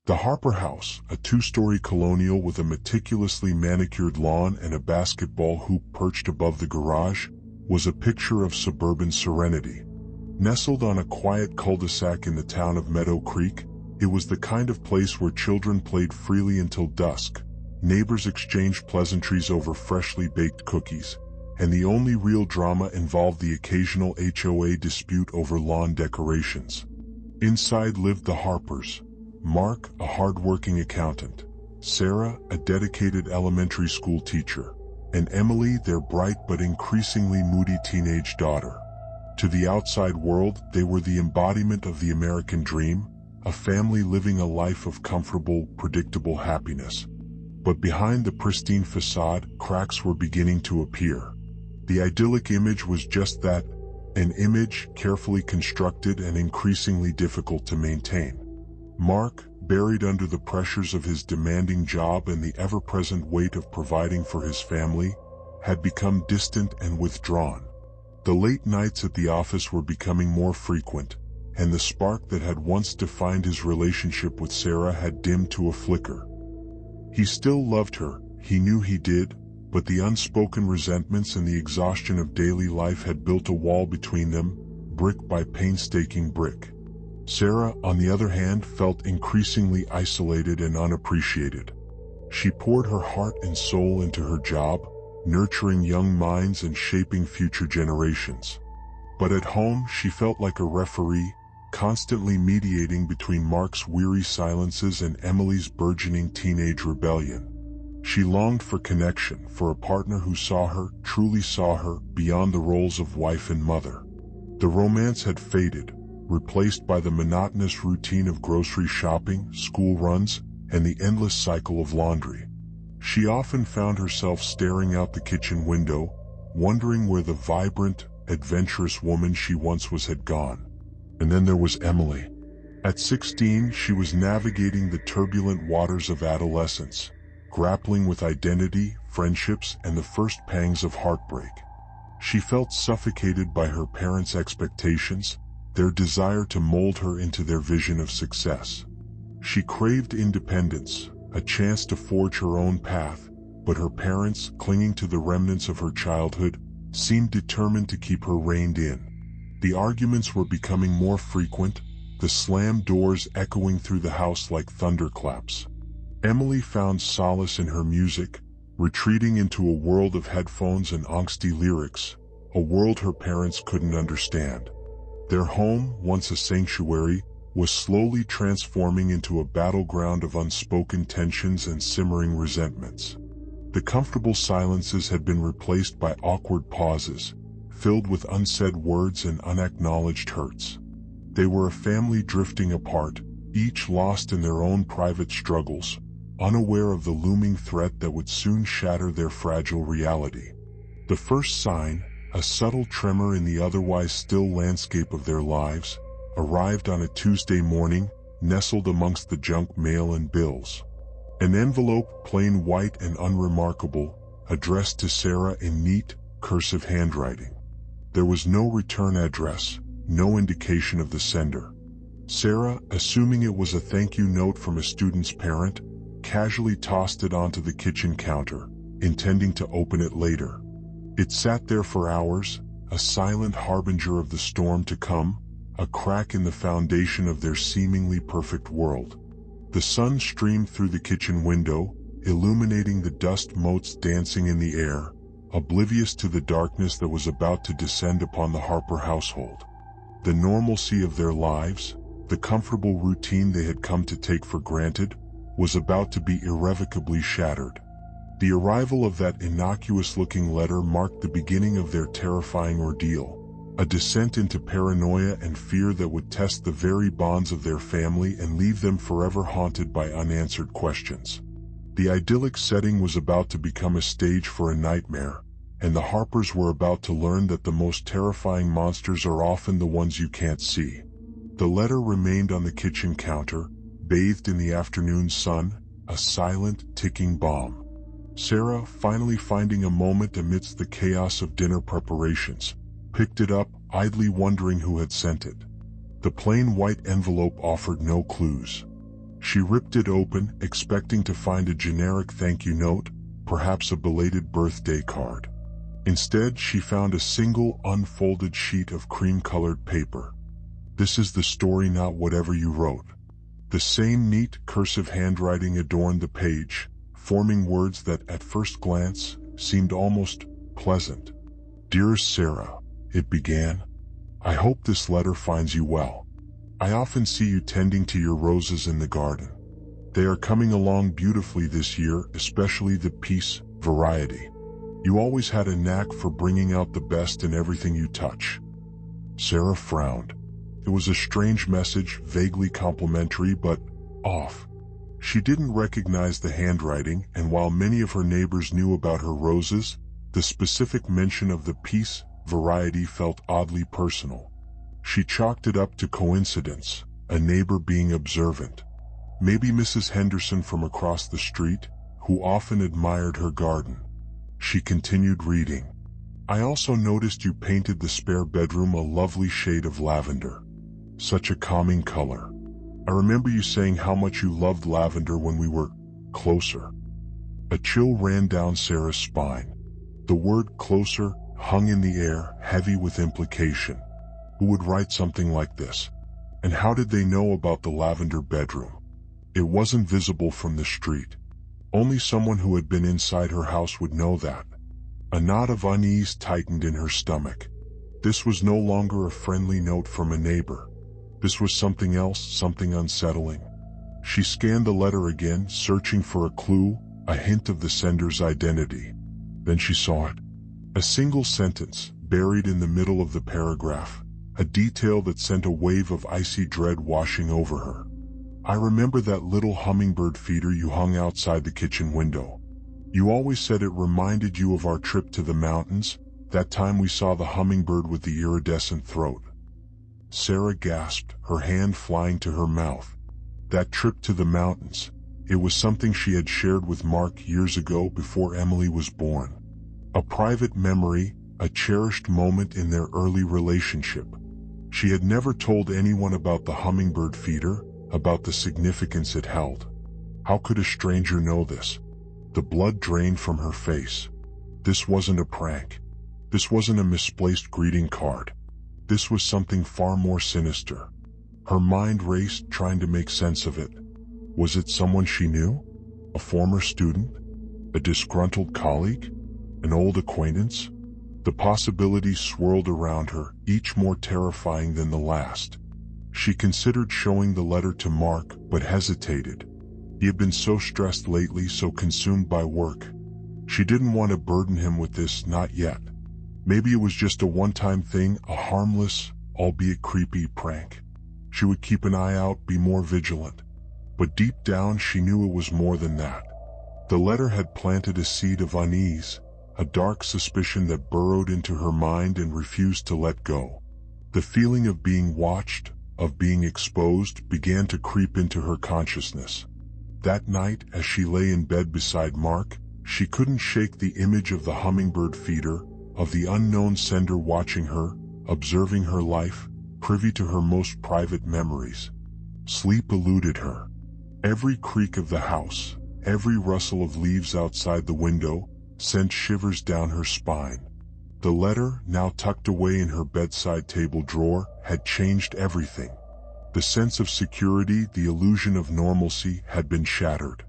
The Harper House, a two-story colonial with a meticulously manicured lawn and a basketball hoop perched above the garage, was a picture of suburban serenity. Nestled on a quiet cul-de-sac in the town of Meadow Creek, it was the kind of place where children played freely until dusk, neighbors exchanged pleasantries over freshly baked cookies, and the only real drama involved the occasional HOA dispute over lawn decorations. Inside lived the Harpers: Mark, a hard-working accountant; Sarah, a dedicated elementary school teacher; and Emily, their bright but increasingly moody teenage daughter. To the outside world, they were the embodiment of the American dream, a family living a life of comfortable, predictable happiness. But behind the pristine facade, cracks were beginning to appear. The idyllic image was just that, an image carefully constructed and increasingly difficult to maintain. Mark, buried under the pressures of his demanding job and the ever-present weight of providing for his family, had become distant and withdrawn. The late nights at the office were becoming more frequent, and the spark that had once defined his relationship with Sarah had dimmed to a flicker. He still loved her, he knew he did, but the unspoken resentments and the exhaustion of daily life had built a wall between them, brick by painstaking brick. Sarah, on the other hand, felt increasingly isolated and unappreciated. She poured her heart and soul into her job, nurturing young minds and shaping future generations. But at home, she felt like a referee, constantly mediating between Mark's weary silences and Emily's burgeoning teenage rebellion. She longed for connection, for a partner who saw her, truly saw her, beyond the roles of wife and mother. The romance had faded, replaced by the monotonous routine of grocery shopping, school runs, and the endless cycle of laundry. She often found herself staring out the kitchen window, wondering where the vibrant, adventurous woman she once was had gone. And then there was Emily. At 16, she was navigating the turbulent waters of adolescence, grappling with identity, friendships, and the first pangs of heartbreak. She felt suffocated by her parents' expectations, their desire to mold her into their vision of success. She craved independence, a chance to forge her own path, but her parents, clinging to the remnants of her childhood, seemed determined to keep her reined in. The arguments were becoming more frequent, the slammed doors echoing through the house like thunderclaps. Emily found solace in her music, retreating into a world of headphones and angsty lyrics, a world her parents couldn't understand. Their home, once a sanctuary, was slowly transforming into a battleground of unspoken tensions and simmering resentments. The comfortable silences had been replaced by awkward pauses, filled with unsaid words and unacknowledged hurts. They were a family drifting apart, each lost in their own private struggles, unaware of the looming threat that would soon shatter their fragile reality. The first sign, a subtle tremor in the otherwise still landscape of their lives, arrived on a Tuesday morning, nestled amongst the junk mail and bills. An envelope, plain white and unremarkable, addressed to Sarah in neat, cursive handwriting. There was no return address, no indication of the sender. Sarah, assuming it was a thank you note from a student's parent, casually tossed it onto the kitchen counter, intending to open it later. It sat there for hours, a silent harbinger of the storm to come, a crack in the foundation of their seemingly perfect world. The sun streamed through the kitchen window, illuminating the dust motes dancing in the air, oblivious to the darkness that was about to descend upon the Harper household. The normalcy of their lives, the comfortable routine they had come to take for granted, was about to be irrevocably shattered. The arrival of that innocuous-looking letter marked the beginning of their terrifying ordeal, a descent into paranoia and fear that would test the very bonds of their family and leave them forever haunted by unanswered questions. The idyllic setting was about to become a stage for a nightmare, and the Harpers were about to learn that the most terrifying monsters are often the ones you can't see. The letter remained on the kitchen counter, bathed in the afternoon sun, a silent, ticking bomb. Sarah, finally finding a moment amidst the chaos of dinner preparations, picked it up, idly wondering who had sent it. The plain white envelope offered no clues. She ripped it open, expecting to find a generic thank you note, perhaps a belated birthday card. Instead, she found a single unfolded sheet of cream-colored paper. "This is the story, not whatever you wrote." The same neat, cursive handwriting adorned the page, forming words that, at first glance, seemed almost pleasant. "Dearest Sarah," it began, "I hope this letter finds you well. I often see you tending to your roses in the garden. They are coming along beautifully this year, especially the peace variety. You always had a knack for bringing out the best in everything you touch." Sarah frowned. It was a strange message, vaguely complimentary, but off. She didn't recognize the handwriting, and while many of her neighbors knew about her roses, the specific mention of the peace variety felt oddly personal. She chalked it up to coincidence, a neighbor being observant. Maybe Mrs. Henderson from across the street, who often admired her garden. She continued reading. "I also noticed you painted the spare bedroom a lovely shade of lavender. Such a calming color. I remember you saying how much you loved lavender when we were closer." A chill ran down Sarah's spine. The word closer hung in the air, heavy with implication. Who would write something like this? And how did they know about the lavender bedroom? It wasn't visible from the street. Only someone who had been inside her house would know that. A knot of unease tightened in her stomach. This was no longer a friendly note from a neighbor. This was something else, something unsettling. She scanned the letter again, searching for a clue, a hint of the sender's identity. Then she saw it. A single sentence, buried in the middle of the paragraph. A detail that sent a wave of icy dread washing over her. "I remember that little hummingbird feeder you hung outside the kitchen window. You always said it reminded you of our trip to the mountains, that time we saw the hummingbird with the iridescent throat." Sarah gasped, her hand flying to her mouth. That trip to the mountains. It was something she had shared with Mark years ago, before Emily was born. A private memory, a cherished moment in their early relationship. She had never told anyone about the hummingbird feeder, about the significance it held. How could a stranger know this? The blood drained from her face. This wasn't a prank. This wasn't a misplaced greeting card. This was something far more sinister. Her mind raced, trying to make sense of it. Was it someone she knew? A former student? A disgruntled colleague? An old acquaintance? The possibilities swirled around her, each more terrifying than the last. She considered showing the letter to Mark, but hesitated. He had been so stressed lately, so consumed by work. She didn't want to burden him with this, not yet. Maybe it was just a one-time thing, a harmless, albeit creepy, prank. She would keep an eye out, be more vigilant. But deep down she knew it was more than that. The letter had planted a seed of unease, a dark suspicion that burrowed into her mind and refused to let go. The feeling of being watched, of being exposed, began to creep into her consciousness. That night, as she lay in bed beside Mark, she couldn't shake the image of the hummingbird feeder, of the unknown sender watching her, observing her life, privy to her most private memories. Sleep eluded her. Every creak of the house, every rustle of leaves outside the window, sent shivers down her spine. The letter, now tucked away in her bedside table drawer, had changed everything. The sense of security, the illusion of normalcy, had been shattered.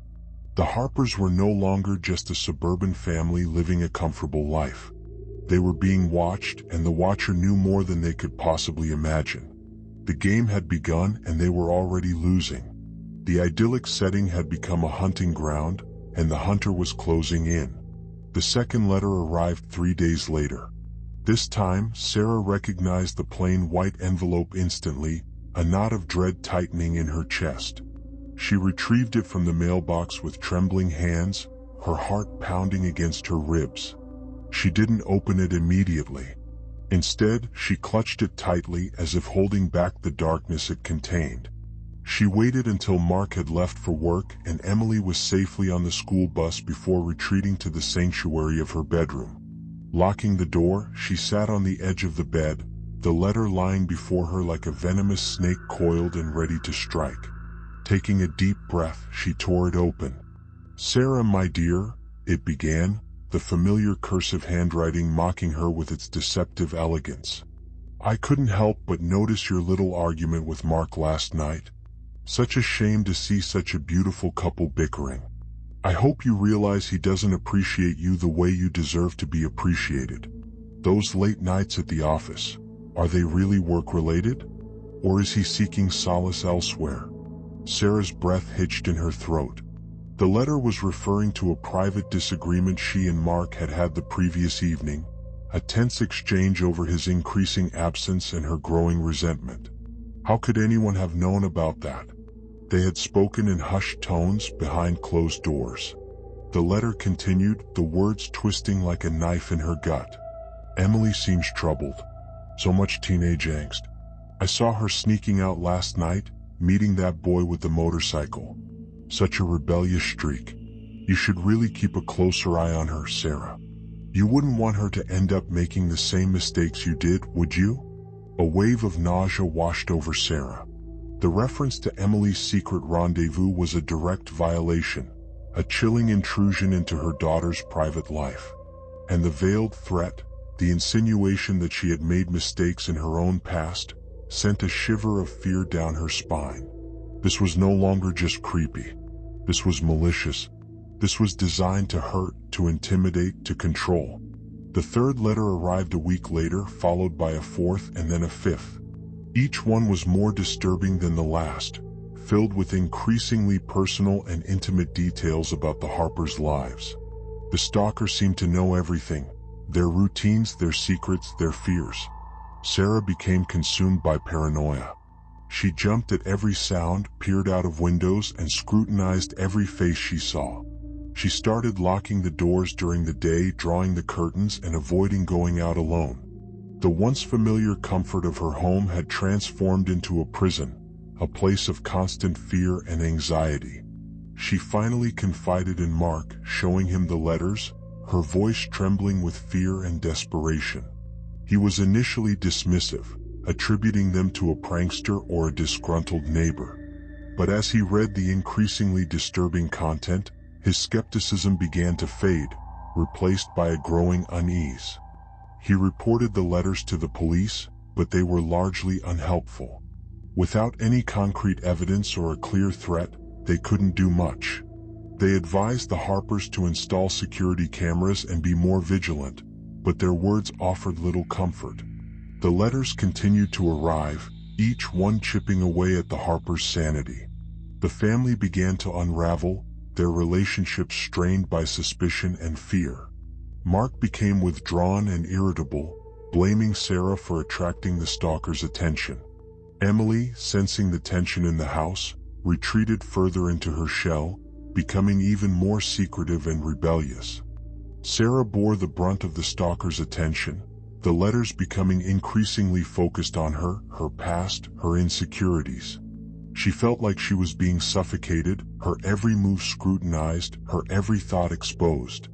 The Harpers were no longer just a suburban family living a comfortable life. They were being watched, and the watcher knew more than they could possibly imagine. The game had begun, and they were already losing. The idyllic setting had become a hunting ground, and the hunter was closing in. The second letter arrived 3 days later. This time, Sarah recognized the plain white envelope instantly, a knot of dread tightening in her chest. She retrieved it from the mailbox with trembling hands, her heart pounding against her ribs. She didn't open it immediately. Instead, she clutched it tightly, as if holding back the darkness it contained. She waited until Mark had left for work and Emily was safely on the school bus before retreating to the sanctuary of her bedroom. Locking the door, she sat on the edge of the bed, the letter lying before her like a venomous snake coiled and ready to strike. Taking a deep breath, she tore it open. "Sarah, my dear," it began, the familiar cursive handwriting mocking her with its deceptive elegance. "I couldn't help but notice your little argument with Mark last night. Such a shame to see such a beautiful couple bickering. I hope you realize he doesn't appreciate you the way you deserve to be appreciated. Those late nights at the office, are they really work-related? Or is he seeking solace elsewhere?" Sarah's breath hitched in her throat. The letter was referring to a private disagreement she and Mark had had the previous evening, a tense exchange over his increasing absence and her growing resentment. How could anyone have known about that? They had spoken in hushed tones behind closed doors. The letter continued, the words twisting like a knife in her gut. "Emily seems troubled. So much teenage angst. I saw her sneaking out last night, meeting that boy with the motorcycle. Such a rebellious streak. You should really keep a closer eye on her, Sarah. You wouldn't want her to end up making the same mistakes you did, would you?" A wave of nausea washed over Sarah. The reference to Emily's secret rendezvous was a direct violation, a chilling intrusion into her daughter's private life. And the veiled threat, the insinuation that she had made mistakes in her own past, sent a shiver of fear down her spine. This was no longer just creepy. This was malicious. This was designed to hurt, to intimidate, to control. The third letter arrived a week later, followed by a fourth and then a fifth. Each one was more disturbing than the last, filled with increasingly personal and intimate details about the Harpers' lives. The stalker seemed to know everything, their routines, their secrets, their fears. Sarah became consumed by paranoia. She jumped at every sound, peered out of windows, and scrutinized every face she saw. She started locking the doors during the day, drawing the curtains, and avoiding going out alone. The once familiar comfort of her home had transformed into a prison, a place of constant fear and anxiety. She finally confided in Mark, showing him the letters, her voice trembling with fear and desperation. He was initially dismissive, attributing them to a prankster or a disgruntled neighbor. But as he read the increasingly disturbing content, his skepticism began to fade, replaced by a growing unease. He reported the letters to the police, but they were largely unhelpful. Without any concrete evidence or a clear threat, they couldn't do much. They advised the Harpers to install security cameras and be more vigilant, but their words offered little comfort. The letters continued to arrive, each one chipping away at the Harpers' sanity. The family began to unravel, their relationship strained by suspicion and fear. Mark became withdrawn and irritable, blaming Sarah for attracting the stalker's attention. Emily, sensing the tension in the house, retreated further into her shell, becoming even more secretive and rebellious. Sarah bore the brunt of the stalker's attention, the letters becoming increasingly focused on her, her past, her insecurities. She felt like she was being suffocated, her every move scrutinized, her every thought exposed.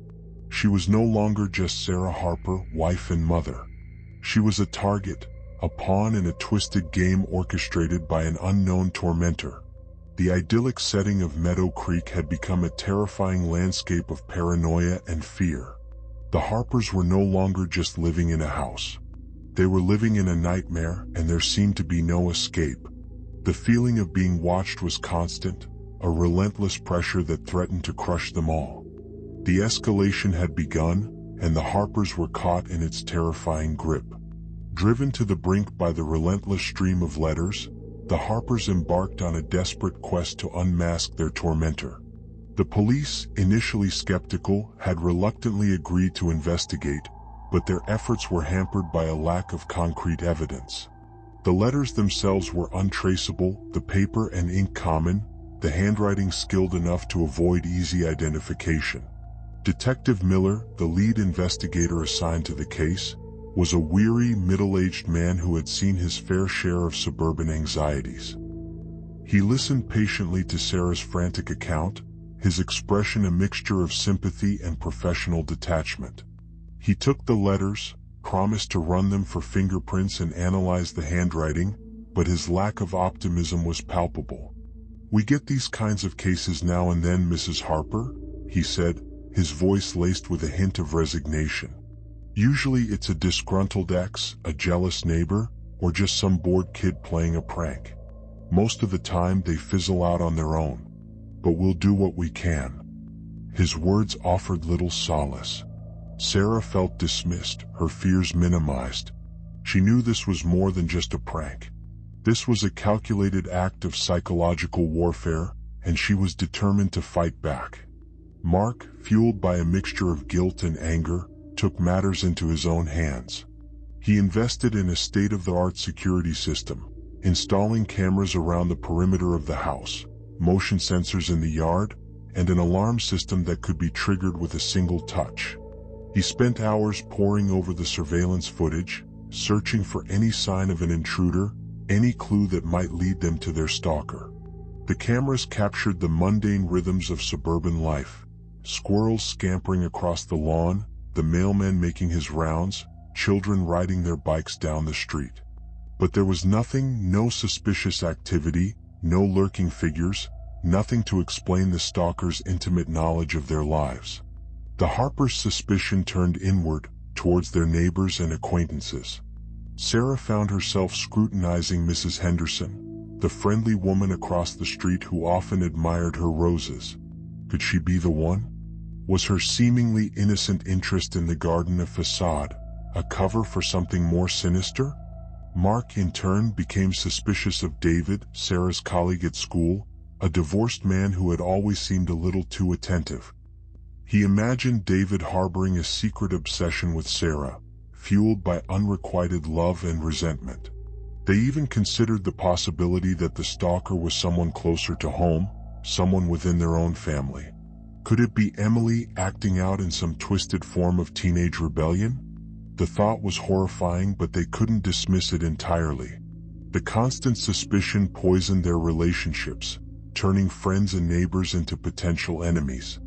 She was no longer just Sarah Harper, wife and mother. She was a target, a pawn in a twisted game orchestrated by an unknown tormentor. The idyllic setting of Meadow Creek had become a terrifying landscape of paranoia and fear. The Harpers were no longer just living in a house. They were living in a nightmare, and there seemed to be no escape. The feeling of being watched was constant, a relentless pressure that threatened to crush them all. The escalation had begun, and the Harpers were caught in its terrifying grip. Driven to the brink by the relentless stream of letters, the Harpers embarked on a desperate quest to unmask their tormentor. The police, initially skeptical, had reluctantly agreed to investigate, but their efforts were hampered by a lack of concrete evidence. The letters themselves were untraceable, the paper and ink common, the handwriting skilled enough to avoid easy identification. Detective Miller, the lead investigator assigned to the case, was a weary, middle-aged man who had seen his fair share of suburban anxieties. He listened patiently to Sarah's frantic account, his expression a mixture of sympathy and professional detachment. He took the letters, promised to run them for fingerprints and analyze the handwriting, but his lack of optimism was palpable. "We get these kinds of cases now and then, Mrs. Harper," he said, his voice laced with a hint of resignation. "Usually it's a disgruntled ex, a jealous neighbor, or just some bored kid playing a prank. Most of the time they fizzle out on their own. But we'll do what we can." His words offered little solace. Sarah felt dismissed, her fears minimized. She knew this was more than just a prank. This was a calculated act of psychological warfare, and she was determined to fight back. Mark, fueled by a mixture of guilt and anger, took matters into his own hands. He invested in a state-of-the-art security system, installing cameras around the perimeter of the house, motion sensors in the yard, and an alarm system that could be triggered with a single touch. He spent hours poring over the surveillance footage, searching for any sign of an intruder, any clue that might lead them to their stalker. The cameras captured the mundane rhythms of suburban life: squirrels scampering across the lawn, the mailman making his rounds, children riding their bikes down the street. But there was nothing, no suspicious activity, no lurking figures, nothing to explain the stalker's intimate knowledge of their lives. The Harpers' suspicion turned inward, towards their neighbors and acquaintances. Sarah found herself scrutinizing Mrs. Henderson, the friendly woman across the street who often admired her roses. Could she be the one? Was her seemingly innocent interest in the garden a facade, a cover for something more sinister? Mark, in turn, became suspicious of David, Sarah's colleague at school, a divorced man who had always seemed a little too attentive. He imagined David harboring a secret obsession with Sarah, fueled by unrequited love and resentment. They even considered the possibility that the stalker was someone closer to home, someone within their own family. Could it be Emily acting out in some twisted form of teenage rebellion? The thought was horrifying, but they couldn't dismiss it entirely. The constant suspicion poisoned their relationships, turning friends and neighbors into potential enemies.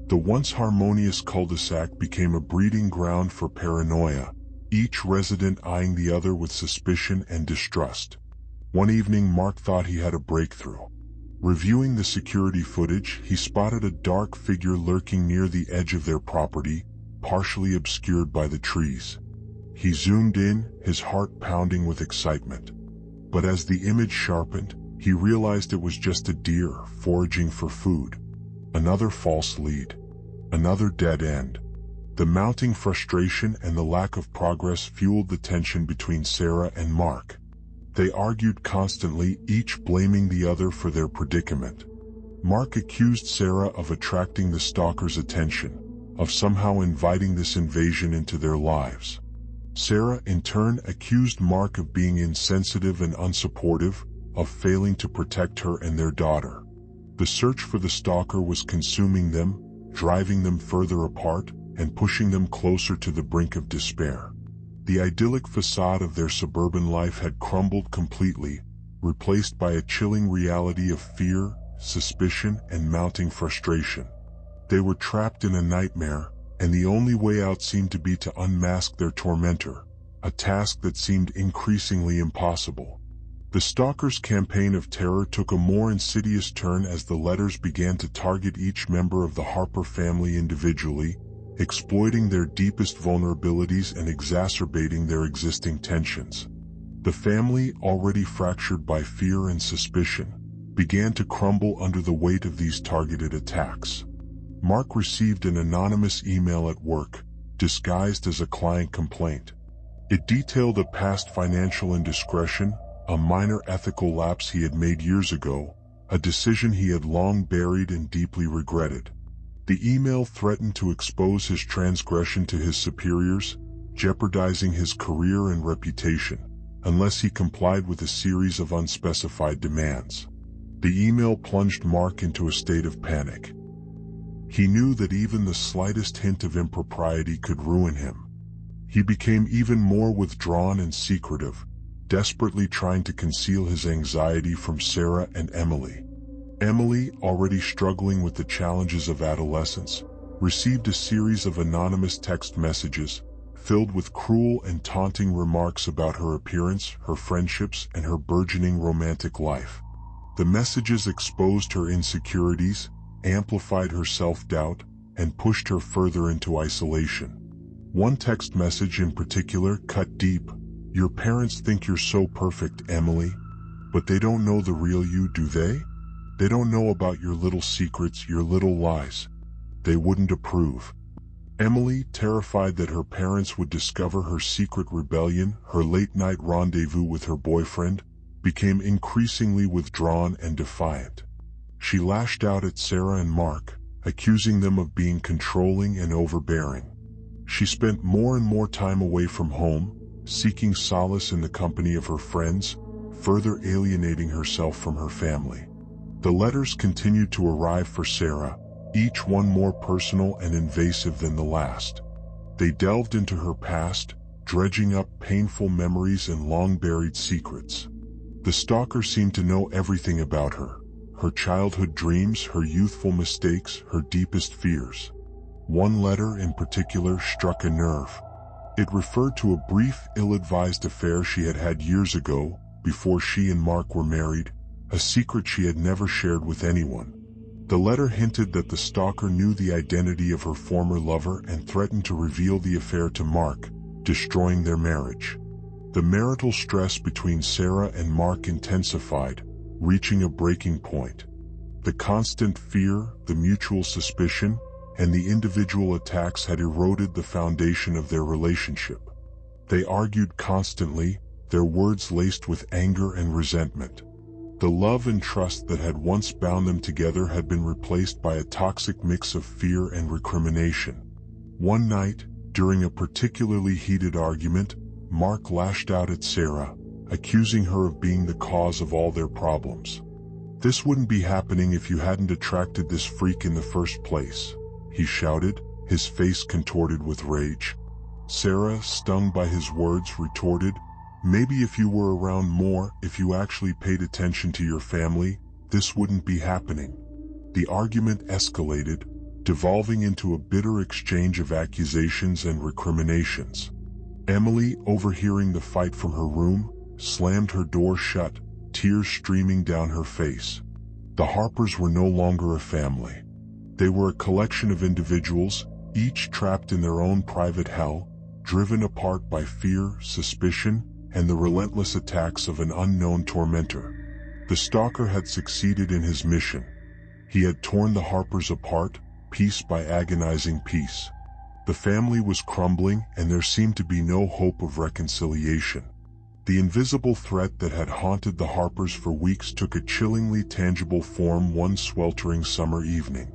The once harmonious cul-de-sac became a breeding ground for paranoia, each resident eyeing the other with suspicion and distrust. One evening, Mark thought he had a breakthrough. Reviewing the security footage, he spotted a dark figure lurking near the edge of their property, partially obscured by the trees. He zoomed in, his heart pounding with excitement. But as the image sharpened, he realized it was just a deer foraging for food. Another false lead. Another dead end. The mounting frustration and the lack of progress fueled the tension between Sarah and Mark. They argued constantly, each blaming the other for their predicament. Mark accused Sarah of attracting the stalker's attention, of somehow inviting this invasion into their lives. Sarah, in turn, accused Mark of being insensitive and unsupportive, of failing to protect her and their daughter. The search for the stalker was consuming them, driving them further apart, and pushing them closer to the brink of despair. The idyllic facade of their suburban life had crumbled completely, replaced by a chilling reality of fear, suspicion, and mounting frustration. They were trapped in a nightmare, and the only way out seemed to be to unmask their tormentor, a task that seemed increasingly impossible. The stalker's campaign of terror took a more insidious turn as the letters began to target each member of the Harper family individually, exploiting their deepest vulnerabilities and exacerbating their existing tensions. The family, already fractured by fear and suspicion, began to crumble under the weight of these targeted attacks. Mark received an anonymous email at work, disguised as a client complaint. It detailed a past financial indiscretion, a minor ethical lapse he had made years ago, a decision he had long buried and deeply regretted. The email threatened to expose his transgression to his superiors, jeopardizing his career and reputation, unless he complied with a series of unspecified demands. The email plunged Mark into a state of panic. He knew that even the slightest hint of impropriety could ruin him. He became even more withdrawn and secretive, desperately trying to conceal his anxiety from Sarah and Emily. Emily, already struggling with the challenges of adolescence, received a series of anonymous text messages, filled with cruel and taunting remarks about her appearance, her friendships, and her burgeoning romantic life. The messages exposed her insecurities, amplified her self-doubt, and pushed her further into isolation. One text message in particular cut deep. "Your parents think you're so perfect, Emily, but they don't know the real you, do they? They don't know about your little secrets, your little lies. They wouldn't approve." Emily, terrified that her parents would discover her secret rebellion, her late-night rendezvous with her boyfriend, became increasingly withdrawn and defiant. She lashed out at Sarah and Mark, accusing them of being controlling and overbearing. She spent more and more time away from home, seeking solace in the company of her friends, further alienating herself from her family. The letters continued to arrive for Sarah, each one more personal and invasive than the last. They delved into her past, dredging up painful memories and long-buried secrets. The stalker seemed to know everything about her: her childhood dreams, her youthful mistakes, her deepest fears. One letter in particular struck a nerve. It referred to a brief, ill-advised affair she had had years ago, before she and Mark were married, a secret she had never shared with anyone. The letter hinted that the stalker knew the identity of her former lover and threatened to reveal the affair to Mark, destroying their marriage. The marital stress between Sarah and Mark intensified, reaching a breaking point. The constant fear, the mutual suspicion, and the individual attacks had eroded the foundation of their relationship. They argued constantly, their words laced with anger and resentment. The love and trust that had once bound them together had been replaced by a toxic mix of fear and recrimination. One night, during a particularly heated argument, Mark lashed out at Sarah, accusing her of being the cause of all their problems. "This wouldn't be happening if you hadn't attracted this freak in the first place," he shouted, his face contorted with rage. Sarah, stung by his words, retorted, "Maybe if you were around more, if you actually paid attention to your family, this wouldn't be happening." The argument escalated, devolving into a bitter exchange of accusations and recriminations. Emily, overhearing the fight from her room, slammed her door shut, tears streaming down her face. The Harpers were no longer a family. They were a collection of individuals, each trapped in their own private hell, driven apart by fear, suspicion, and the relentless attacks of an unknown tormentor. The stalker had succeeded in his mission. He had torn the Harpers apart, piece by agonizing piece. The family was crumbling, and there seemed to be no hope of reconciliation. The invisible threat that had haunted the Harpers for weeks took a chillingly tangible form one sweltering summer evening.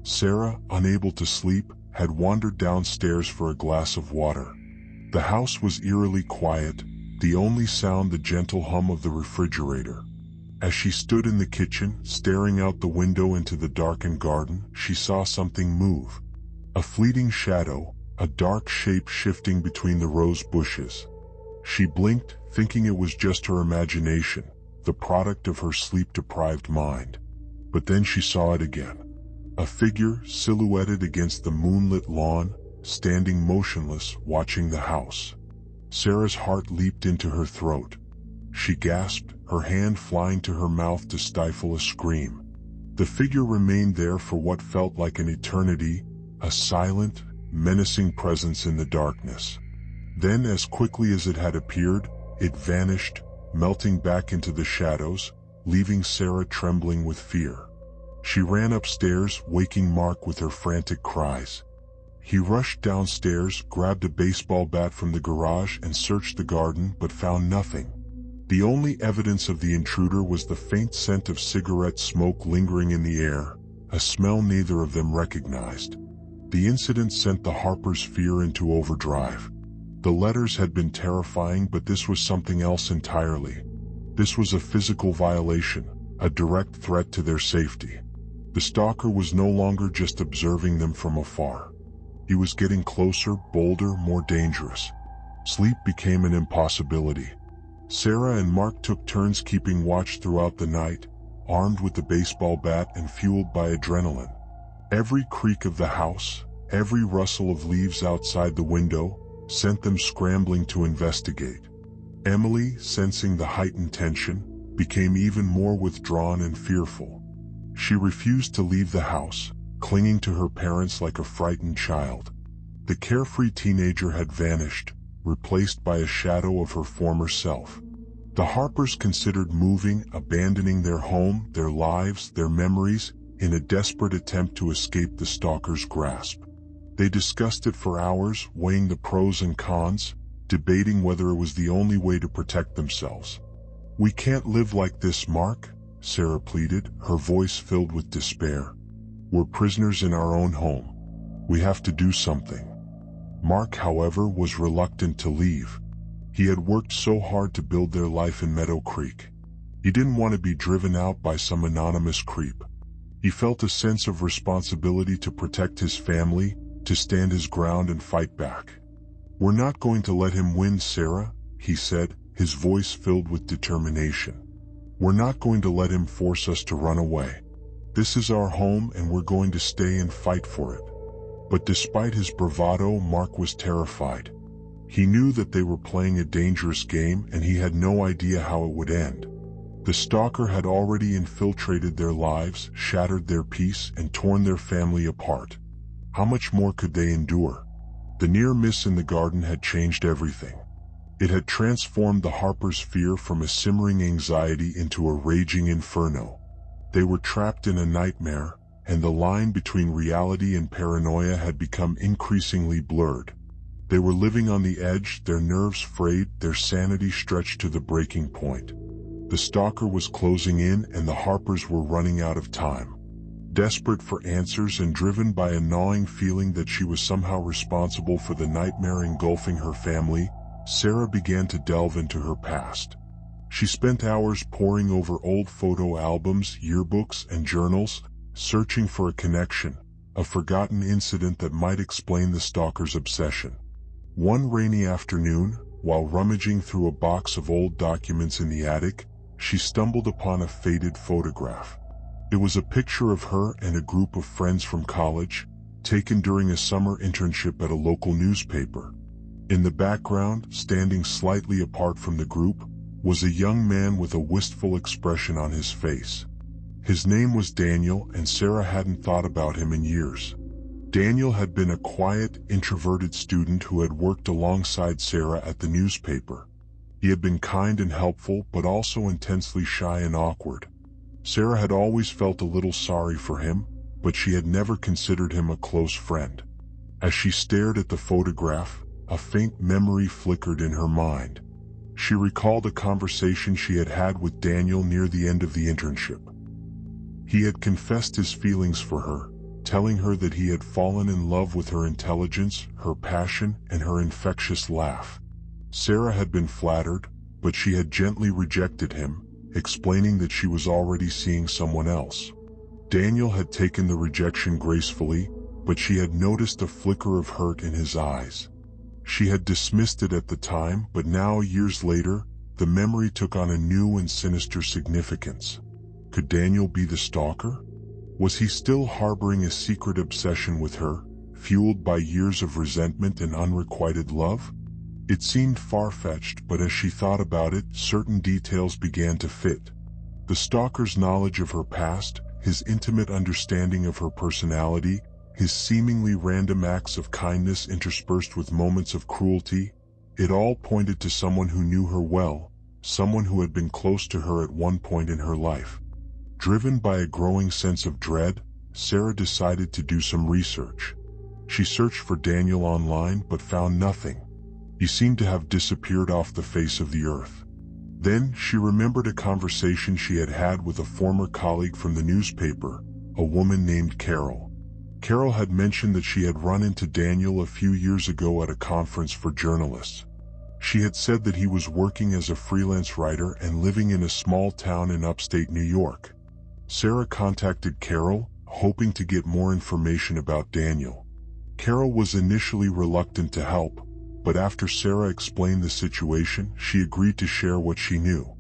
Sarah, unable to sleep, had wandered downstairs for a glass of water. The house was eerily quiet, the only sound the gentle hum of the refrigerator. As she stood in the kitchen, staring out the window into the darkened garden, she saw something move. A fleeting shadow, a dark shape shifting between the rose bushes. She blinked, thinking it was just her imagination, the product of her sleep-deprived mind. But then she saw it again. A figure, silhouetted against the moonlit lawn, standing motionless, watching the house. Sarah's heart leaped into her throat. She gasped, her hand flying to her mouth to stifle a scream. The figure remained there for what felt like an eternity, a silent, menacing presence in the darkness. Then, as quickly as it had appeared, it vanished, melting back into the shadows, leaving Sarah trembling with fear. She ran upstairs, waking Mark with her frantic cries. He rushed downstairs, grabbed a baseball bat from the garage and searched the garden, but found nothing. The only evidence of the intruder was the faint scent of cigarette smoke lingering in the air, a smell neither of them recognized. The incident sent the Harpers' fear into overdrive. The letters had been terrifying, but this was something else entirely. This was a physical violation, a direct threat to their safety. The stalker was no longer just observing them from afar. He was getting closer, bolder, more dangerous. Sleep became an impossibility. Sarah and Mark took turns keeping watch throughout the night, armed with the baseball bat and fueled by adrenaline. Every creak of the house, every rustle of leaves outside the window, sent them scrambling to investigate. Emily, sensing the heightened tension, became even more withdrawn and fearful. She refused to leave the house, clinging to her parents like a frightened child. The carefree teenager had vanished, replaced by a shadow of her former self. The Harpers considered moving, abandoning their home, their lives, their memories, in a desperate attempt to escape the stalker's grasp. They discussed it for hours, weighing the pros and cons, debating whether it was the only way to protect themselves. "We can't live like this, Mark," Sarah pleaded, her voice filled with despair. "We're prisoners in our own home. We have to do something." Mark, however, was reluctant to leave. He had worked so hard to build their life in Meadow Creek. He didn't want to be driven out by some anonymous creep. He felt a sense of responsibility to protect his family, to stand his ground and fight back. "We're not going to let him win, Sarah," he said, his voice filled with determination. "We're not going to let him force us to run away. This is our home and we're going to stay and fight for it." But despite his bravado, Mark was terrified. He knew that they were playing a dangerous game and he had no idea how it would end. The stalker had already infiltrated their lives, shattered their peace, and torn their family apart. How much more could they endure? The near miss in the garden had changed everything. It had transformed the Harpers' fear from a simmering anxiety into a raging inferno. They were trapped in a nightmare, and the line between reality and paranoia had become increasingly blurred. They were living on the edge, their nerves frayed, their sanity stretched to the breaking point. The stalker was closing in and the Harpers were running out of time. Desperate for answers and driven by a gnawing feeling that she was somehow responsible for the nightmare engulfing her family, Sarah began to delve into her past. She spent hours poring over old photo albums, yearbooks, and journals, searching for a connection, a forgotten incident that might explain the stalker's obsession. One rainy afternoon, while rummaging through a box of old documents in the attic, she stumbled upon a faded photograph. It was a picture of her and a group of friends from college, taken during a summer internship at a local newspaper. In the background, standing slightly apart from the group, was a young man with a wistful expression on his face. His name was Daniel, and Sarah hadn't thought about him in years. Daniel had been a quiet, introverted student who had worked alongside Sarah at the newspaper. He had been kind and helpful, but also intensely shy and awkward. Sarah had always felt a little sorry for him, but she had never considered him a close friend. As she stared at the photograph, a faint memory flickered in her mind. She recalled a conversation she had had with Daniel near the end of the internship. He had confessed his feelings for her, telling her that he had fallen in love with her intelligence, her passion, and her infectious laugh. Sarah had been flattered, but she had gently rejected him, explaining that she was already seeing someone else. Daniel had taken the rejection gracefully, but she had noticed a flicker of hurt in his eyes. She had dismissed it at the time, but now, years later, the memory took on a new and sinister significance. Could Daniel be the stalker? Was he still harboring a secret obsession with her, fueled by years of resentment and unrequited love? It seemed far-fetched, but as she thought about it, certain details began to fit. The stalker's knowledge of her past, his intimate understanding of her personality, his seemingly random acts of kindness interspersed with moments of cruelty, it all pointed to someone who knew her well, someone who had been close to her at one point in her life. Driven by a growing sense of dread, Sarah decided to do some research. She searched for Daniel online but found nothing. He seemed to have disappeared off the face of the earth. Then she remembered a conversation she had had with a former colleague from the newspaper, a woman named Carol. Carol had mentioned that she had run into Daniel a few years ago at a conference for journalists. She had said that he was working as a freelance writer and living in a small town in upstate New York. Sarah contacted Carol, hoping to get more information about Daniel. Carol was initially reluctant to help, but after Sarah explained the situation, she agreed to share what she knew.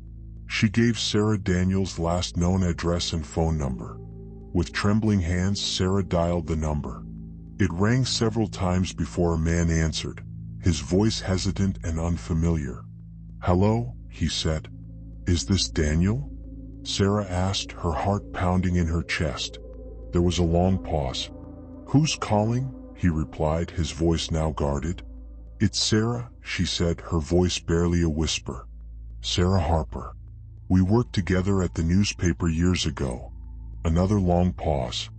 She gave Sarah Daniel's last known address and phone number. With trembling hands, Sarah dialed the number. It rang several times before a man answered, his voice hesitant and unfamiliar. "Hello," he said. "Is this Daniel?" Sarah asked, her heart pounding in her chest. There was a long pause. "Who's calling?" he replied, his voice now guarded. "It's Sarah," she said, her voice barely a whisper. "Sarah Harper. We worked together at the newspaper years ago." Another long pause.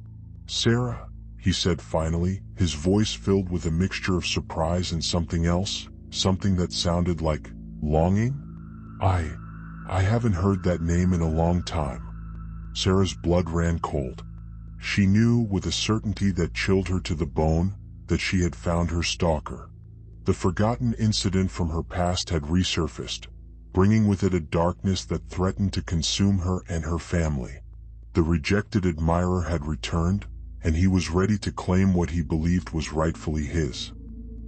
"Sarah," he said finally, his voice filled with a mixture of surprise and something else, something that sounded like longing. I haven't heard that name in a long time." Sarah's blood ran cold. She knew with a certainty that chilled her to the bone that she had found her stalker. The forgotten incident from her past had resurfaced, bringing with it a darkness that threatened to consume her and her family. The rejected admirer had returned, and he was ready to claim what he believed was rightfully his.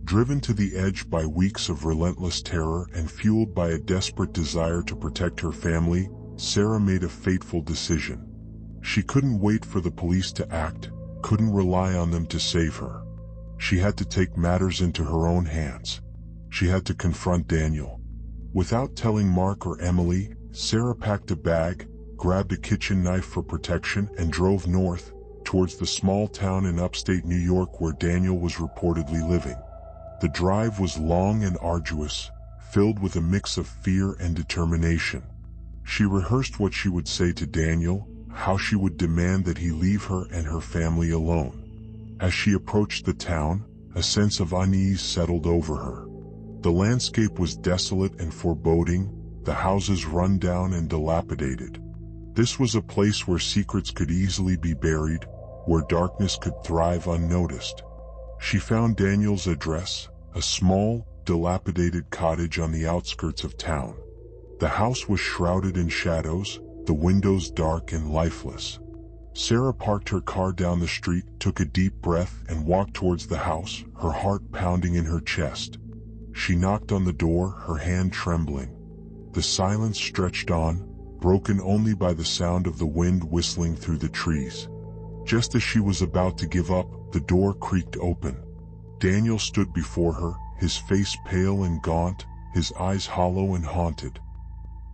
Driven to the edge by weeks of relentless terror and fueled by a desperate desire to protect her family, Sarah made a fateful decision. She couldn't wait for the police to act, couldn't rely on them to save her. She had to take matters into her own hands. She had to confront Daniel. Without telling Mark or Emily, Sarah packed a bag, grabbed a kitchen knife for protection, and drove north, towards the small town in upstate New York where Daniel was reportedly living. The drive was long and arduous, filled with a mix of fear and determination. She rehearsed what she would say to Daniel, how she would demand that he leave her and her family alone. As she approached the town, a sense of unease settled over her. The landscape was desolate and foreboding, the houses run down and dilapidated. This was a place where secrets could easily be buried, where darkness could thrive unnoticed. She found Daniel's address, a small, dilapidated cottage on the outskirts of town. The house was shrouded in shadows, the windows dark and lifeless. Sarah parked her car down the street, took a deep breath, and walked towards the house, her heart pounding in her chest. She knocked on the door, her hand trembling. The silence stretched on, broken only by the sound of the wind whistling through the trees. Just as she was about to give up, the door creaked open. Daniel stood before her, his face pale and gaunt, his eyes hollow and haunted.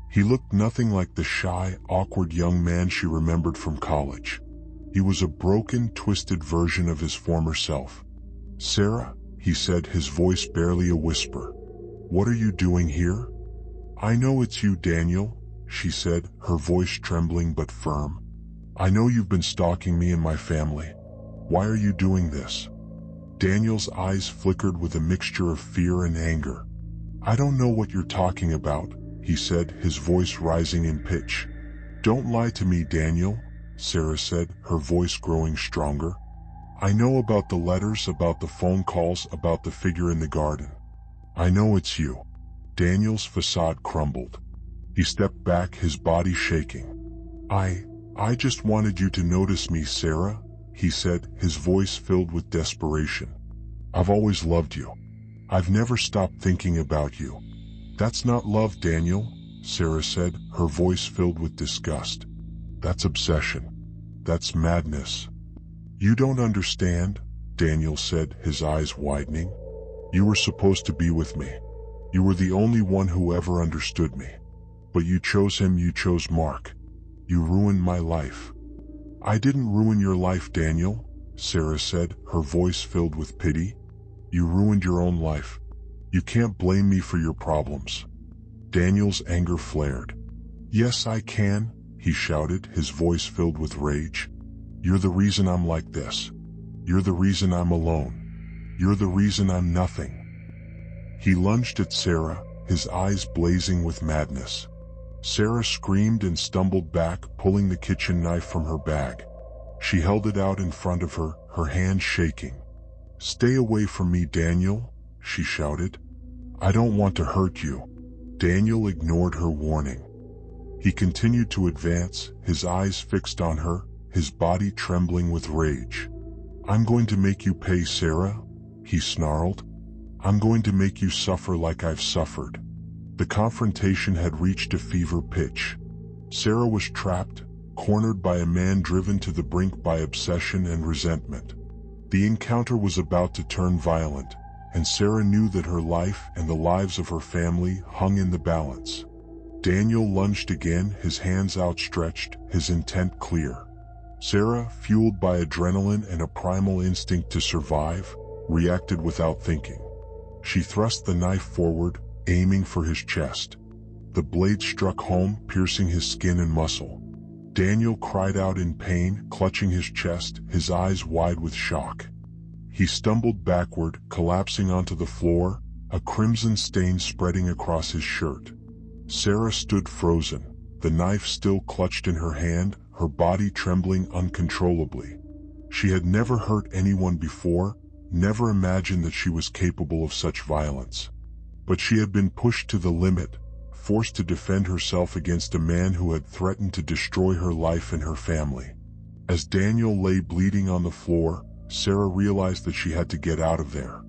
He looked nothing like the shy, awkward young man she remembered from college. He was a broken, twisted version of his former self. "Sarah," he said, his voice barely a whisper. "What are you doing here?" "I know it's you, Daniel," she said, her voice trembling but firm. "I know you've been stalking me and my family. Why are you doing this?" Daniel's eyes flickered with a mixture of fear and anger. "I don't know what you're talking about," he said, his voice rising in pitch. "Don't lie to me, Daniel," Sarah said, her voice growing stronger. "I know about the letters, about the phone calls, about the figure in the garden. I know it's you." Daniel's facade crumbled. He stepped back, his body shaking. I just wanted you to notice me, Sarah," he said, his voice filled with desperation. "I've always loved you. I've never stopped thinking about you." "That's not love, Daniel," Sarah said, her voice filled with disgust. "That's obsession. That's madness." "You don't understand," Daniel said, his eyes widening. "You were supposed to be with me. You were the only one who ever understood me. But you chose him, you chose Mark. You ruined my life." "I didn't ruin your life, Daniel," Sarah said, her voice filled with pity. "You ruined your own life. You can't blame me for your problems." Daniel's anger flared. "Yes, I can," he shouted, his voice filled with rage. "You're the reason I'm like this. You're the reason I'm alone. You're the reason I'm nothing." He lunged at Sarah, his eyes blazing with madness. Sarah screamed and stumbled back, pulling the kitchen knife from her bag. She held it out in front of her, her hand shaking. "Stay away from me, Daniel," she shouted. "I don't want to hurt you." Daniel ignored her warning. He continued to advance, his eyes fixed on her, his body trembling with rage. "I'm going to make you pay, Sarah," he snarled. "I'm going to make you suffer like I've suffered." The confrontation had reached a fever pitch. Sarah was trapped, cornered by a man driven to the brink by obsession and resentment. The encounter was about to turn violent, and Sarah knew that her life and the lives of her family hung in the balance. Daniel lunged again, his hands outstretched, his intent clear. Sarah, fueled by adrenaline and a primal instinct to survive, reacted without thinking. She thrust the knife forward, aiming for his chest. The blade struck home, piercing his skin and muscle. Daniel cried out in pain, clutching his chest, his eyes wide with shock. He stumbled backward, collapsing onto the floor, a crimson stain spreading across his shirt. Sarah stood frozen, the knife still clutched in her hand, her body trembling uncontrollably. She had never hurt anyone before, never imagined that she was capable of such violence. But she had been pushed to the limit, forced to defend herself against a man who had threatened to destroy her life and her family. As Daniel lay bleeding on the floor, Sarah realized that she had to get out of there.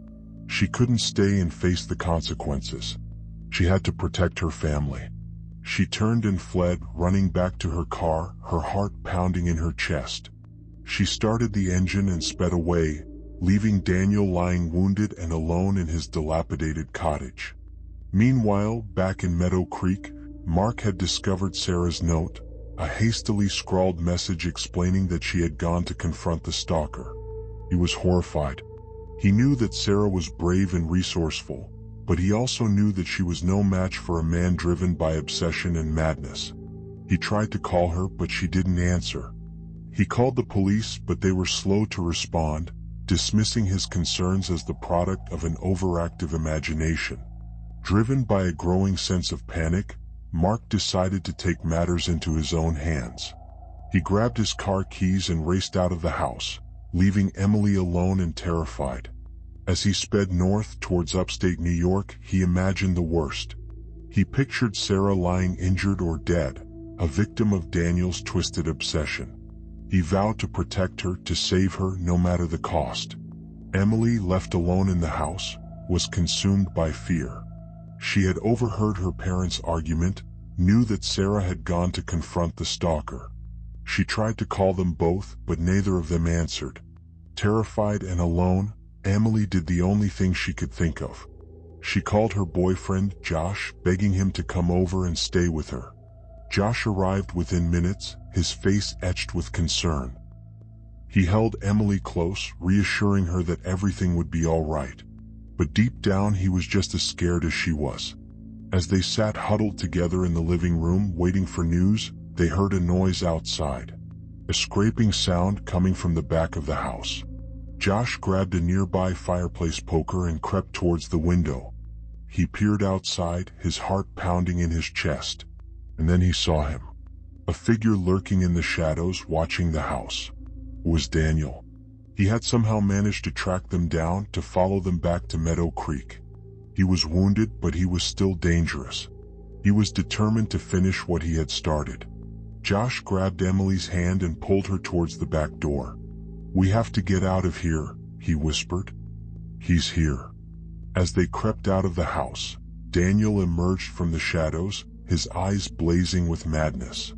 She couldn't stay and face the consequences. She had to protect her family. She turned and fled, running back to her car, her heart pounding in her chest. She started the engine and sped away, leaving Daniel lying wounded and alone in his dilapidated cottage. Meanwhile, back in Meadow Creek, Mark had discovered Sarah's note, a hastily scrawled message explaining that she had gone to confront the stalker. He was horrified. He knew that Sarah was brave and resourceful, but he also knew that she was no match for a man driven by obsession and madness. He tried to call her, but she didn't answer. He called the police, but they were slow to respond, dismissing his concerns as the product of an overactive imagination. Driven by a growing sense of panic, Mark decided to take matters into his own hands. He grabbed his car keys and raced out of the house, leaving Emily alone and terrified. As he sped north towards upstate New York, he imagined the worst. He pictured Sarah lying injured or dead, a victim of Daniel's twisted obsession. He vowed to protect her, to save her, no matter the cost. Emily, left alone in the house, was consumed by fear. She had overheard her parents' argument, knew that Sarah had gone to confront the stalker. She tried to call them both, but neither of them answered. Terrified and alone, Emily did the only thing she could think of. She called her boyfriend, Josh, begging him to come over and stay with her. Josh arrived within minutes, his face etched with concern. He held Emily close, reassuring her that everything would be all right. But deep down he was just as scared as she was. As they sat huddled together in the living room waiting for news, they heard a noise outside. A scraping sound coming from the back of the house. Josh grabbed a nearby fireplace poker and crept towards the window. He peered outside, his heart pounding in his chest. And then he saw him. A figure lurking in the shadows, watching the house. It was Daniel. He had somehow managed to track them down, to follow them back to Meadow Creek. He was wounded, but he was still dangerous. He was determined to finish what he had started. Josh grabbed Emily's hand and pulled her towards the back door. "We have to get out of here," he whispered. "He's here." As they crept out of the house, Daniel emerged from the shadows, his eyes blazing with madness.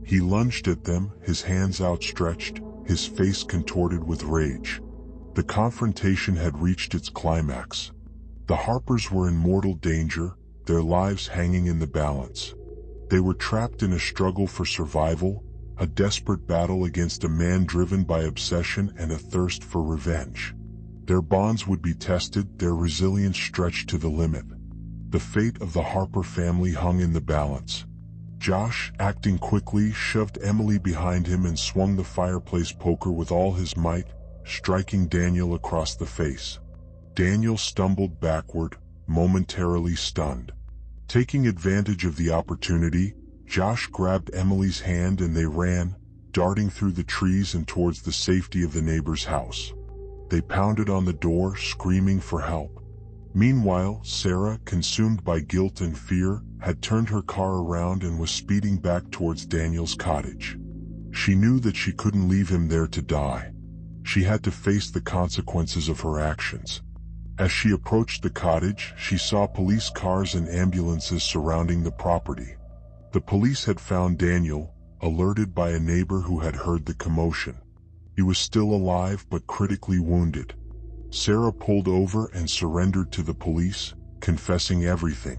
He lunged at them, his hands outstretched, his face contorted with rage. The confrontation had reached its climax. The Harpers were in mortal danger, their lives hanging in the balance. They were trapped in a struggle for survival, a desperate battle against a man driven by obsession and a thirst for revenge. Their bonds would be tested, their resilience stretched to the limit. The fate of the Harper family hung in the balance. Josh, acting quickly, shoved Emily behind him and swung the fireplace poker with all his might, striking Daniel across the face. Daniel stumbled backward, momentarily stunned. Taking advantage of the opportunity, Josh grabbed Emily's hand and they ran, darting through the trees and towards the safety of the neighbor's house. They pounded on the door, screaming for help. Meanwhile, Sarah, consumed by guilt and fear, had turned her car around and was speeding back towards Daniel's cottage. She knew that she couldn't leave him there to die. She had to face the consequences of her actions. As she approached the cottage, she saw police cars and ambulances surrounding the property. The police had found Daniel, alerted by a neighbor who had heard the commotion. He was still alive but critically wounded. Sarah pulled over and surrendered to the police, confessing everything.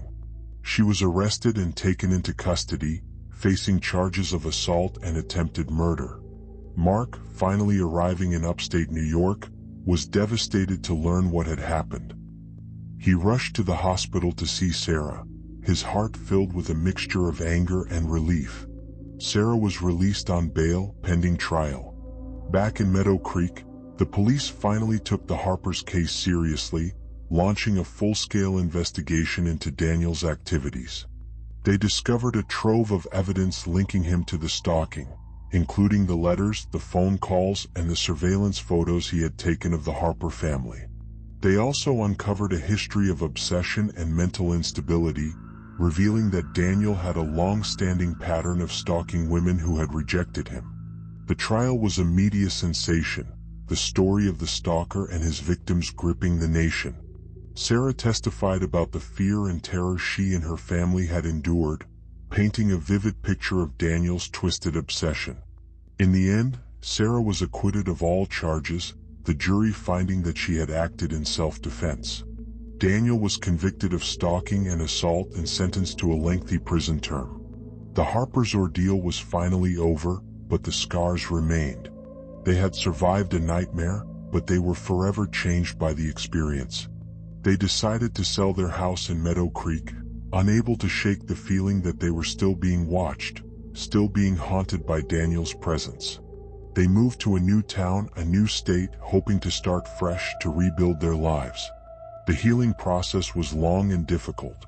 She was arrested and taken into custody, facing charges of assault and attempted murder. Mark, finally arriving in upstate New York, was devastated to learn what had happened. He rushed to the hospital to see Sarah, his heart filled with a mixture of anger and relief. Sarah was released on bail, pending trial. Back in Meadow Creek, the police finally took the Harpers' case seriously, launching a full-scale investigation into Daniel's activities. They discovered a trove of evidence linking him to the stalking, including the letters, the phone calls, and the surveillance photos he had taken of the Harper family. They also uncovered a history of obsession and mental instability, revealing that Daniel had a long-standing pattern of stalking women who had rejected him. The trial was a media sensation, the story of the stalker and his victims gripping the nation. Sarah testified about the fear and terror she and her family had endured, painting a vivid picture of Daniel's twisted obsession. In the end, Sarah was acquitted of all charges, the jury finding that she had acted in self-defense. Daniel was convicted of stalking and assault and sentenced to a lengthy prison term. The Harpers' ordeal was finally over, but the scars remained. They had survived a nightmare, but they were forever changed by the experience. They decided to sell their house in Meadow Creek, unable to shake the feeling that they were still being watched, still being haunted by Daniel's presence. They moved to a new town, a new state, hoping to start fresh, to rebuild their lives. The healing process was long and difficult.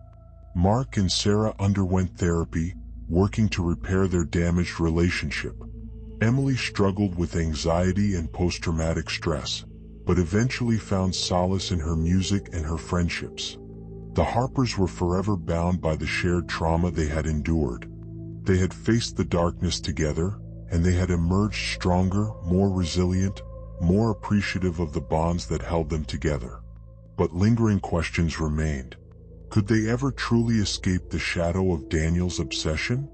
Mark and Sarah underwent therapy, working to repair their damaged relationship. Emily struggled with anxiety and post-traumatic stress, but eventually found solace in her music and her friendships. The Harpers were forever bound by the shared trauma they had endured. They had faced the darkness together, and they had emerged stronger, more resilient, more appreciative of the bonds that held them together. But lingering questions remained. Could they ever truly escape the shadow of Daniel's obsession?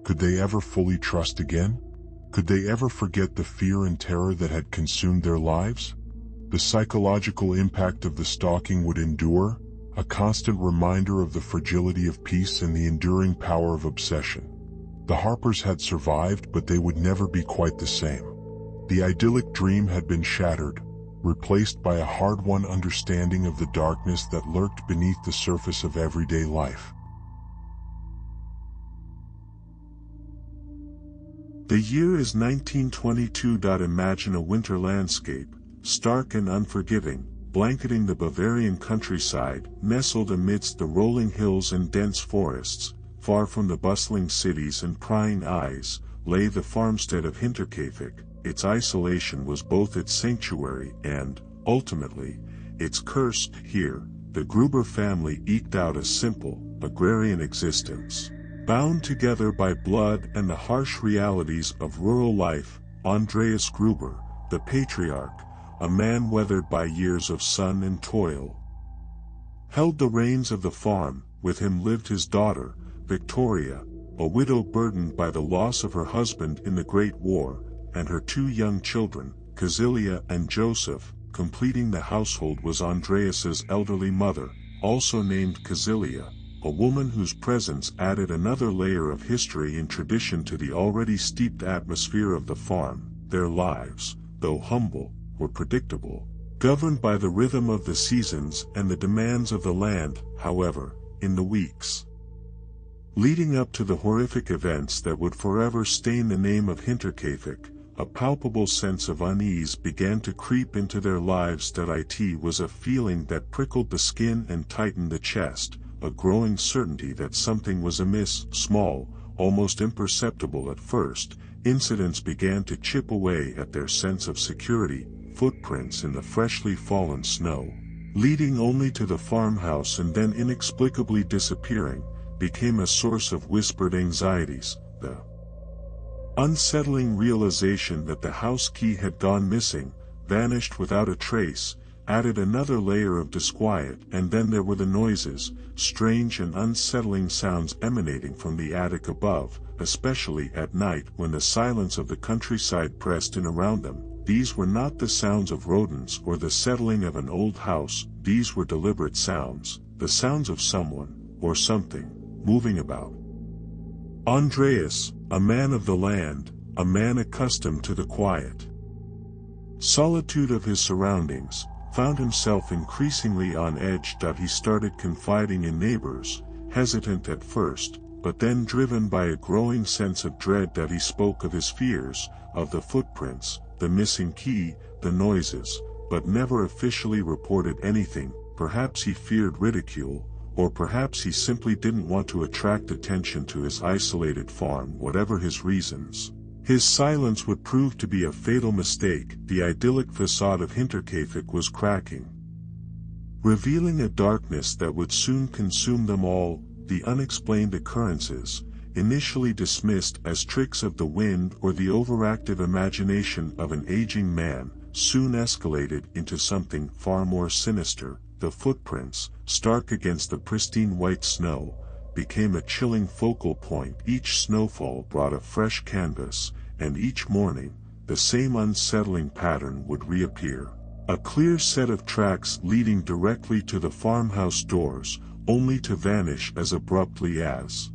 Could they ever fully trust again? Could they ever forget the fear and terror that had consumed their lives? The psychological impact of the stalking would endure, a constant reminder of the fragility of peace and the enduring power of obsession. The Harpers had survived, but they would never be quite the same. The idyllic dream had been shattered, replaced by a hard-won understanding of the darkness that lurked beneath the surface of everyday life. The year is 1922. Imagine a winter landscape, stark and unforgiving, blanketing the Bavarian countryside, nestled amidst the rolling hills and dense forests. Far from the bustling cities and prying eyes, lay the farmstead of Hinterkaifeck. Its isolation was both its sanctuary and, ultimately, its curse. Here, the Gruber family eked out a simple, agrarian existence. Bound together by blood and the harsh realities of rural life, Andreas Gruber, the patriarch, a man weathered by years of sun and toil, held the reins of the farm. With him lived his daughter, Victoria, a widow burdened by the loss of her husband in the Great War, and her two young children, Kazilia and Joseph. Completing the household was Andreas's elderly mother, also named Kazilia, a woman whose presence added another layer of history and tradition to the already steeped atmosphere of the farm. Their lives, though humble, were predictable, governed by the rhythm of the seasons and the demands of the land. However, in the weeks leading up to the horrific events that would forever stain the name of Hinterkaifeck, a palpable sense of unease began to creep into their lives. It was a feeling that prickled the skin and tightened the chest, a growing certainty that something was amiss. Small, almost imperceptible at first, incidents began to chip away at their sense of security. Footprints in the freshly fallen snow, leading only to the farmhouse and then inexplicably disappearing, became a source of whispered anxieties. The unsettling realization that the house key had gone missing, vanished without a trace, added another layer of disquiet. And then there were the noises, strange and unsettling sounds emanating from the attic above, especially at night when the silence of the countryside pressed in around them. These were not the sounds of rodents or the settling of an old house. These were deliberate sounds, the sounds of someone, or something, moving about. Andreas, a man of the land, a man accustomed to the quiet solitude of his surroundings, found himself increasingly on edge. He started confiding in neighbors, hesitant at first, but then driven by a growing sense of dread. He spoke of his fears, of the footprints, the missing key, the noises, but never officially reported anything. Perhaps he feared ridicule, or perhaps he simply didn't want to attract attention to his isolated farm. Whatever his reasons, his silence would prove to be a fatal mistake. The idyllic facade of Hinterkaifeck was cracking, revealing a darkness that would soon consume them all. The unexplained occurrences, initially dismissed as tricks of the wind or the overactive imagination of an aging man, soon escalated into something far more sinister. The footprints, stark against the pristine white snow, became a chilling focal point. Each snowfall brought a fresh canvas, and each morning, the same unsettling pattern would reappear. A clear set of tracks leading directly to the farmhouse doors, only to vanish as abruptly as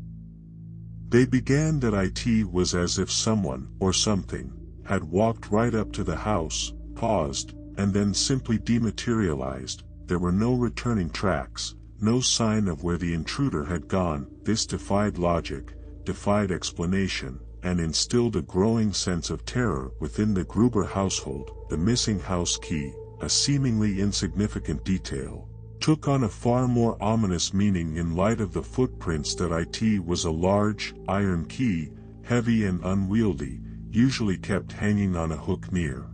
they began. It was as if someone, or something, had walked right up to the house, paused, and then simply dematerialized. There were no returning tracks, no sign of where the intruder had gone. This defied logic, defied explanation, and instilled a growing sense of terror within the Gruber household. The missing house key, a seemingly insignificant detail, took on a far more ominous meaning in light of the footprints. It was a large, iron key, heavy and unwieldy, usually kept hanging on a hook near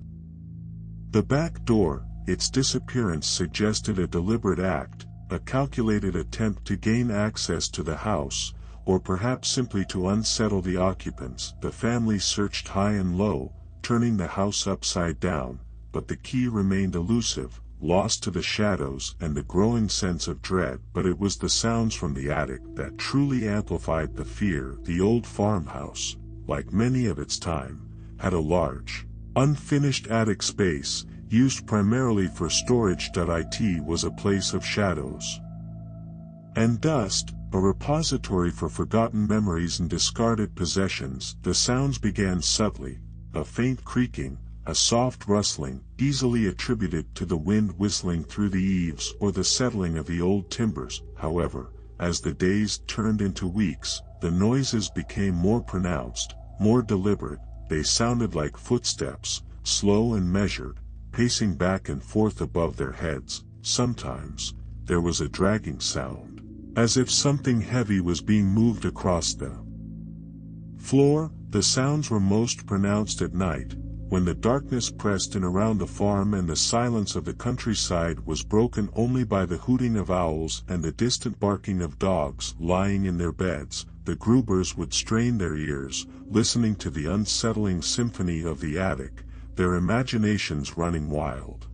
the back door. Its disappearance suggested a deliberate act, a calculated attempt to gain access to the house, or perhaps simply to unsettle the occupants. The family searched high and low, turning the house upside down, but the key remained elusive, lost to the shadows and the growing sense of dread. But it was the sounds from the attic that truly amplified the fear. The old farmhouse, like many of its time, had a large, unfinished attic space, used primarily for storage. It was a place of shadows and dust, a repository for forgotten memories and discarded possessions. The sounds began subtly, a faint creaking, a soft rustling, easily attributed to the wind whistling through the eaves or the settling of the old timbers. However, as the days turned into weeks, the noises became more pronounced, more deliberate. They sounded like footsteps, slow and measured, pacing back and forth above their heads. Sometimes, there was a dragging sound, as if something heavy was being moved across the floor. The sounds were most pronounced at night, when the darkness pressed in around the farm and the silence of the countryside was broken only by the hooting of owls and the distant barking of dogs. Lying in their beds, the Grubers would strain their ears, listening to the unsettling symphony of the attic, their imaginations running wild.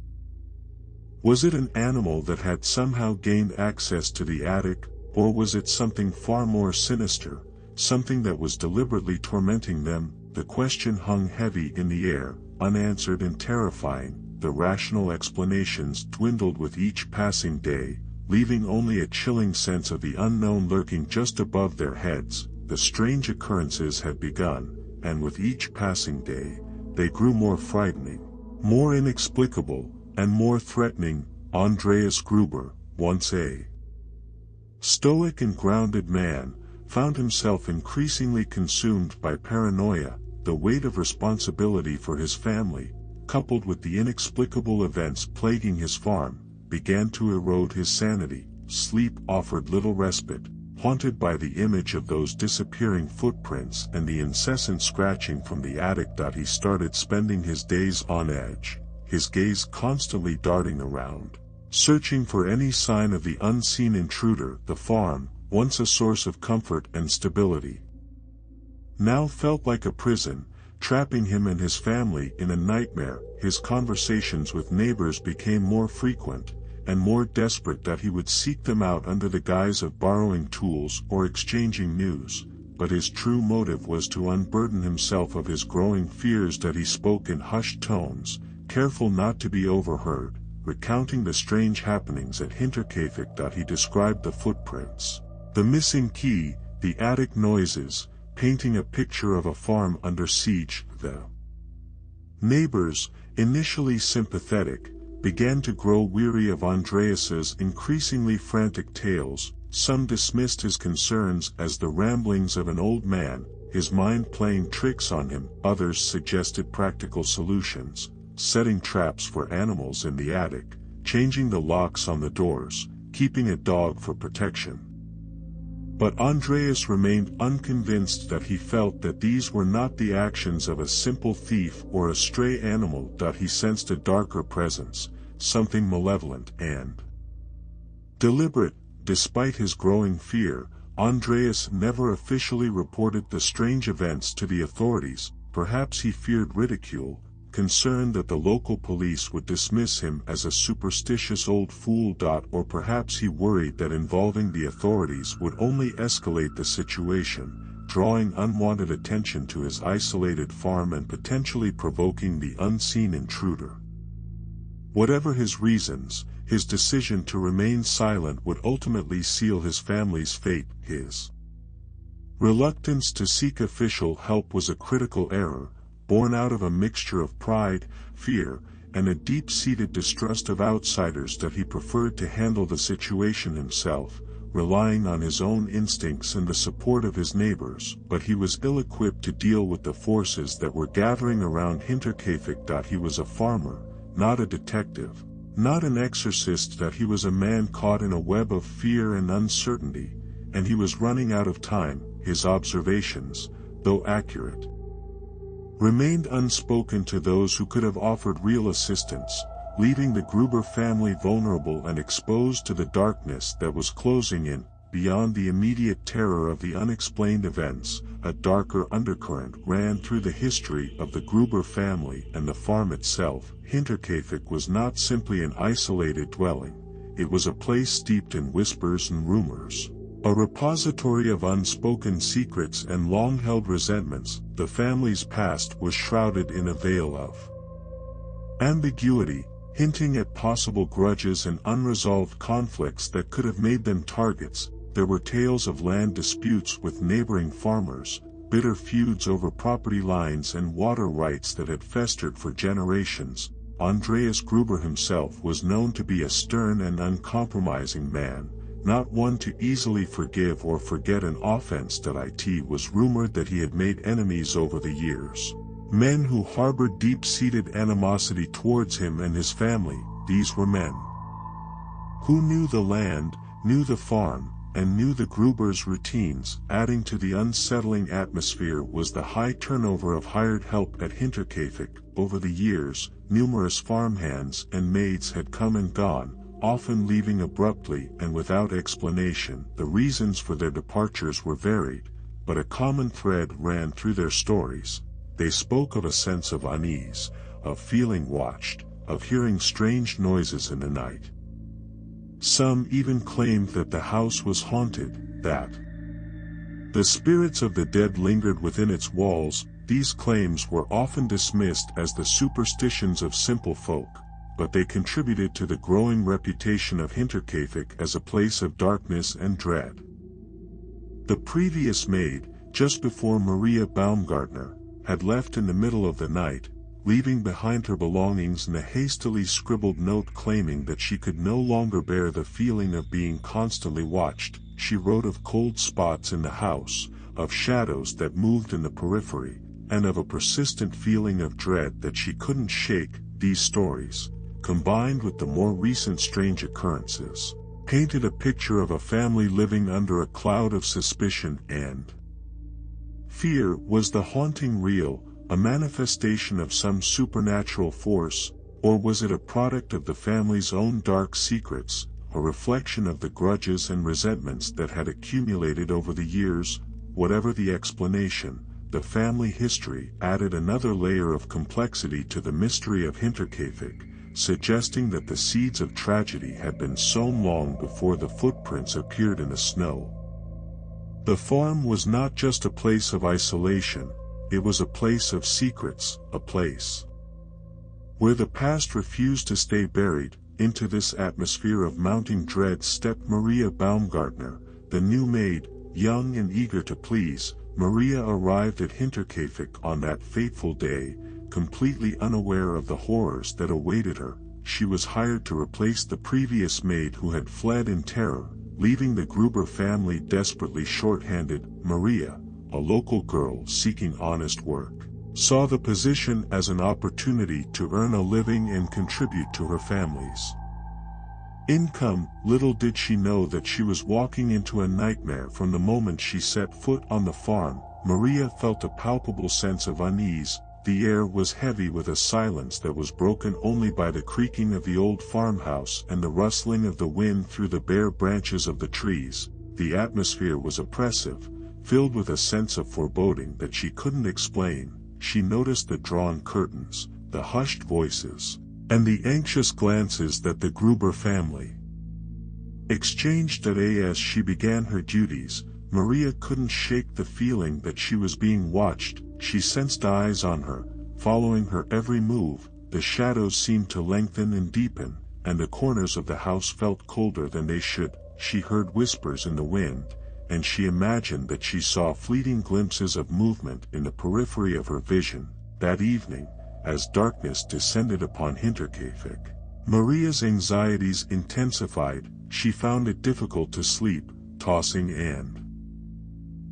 Was it an animal that had somehow gained access to the attic, or was it something far more sinister, something that was deliberately tormenting them? The question hung heavy in the air, unanswered and terrifying. The rational explanations dwindled with each passing day, leaving only a chilling sense of the unknown lurking just above their heads. The strange occurrences had begun, and with each passing day, they grew more frightening, more inexplicable, and more threatening. Andreas Gruber, once a stoic and grounded man, found himself increasingly consumed by paranoia. The weight of responsibility for his family, coupled with the inexplicable events plaguing his farm, began to erode his sanity. Sleep offered little respite, haunted by the image of those disappearing footprints and the incessant scratching from the attic. He started spending his days on edge, his gaze constantly darting around, searching for any sign of the unseen intruder. The farm, once a source of comfort and stability, now felt like a prison, trapping him and his family in a nightmare. His conversations with neighbors became more frequent, and more desperate. He would seek them out under the guise of borrowing tools or exchanging news, but his true motive was to unburden himself of his growing fears. He spoke in hushed tones, careful not to be overheard, recounting the strange happenings at Hinterkaifeck. He described the footprints, The missing key, the attic noises, painting a picture of a farm under siege. The neighbors, initially sympathetic, began to grow weary of Andreas's increasingly frantic tales. Some dismissed his concerns as the ramblings of an old man, his mind playing tricks on him. Others suggested practical solutions, setting traps for animals in the attic, changing the locks on the doors, keeping a dog for protection. But Andreas remained unconvinced. That he felt that these were not the actions of a simple thief or a stray animal. He sensed a darker presence, something malevolent and deliberate. Despite his growing fear, Andreas never officially reported the strange events to the authorities. Perhaps he feared ridicule, concerned that the local police would dismiss him as a superstitious old fool. Or perhaps he worried that involving the authorities would only escalate the situation, drawing unwanted attention to his isolated farm and potentially provoking the unseen intruder. Whatever his reasons, his decision to remain silent would ultimately seal his family's fate. His reluctance to seek official help was a critical error, born out of a mixture of pride, fear, and a deep-seated distrust of outsiders. He preferred to handle the situation himself, relying on his own instincts and the support of his neighbors. But he was ill-equipped to deal with the forces that were gathering around Hinterkaifeck. He was a farmer, not a detective, not an exorcist. He was a man caught in a web of fear and uncertainty, and he was running out of time. His observations, though accurate, remained unspoken to those who could have offered real assistance, leaving the Gruber family vulnerable and exposed to the darkness that was closing in. Beyond the immediate terror of the unexplained events, a darker undercurrent ran through the history of the Gruber family and the farm itself. Hinterkaifeck was not simply an isolated dwelling, it was a place steeped in whispers and rumors, a repository of unspoken secrets and long-held resentments. The family's past was shrouded in a veil of ambiguity, hinting at possible grudges and unresolved conflicts that could have made them targets. There were tales of land disputes with neighboring farmers, bitter feuds over property lines and water rights that had festered for generations. Andreas Gruber himself was known to be a stern and uncompromising man, not one to easily forgive or forget an offense. It was rumored that he had made enemies over the years, men who harbored deep-seated animosity towards him and his family. These were men who knew the land, knew the farm, and knew the Gruber's routines. Adding to the unsettling atmosphere was the high turnover of hired help at Hinterkaifeck. Over the years, numerous farmhands and maids had come and gone, often leaving abruptly and without explanation. The reasons for their departures were varied, but a common thread ran through their stories. They spoke of a sense of unease, of feeling watched, of hearing strange noises in the night. Some even claimed that the house was haunted, that the spirits of the dead lingered within its walls. These claims were often dismissed as the superstitions of simple folk, but they contributed to the growing reputation of Hinterkaifeck as a place of darkness and dread. The previous maid, just before Maria Baumgartner, had left in the middle of the night, leaving behind her belongings and a hastily scribbled note claiming that she could no longer bear the feeling of being constantly watched. She wrote of cold spots in the house, of shadows that moved in the periphery, and of a persistent feeling of dread that she couldn't shake. These stories, combined with the more recent strange occurrences, painted a picture of a family living under a cloud of suspicion and fear. Was the haunting real, a manifestation of some supernatural force, or was it a product of the family's own dark secrets, a reflection of the grudges and resentments that had accumulated over the years? Whatever the explanation, the family history added another layer of complexity to the mystery of Hinterkaifeck, suggesting that the seeds of tragedy had been sown long before the footprints appeared in the snow. The farm was not just a place of isolation, it was a place of secrets, a place where the past refused to stay buried. Into this atmosphere of mounting dread stepped Maria Baumgartner, the new maid, young and eager to please, Maria arrived at Hinterkaifeck on that fateful day, completely unaware of the horrors that awaited her. She was hired to replace the previous maid who had fled in terror, leaving the Gruber family desperately short-handed. Maria, a local girl seeking honest work, saw the position as an opportunity to earn a living and contribute to her family's income. Little did she know that she was walking into a nightmare. From the moment she set foot on the farm, Maria felt a palpable sense of unease. The air was heavy with a silence that was broken only by the creaking of the old farmhouse and the rustling of the wind through the bare branches of the trees. The atmosphere was oppressive, filled with a sense of foreboding that she couldn't explain. She noticed the drawn curtains, the hushed voices, and the anxious glances that the Gruber family exchanged that day as she began her duties. Maria couldn't shake the feeling that she was being watched. She sensed eyes on her, following her every move. The shadows seemed to lengthen and deepen, and the corners of the house felt colder than they should. She heard whispers in the wind, and she imagined that she saw fleeting glimpses of movement in the periphery of her vision. That evening, as darkness descended upon Hinterkaifeck, Maria's anxieties intensified. She found it difficult to sleep, tossing and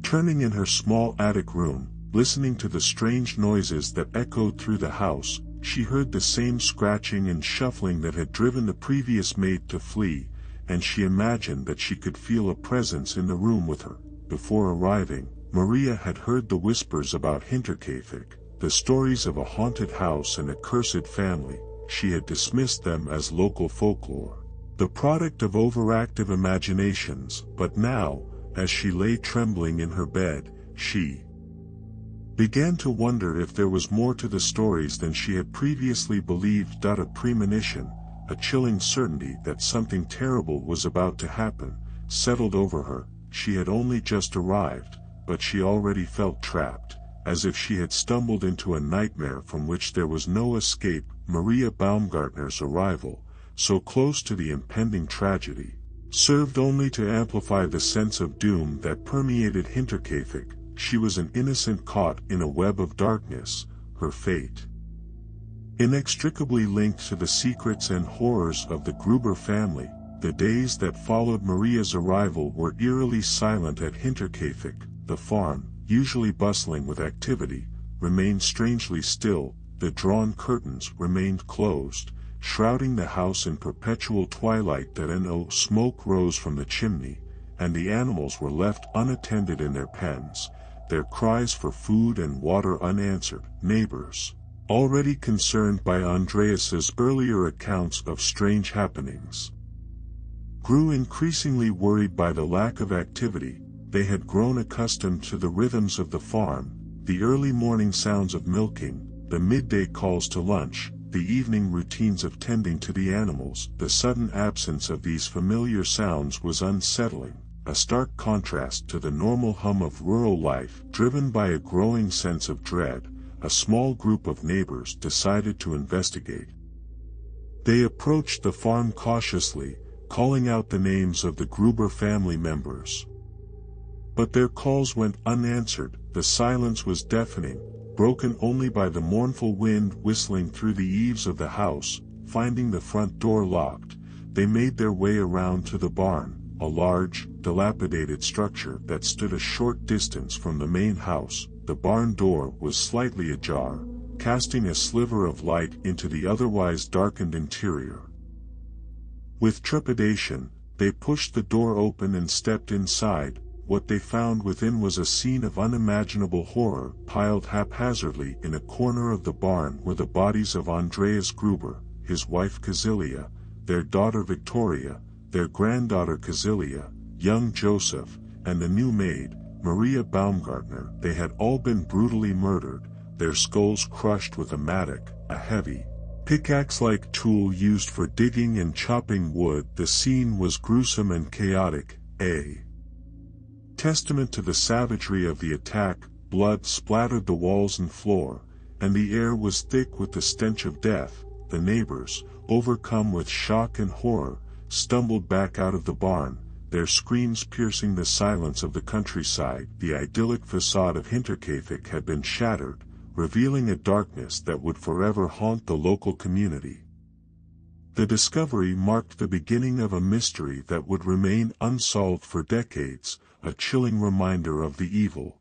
turning in her small attic room, listening to the strange noises that echoed through the house. She heard the same scratching and shuffling that had driven the previous maid to flee, and she imagined that she could feel a presence in the room with her. Before arriving, Maria had heard the whispers about Hinterkaifeck, the stories of a haunted house and a cursed family. She had dismissed them as local folklore, the product of overactive imaginations. But now, as she lay trembling in her bed, she began to wonder if there was more to the stories than she had previously believed. A premonition, a chilling certainty that something terrible was about to happen, settled over her. She had only just arrived, but she already felt trapped, as if she had stumbled into a nightmare from which there was no escape. Maria Baumgartner's arrival, so close to the impending tragedy, served only to amplify the sense of doom that permeated Hinterkaifeck. She was an innocent caught in a web of darkness, her fate inextricably linked to the secrets and horrors of the Gruber family. The days that followed Maria's arrival were eerily silent at Hinterkaifeck. The farm, usually bustling with activity, remained strangely still. The drawn curtains remained closed, shrouding the house in perpetual twilight. No smoke rose from the chimney, and the animals were left unattended in their pens, their cries for food and water unanswered. Neighbors, already concerned by Andreas's earlier accounts of strange happenings, grew increasingly worried by the lack of activity. They had grown accustomed to the rhythms of the farm, the early morning sounds of milking, the midday calls to lunch, the evening routines of tending to the animals. The sudden absence of these familiar sounds was unsettling, a stark contrast to the normal hum of rural life. Driven by a growing sense of dread, a small group of neighbors decided to investigate. They approached the farm cautiously, calling out the names of the Gruber family members. But their calls went unanswered. The silence was deafening, broken only by the mournful wind whistling through the eaves of the house. Finding the front door locked, they made their way around to the barn, a large, dilapidated structure that stood a short distance from the main house. The barn door was slightly ajar, casting a sliver of light into the otherwise darkened interior. With trepidation, they pushed the door open and stepped inside. What they found within was a scene of unimaginable horror. Piled haphazardly in a corner of the barn were the bodies of Andreas Gruber, his wife Casilia, their daughter Victoria, their granddaughter Casilia, young Joseph, and the new maid, Maria Baumgartner. They had all been brutally murdered, their skulls crushed with a mattock, a heavy, pickaxe-like tool used for digging and chopping wood. The scene was gruesome and chaotic, a testament to the savagery of the attack. Blood splattered the walls and floor, and the air was thick with the stench of death. The neighbors, overcome with shock and horror, stumbled back out of the barn, their screams piercing the silence of the countryside. The idyllic facade of Hinterkaifeck had been shattered, revealing a darkness that would forever haunt the local community. The discovery marked the beginning of a mystery that would remain unsolved for decades, a chilling reminder of the evil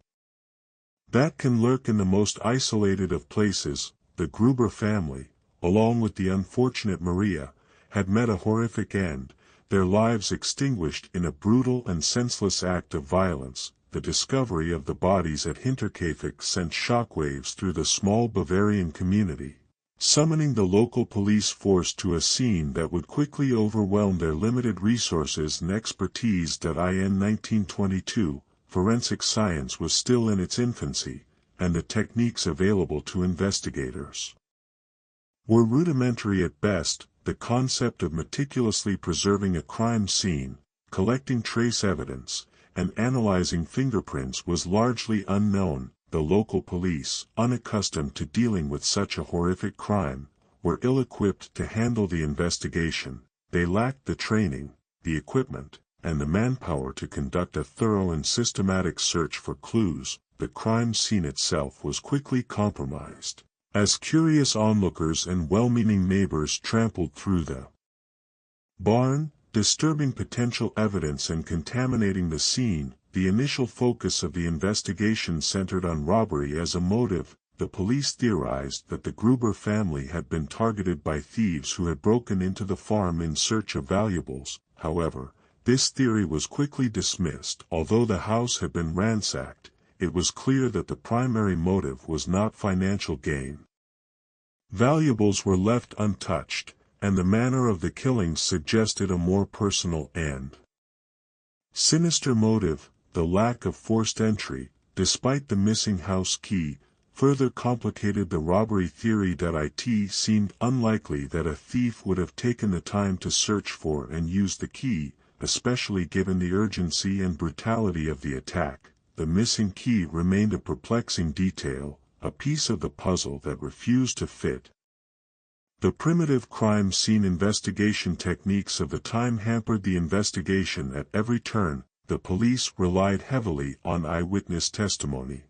that can lurk in the most isolated of places. The Gruber family, along with the unfortunate Maria, had met a horrific end, their lives extinguished in a brutal and senseless act of violence. The discovery of the bodies at Hinterkaifeck sent shockwaves through the small Bavarian community, summoning the local police force to a scene that would quickly overwhelm their limited resources and expertise. In 1922, forensic science was still in its infancy, and the techniques available to investigators were rudimentary at best. The concept of meticulously preserving a crime scene, collecting trace evidence, and analyzing fingerprints was largely unknown. The local police, unaccustomed to dealing with such a horrific crime, were ill-equipped to handle the investigation. They lacked the training, the equipment, and the manpower to conduct a thorough and systematic search for clues. The crime scene itself was quickly compromised, as curious onlookers and well-meaning neighbors trampled through the barn, disturbing potential evidence and contaminating the scene. The initial focus of the investigation centered on robbery as a motive. The police theorized that the Gruber family had been targeted by thieves who had broken into the farm in search of valuables. However, this theory was quickly dismissed. Although the house had been ransacked, it was clear that the primary motive was not financial gain. Valuables were left untouched, and the manner of the killings suggested a more personal and sinister motive. The lack of forced entry, despite the missing house key, further complicated the robbery theory. It seemed unlikely that a thief would have taken the time to search for and use the key, especially given the urgency and brutality of the attack. The missing key remained a perplexing detail, a piece of the puzzle that refused to fit. The primitive crime scene investigation techniques of the time hampered the investigation at every turn. The police relied heavily on eyewitness testimony,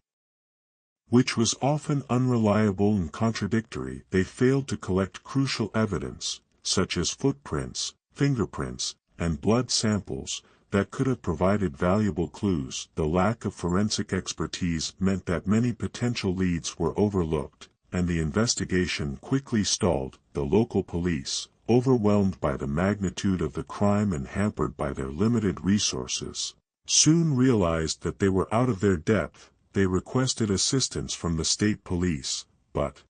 which was often unreliable and contradictory. They failed to collect crucial evidence, such as footprints, fingerprints, and blood samples, that could have provided valuable clues. The lack of forensic expertise meant that many potential leads were overlooked, and the investigation quickly stalled. The local police, overwhelmed by the magnitude of the crime and hampered by their limited resources, soon realized that they were out of their depth. They requested assistance from the state police, but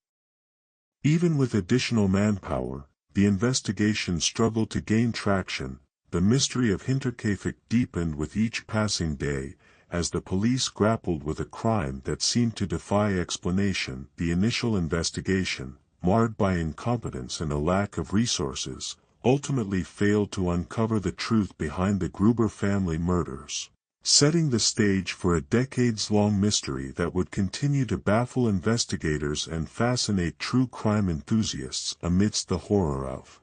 even with additional manpower, the investigation struggled to gain traction. The mystery of Hinterkaifeck deepened with each passing day, as the police grappled with a crime that seemed to defy explanation. The initial investigation, marred by incompetence and a lack of resources, ultimately failed to uncover the truth behind the Gruber family murders, setting the stage for a decades-long mystery that would continue to baffle investigators and fascinate true crime enthusiasts. Amidst the horror of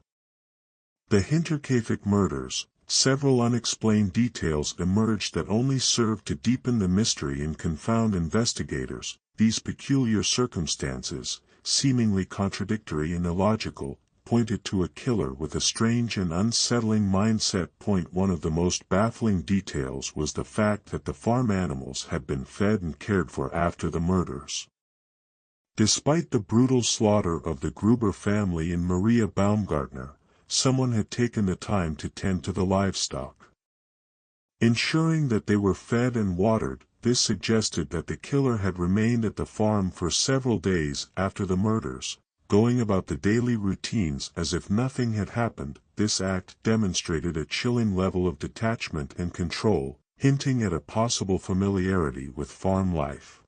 the Hinterkaifeck murders, several unexplained details emerged that only served to deepen the mystery and confound investigators. These peculiar circumstances, seemingly contradictory and illogical, pointed to a killer with a strange and unsettling mindset. One of the most baffling details was the fact that the farm animals had been fed and cared for after the murders. Despite the brutal slaughter of the Gruber family and Maria Baumgartner, someone had taken the time to tend to the livestock, ensuring that they were fed and watered. This suggested that the killer had remained at the farm for several days after the murders, going about the daily routines as if nothing had happened. This act demonstrated a chilling level of detachment and control, hinting at a possible familiarity with farm life.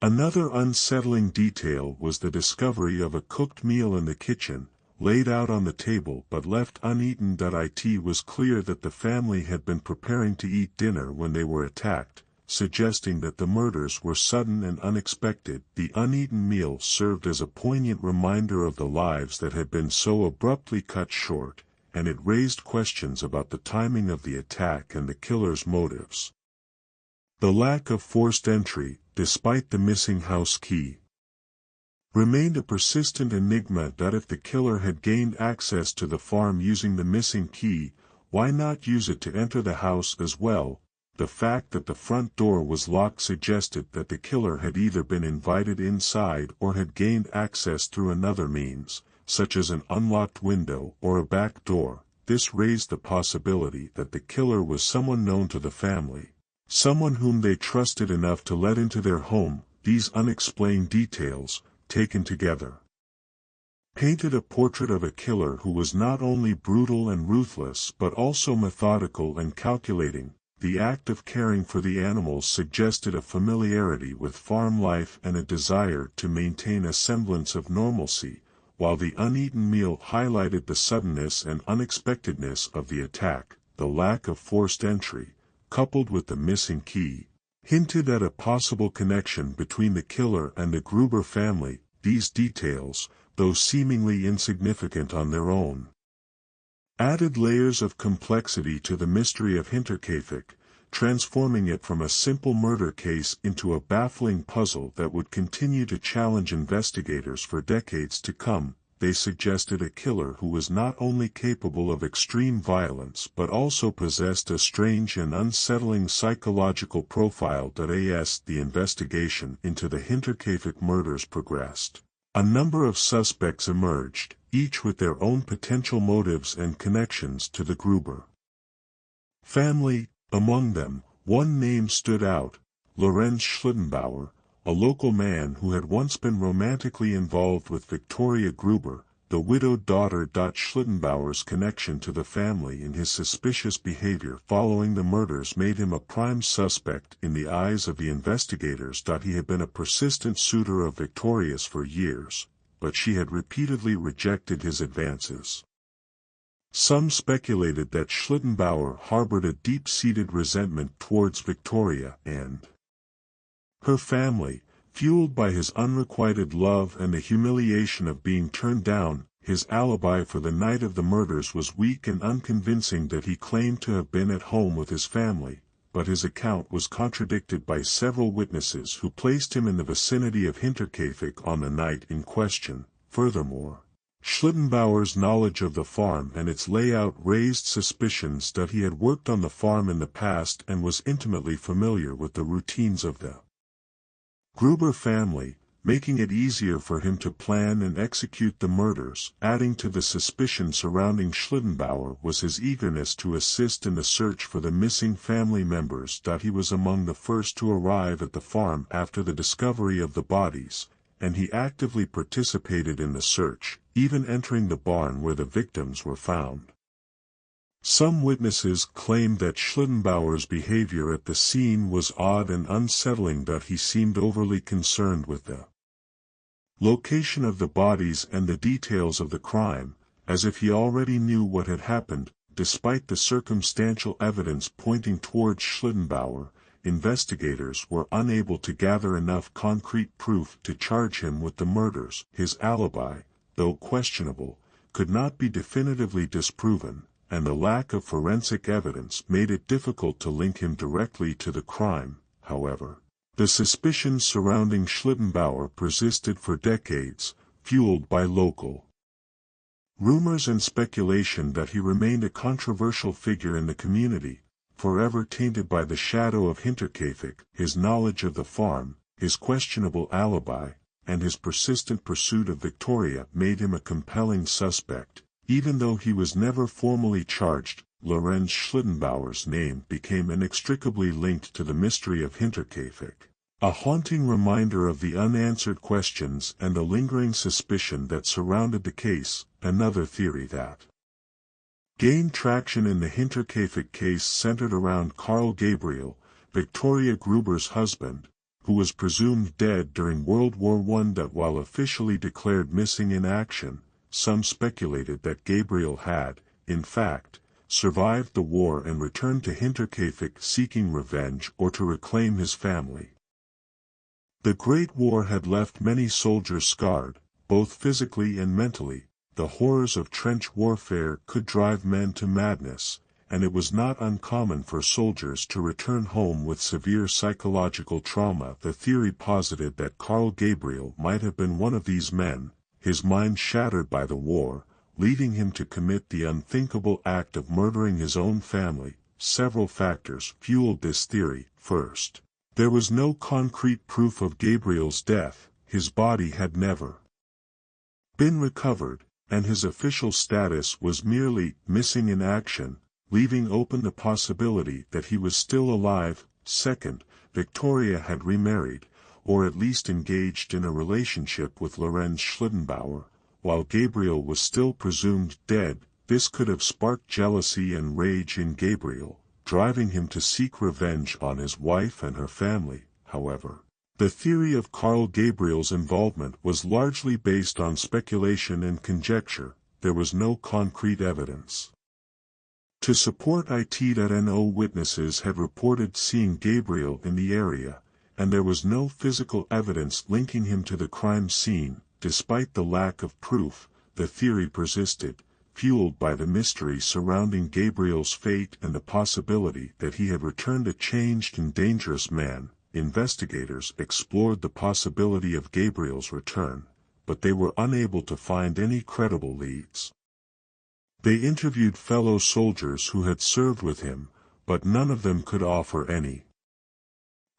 Another unsettling detail was the discovery of a cooked meal in the kitchen, laid out on the table but left uneaten. It was clear that the family had been preparing to eat dinner when they were attacked, suggesting that the murders were sudden and unexpected. The uneaten meal served as a poignant reminder of the lives that had been so abruptly cut short, and it raised questions about the timing of the attack and the killer's motives. The lack of forced entry, despite the missing house key, remained a persistent enigma. That if the killer had gained access to the farm using the missing key, why not use it to enter the house as well? The fact that the front door was locked suggested that the killer had either been invited inside or had gained access through another means, such as an unlocked window or a back door. This raised the possibility that the killer was someone known to the family, someone whom they trusted enough to let into their home. These unexplained details, taken together, painted a portrait of a killer who was not only brutal and ruthless but also methodical and calculating. The act of caring for the animals suggested a familiarity with farm life and a desire to maintain a semblance of normalcy, while the uneaten meal highlighted the suddenness and unexpectedness of the attack. The lack of forced entry, coupled with the missing key, hinted at a possible connection between the killer and the Gruber family. These details, though seemingly insignificant on their own, added layers of complexity to the mystery of Hinterkaifeck, transforming it from a simple murder case into a baffling puzzle that would continue to challenge investigators for decades to come. They suggested a killer who was not only capable of extreme violence but also possessed a strange and unsettling psychological profile. As the investigation into the Hinterkaifeck murders progressed, a number of suspects emerged, each with their own potential motives and connections to the Gruber family. Among them, one name stood out: Lorenz Schlittenbauer, a local man who had once been romantically involved with Victoria Gruber, the widowed daughter. Schlittenbauer's connection to the family and his suspicious behavior following the murders made him a prime suspect in the eyes of the investigators. He had been a persistent suitor of Victoria's for years, but she had repeatedly rejected his advances. Some speculated that Schlittenbauer harbored a deep-seated resentment towards Victoria and her family, fueled by his unrequited love and the humiliation of being turned down. His alibi for the night of the murders was weak and unconvincing. That he claimed to have been at home with his family, but his account was contradicted by several witnesses who placed him in the vicinity of Hinterkaifeck on the night in question. Furthermore, Schlittenbauer's knowledge of the farm and its layout raised suspicions that he had worked on the farm in the past and was intimately familiar with the routines of the Gruber family, making it easier for him to plan and execute the murders. Adding to the suspicion surrounding Schlittenbauer was his eagerness to assist in the search for the missing family members. He was among the first to arrive at the farm after the discovery of the bodies, and he actively participated in the search, even entering the barn where the victims were found. Some witnesses claimed that Schlittenbauer's behavior at the scene was odd and unsettling. He seemed overly concerned with the location of the bodies and the details of the crime, as if he already knew what had happened. Despite the circumstantial evidence pointing towards Schlittenbauer, investigators were unable to gather enough concrete proof to charge him with the murders. His alibi, though questionable, could not be definitively disproven, and the lack of forensic evidence made it difficult to link him directly to the crime. However, the suspicions surrounding Schlittenbauer persisted for decades, fueled by local rumors and speculation that he remained a controversial figure in the community, forever tainted by the shadow of Hinterkaifeck. His knowledge of the farm, his questionable alibi, and his persistent pursuit of Victoria made him a compelling suspect. Even though he was never formally charged, Lorenz Schlittenbauer's name became inextricably linked to the mystery of Hinterkaifeck, a haunting reminder of the unanswered questions and the lingering suspicion that surrounded the case. Another theory that gained traction in the Hinterkaifeck case centered around Karl Gabriel, Victoria Gruber's husband, who was presumed dead during World War I. While officially declared missing in action, some speculated that Gabriel had, in fact, survived the war and returned to Hinterkaifeck seeking revenge or to reclaim his family. The Great War had left many soldiers scarred, both physically and mentally. the horrors of trench warfare could drive men to madness, and it was not uncommon for soldiers to return home with severe psychological trauma. The theory posited that Carl Gabriel might have been one of these men, his mind shattered by the war, leading him to commit the unthinkable act of murdering his own family. Several factors fueled this theory. First, there was no concrete proof of Gabriel's death. His body had never been recovered, and his official status was merely missing in action, leaving open the possibility that he was still alive. Second, Victoria had remarried, or at least engaged in a relationship with Lorenz Schlittenbauer, while Gabriel was still presumed dead. This could have sparked jealousy and rage in Gabriel, driving him to seek revenge on his wife and her family. However, the theory of Carl Gabriel's involvement was largely based on speculation and conjecture. There was no concrete evidence to support it. No witnesses had reported seeing Gabriel in the area, and there was no physical evidence linking him to the crime scene. Despite the lack of proof, the theory persisted, fueled by the mystery surrounding Gabriel's fate and the possibility that he had returned a changed and dangerous man. Investigators explored the possibility of Gabriel's return, but they were unable to find any credible leads. They interviewed fellow soldiers who had served with him, but none of them could offer any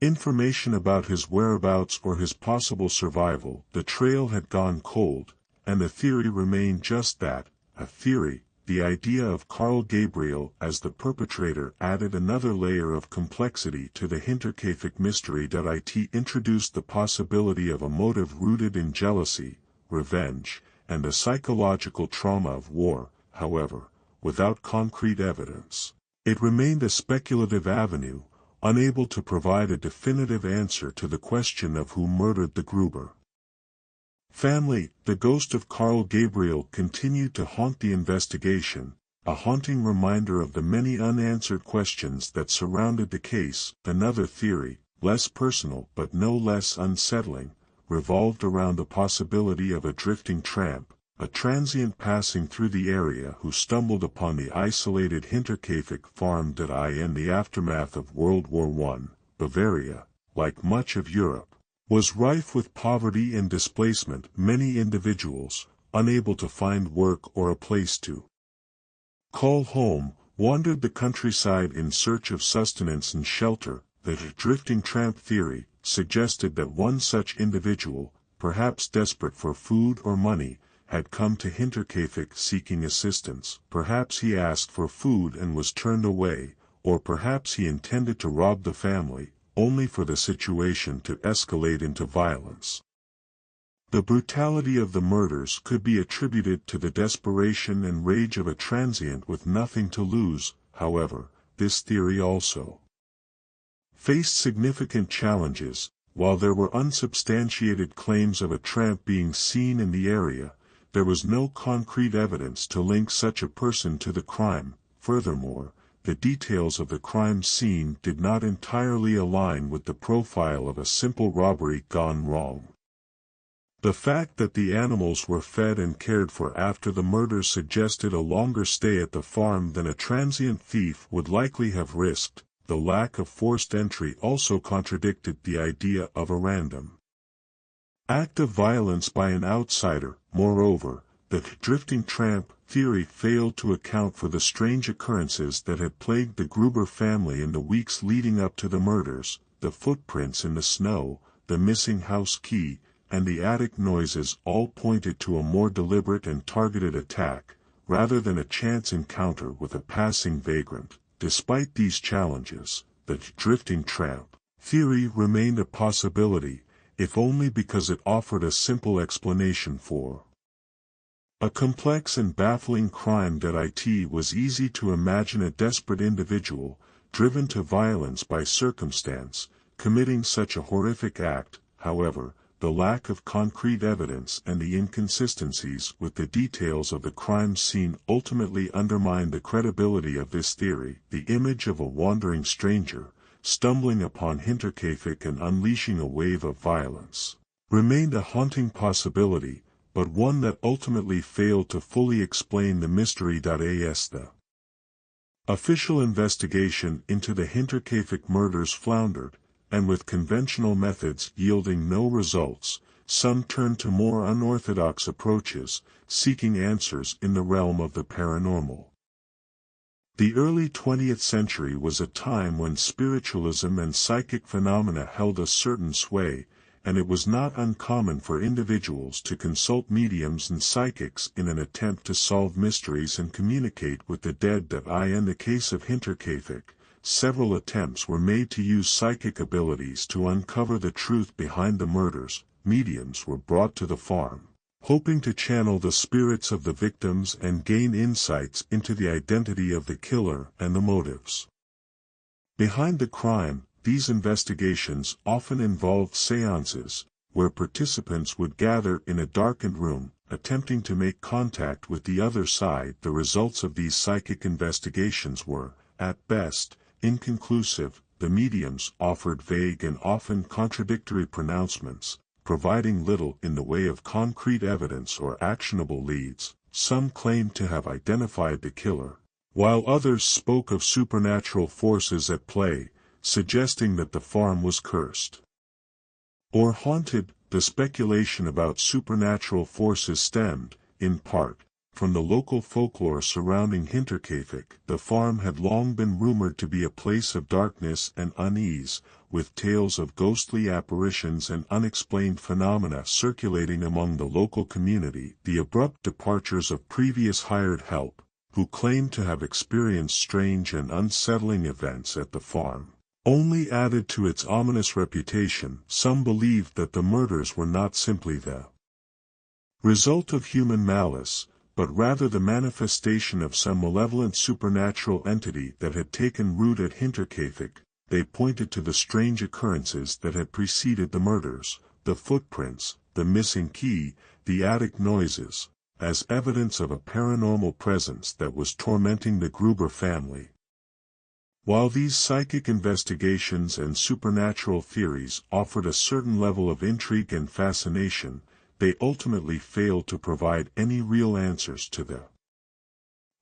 information about his whereabouts or his possible survival. The trail had gone cold, and the theory remained just that, a theory. The idea of Carl Gabriel as the perpetrator added another layer of complexity to the Hinterkaifeck mystery. It introduced the possibility of a motive rooted in jealousy, revenge, and the psychological trauma of war. However, without concrete evidence, it remained a speculative avenue, unable to provide a definitive answer to the question of who murdered the Gruber family. The ghost of Carl Gabriel continued to haunt the investigation, a haunting reminder of the many unanswered questions that surrounded the case. Another theory, less personal but no less unsettling, revolved around the possibility of a drifting tramp, a transient passing through the area who stumbled upon the isolated Hinterkaifeck farm. In the aftermath of World War I, Bavaria, like much of Europe, was rife with poverty and displacement. Many individuals, unable to find work or a place to call home, wandered the countryside in search of sustenance and shelter. The drifting tramp theory suggested that one such individual, perhaps desperate for food or money, had come to Hinterkaifeck seeking assistance. Perhaps he asked for food and was turned away, or perhaps he intended to rob the family, only for the situation to escalate into violence. The brutality of the murders could be attributed to the desperation and rage of a transient with nothing to lose. However, this theory also faced significant challenges. While there were unsubstantiated claims of a tramp being seen in the area, there was no concrete evidence to link such a person to the crime. Furthermore, the details of the crime scene did not entirely align with the profile of a simple robbery gone wrong. The fact that the animals were fed and cared for after the murder suggested a longer stay at the farm than a transient thief would likely have risked. The lack of forced entry also contradicted the idea of a random act of violence by an outsider. Moreover, the drifting tramp theory failed to account for the strange occurrences that had plagued the Gruber family in the weeks leading up to the murders. The footprints in the snow, the missing house key, and the attic noises all pointed to a more deliberate and targeted attack, rather than a chance encounter with a passing vagrant. Despite these challenges, the drifting tramp theory remained a possibility, if only because it offered a simple explanation for a complex and baffling crime. It was easy to imagine a desperate individual, driven to violence by circumstance, committing such a horrific act. However, the lack of concrete evidence and the inconsistencies with the details of the crime scene ultimately undermined the credibility of this theory. The image of a wandering stranger, stumbling upon Hinterkaifeck and unleashing a wave of violence, remained a haunting possibility, but one that ultimately failed to fully explain the mystery. As the official investigation into the Hinterkaifeck murders floundered, and with conventional methods yielding no results, some turned to more unorthodox approaches, seeking answers in the realm of the paranormal. The early 20th century was a time when spiritualism and psychic phenomena held a certain sway, and it was not uncommon for individuals to consult mediums and psychics in an attempt to solve mysteries and communicate with the dead. In the case of Hinterkaifeck, several attempts were made to use psychic abilities to uncover the truth behind the murders. Mediums were brought to the farm, hoping to channel the spirits of the victims and gain insights into the identity of the killer and the motives behind the crime. These investigations often involved séances, where participants would gather in a darkened room, attempting to make contact with the other side. The results of these psychic investigations were, at best, inconclusive. The mediums offered vague and often contradictory pronouncements, providing little in the way of concrete evidence or actionable leads. Some claimed to have identified the killer, while others spoke of supernatural forces at play, suggesting that the farm was cursed or haunted. The speculation about supernatural forces stemmed, in part, from the local folklore surrounding Hinterkaifeck. The farm had long been rumored to be a place of darkness and unease, with tales of ghostly apparitions and unexplained phenomena circulating among the local community. The abrupt departures of previous hired help, who claimed to have experienced strange and unsettling events at the farm, only added to its ominous reputation. Some believed that the murders were not simply the result of human malice, but rather the manifestation of some malevolent supernatural entity that had taken root at Hinterkaifeck. They pointed to the strange occurrences that had preceded the murders, the footprints, the missing key, the attic noises, as evidence of a paranormal presence that was tormenting the Gruber family. While these psychic investigations and supernatural theories offered a certain level of intrigue and fascination, they ultimately failed to provide any real answers to the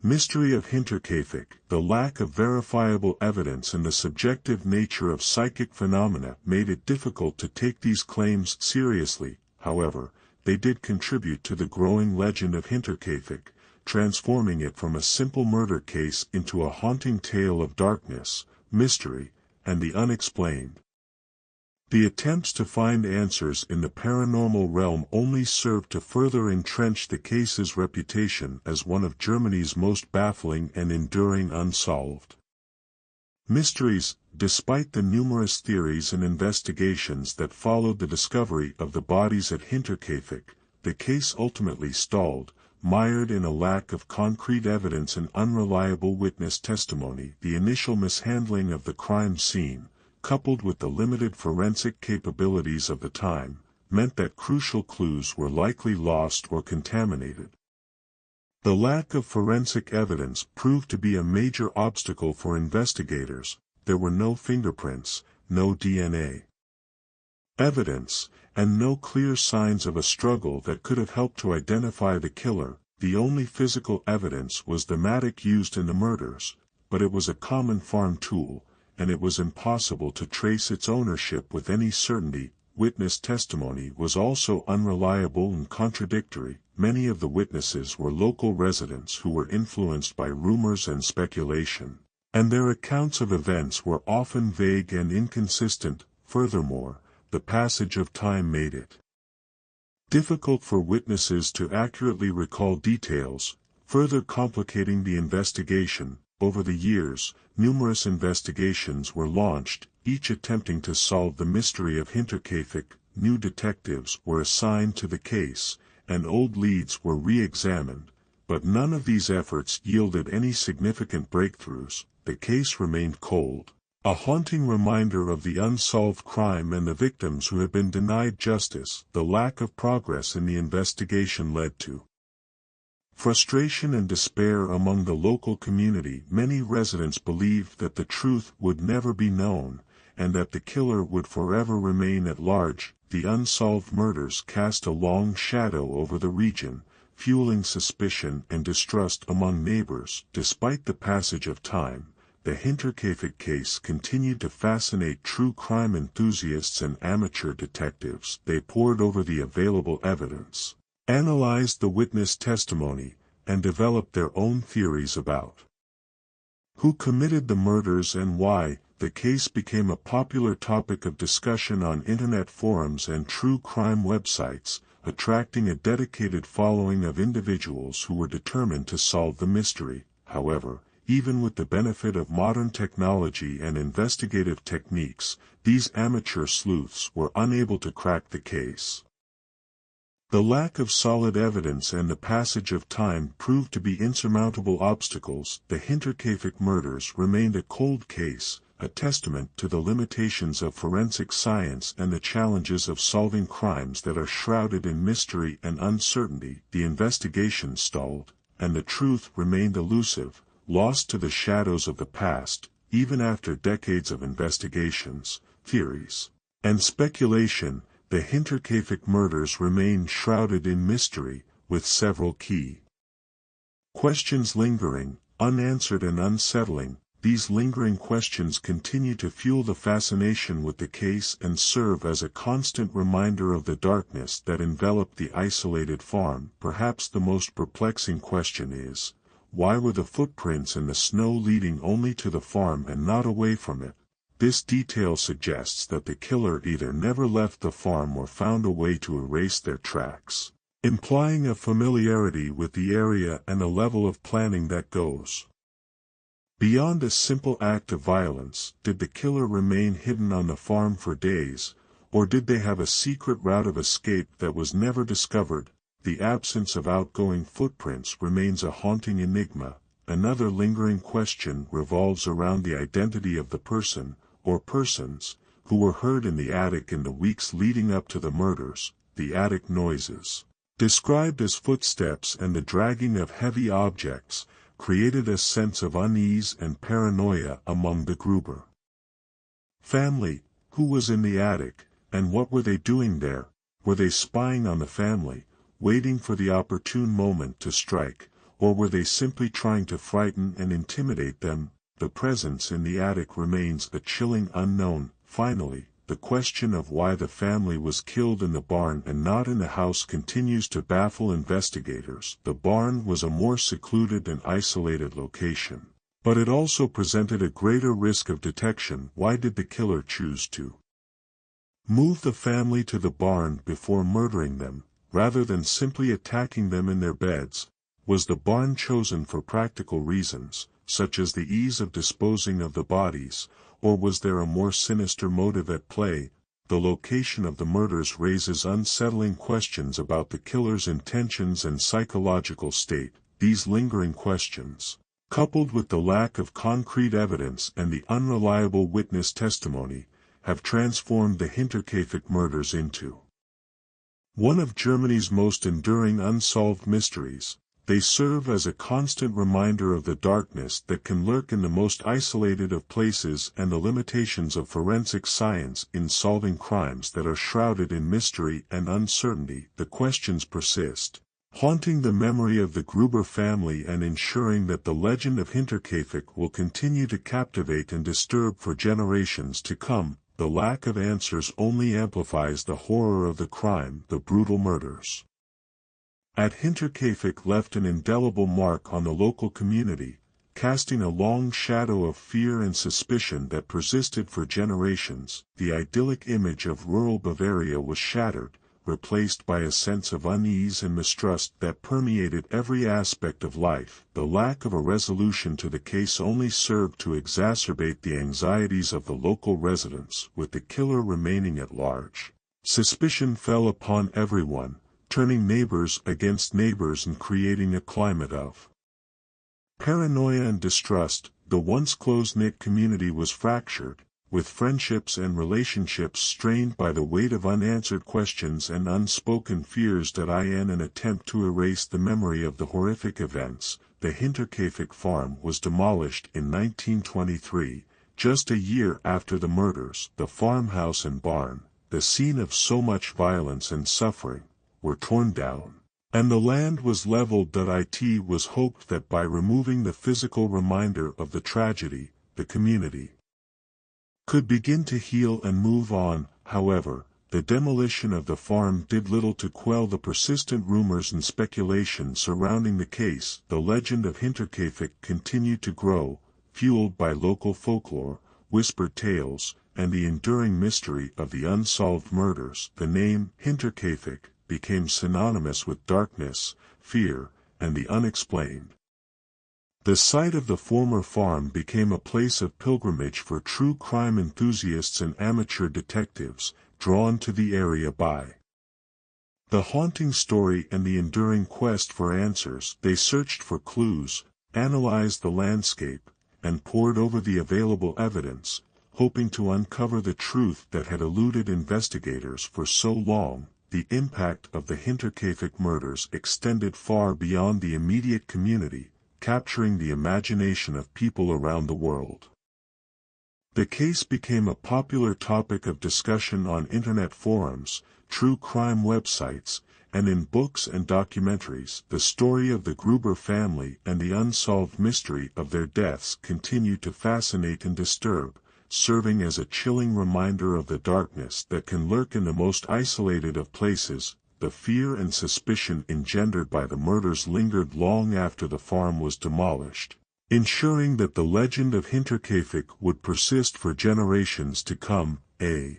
mystery of Hinterkaifeck. The lack of verifiable evidence and the subjective nature of psychic phenomena made it difficult to take these claims seriously. However, they did contribute to the growing legend of Hinterkaifeck, transforming it from a simple murder case into a haunting tale of darkness, mystery, and the unexplained. The attempts to find answers in the paranormal realm only served to further entrench the case's reputation as one of Germany's most baffling and enduring unsolved mysteries. Despite the numerous theories and investigations that followed the discovery of the bodies at Hinterkaifeck, the case ultimately stalled, mired in a lack of concrete evidence and unreliable witness testimony. The initial mishandling of the crime scene, coupled with the limited forensic capabilities of the time, meant that crucial clues were likely lost or contaminated. The lack of forensic evidence proved to be a major obstacle for investigators. There were no fingerprints, no DNA evidence, and no clear signs of a struggle that could have helped to identify the killer. The only physical evidence was the mattock used in the murders, but it was a common farm tool, and it was impossible to trace its ownership with any certainty. Witness testimony was also unreliable and contradictory. Many of the witnesses were local residents who were influenced by rumors and speculation, and their accounts of events were often vague and inconsistent. Furthermore, the passage of time made it difficult for witnesses to accurately recall details, further complicating the investigation. Over the years, numerous investigations were launched, each attempting to solve the mystery of Hinterkaifeck. New detectives were assigned to the case, and old leads were re-examined, but none of these efforts yielded any significant breakthroughs. The case remained cold, a haunting reminder of the unsolved crime and the victims who had been denied justice. The lack of progress in the investigation led to frustration and despair among the local community. Many residents believed that the truth would never be known, and that the killer would forever remain at large. the unsolved murders cast a long shadow over the region, fueling suspicion and distrust among neighbors. Despite the passage of time, the Hinterkaifeck case continued to fascinate true crime enthusiasts and amateur detectives. They pored over the available evidence, analyzed the witness testimony, and developed their own theories about who committed the murders and why. The case became a popular topic of discussion on internet forums and true crime websites, attracting a dedicated following of individuals who were determined to solve the mystery. However, even with the benefit of modern technology and investigative techniques, these amateur sleuths were unable to crack the case. The lack of solid evidence and the passage of time proved to be insurmountable obstacles. The Hinterkaifeck murders remained a cold case, a testament to the limitations of forensic science and the challenges of solving crimes that are shrouded in mystery and uncertainty. The investigation stalled, and the truth remained elusive, lost to the shadows of the past. Even after decades of investigations, theories, and speculation, the Hinterkaifeck murders remain shrouded in mystery, with several key questions lingering, unanswered and unsettling. These lingering questions continue to fuel the fascination with the case and serve as a constant reminder of the darkness that enveloped the isolated farm. Perhaps the most perplexing question is, why were the footprints in the snow leading only to the farm and not away from it? This detail suggests that the killer either never left the farm or found a way to erase their tracks, implying a familiarity with the area and a level of planning that goes beyond a simple act of violence. Did the killer remain hidden on the farm for days, or did they have a secret route of escape that was never discovered? The absence of outgoing footprints remains a haunting enigma. Another lingering question revolves around the identity of the person, or persons, who were heard in the attic in the weeks leading up to the murders. The attic noises, described as footsteps and the dragging of heavy objects, created a sense of unease and paranoia among the Gruber family. Who was in the attic, and what were they doing there? Were they spying on the family, waiting for the opportune moment to strike, or were they simply trying to frighten and intimidate them? The presence in the attic remains a chilling unknown. Finally, the question of why the family was killed in the barn and not in the house continues to baffle investigators. The barn was a more secluded and isolated location, but it also presented a greater risk of detection. Why did the killer choose to move the family to the barn before murdering them, rather than simply attacking them in their beds? Was the barn chosen for practical reasons, such as the ease of disposing of the bodies, or was there a more sinister motive at play? The location of the murders raises unsettling questions about the killer's intentions and psychological state. These lingering questions, coupled with the lack of concrete evidence and the unreliable witness testimony, have transformed the Hinterkaifeck murders into one of Germany's most enduring unsolved mysteries. They serve as a constant reminder of the darkness that can lurk in the most isolated of places and the limitations of forensic science in solving crimes that are shrouded in mystery and uncertainty. The questions persist, haunting the memory of the Gruber family and ensuring that the legend of Hinterkaifeck will continue to captivate and disturb for generations to come. The lack of answers only amplifies the horror of the crime. The brutal murders at Hinterkaifeck left an indelible mark on the local community, casting a long shadow of fear and suspicion that persisted for generations. The idyllic image of rural Bavaria was shattered, replaced by a sense of unease and mistrust that permeated every aspect of life. The lack of a resolution to the case only served to exacerbate the anxieties of the local residents. With the killer remaining at large, suspicion fell upon everyone, turning neighbors against neighbors and creating a climate of paranoia and distrust. The once close-knit community was fractured, with friendships and relationships strained by the weight of unanswered questions and unspoken fears. In an attempt to erase the memory of the horrific events, the Hinterkaifeck farm was demolished in 1923, just a year after the murders. The farmhouse and barn, the scene of so much violence and suffering, were torn down, and the land was leveled. It was hoped that by removing the physical reminder of the tragedy, the community could begin to heal and move on. However, the demolition of the farm did little to quell the persistent rumors and speculation surrounding the case. The legend of Hinterkaifeck continued to grow, fueled by local folklore, whispered tales, and the enduring mystery of the unsolved murders. The name Hinterkaifeck became synonymous with darkness, fear, and the unexplained. The site of the former farm became a place of pilgrimage for true crime enthusiasts and amateur detectives, drawn to the area by the haunting story and the enduring quest for answers. They searched for clues, analyzed the landscape, and pored over the available evidence, hoping to uncover the truth that had eluded investigators for so long. The impact of the Hinterkaifeck murders extended far beyond the immediate community, capturing the imagination of people around the world. The case became a popular topic of discussion on internet forums, true crime websites, and in books and documentaries. The story of the Gruber family and the unsolved mystery of their deaths continued to fascinate and disturb, serving as a chilling reminder of the darkness that can lurk in the most isolated of places. The fear and suspicion engendered by the murders lingered long after the farm was demolished, ensuring that the legend of Hinterkaifeck would persist for generations to come, a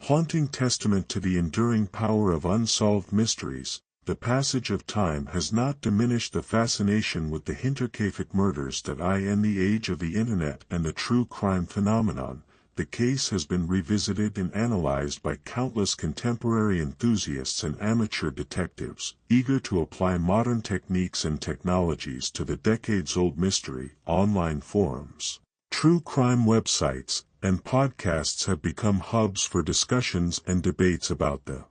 haunting testament to the enduring power of unsolved mysteries. The passage of time has not diminished the fascination with the Hinterkaifeck murders. In the age of the internet and the true crime phenomenon, the case has been revisited and analyzed by countless contemporary enthusiasts and amateur detectives, eager to apply modern techniques and technologies to the decades-old mystery. Online forums, true crime websites, and podcasts have become hubs for discussions and debates about the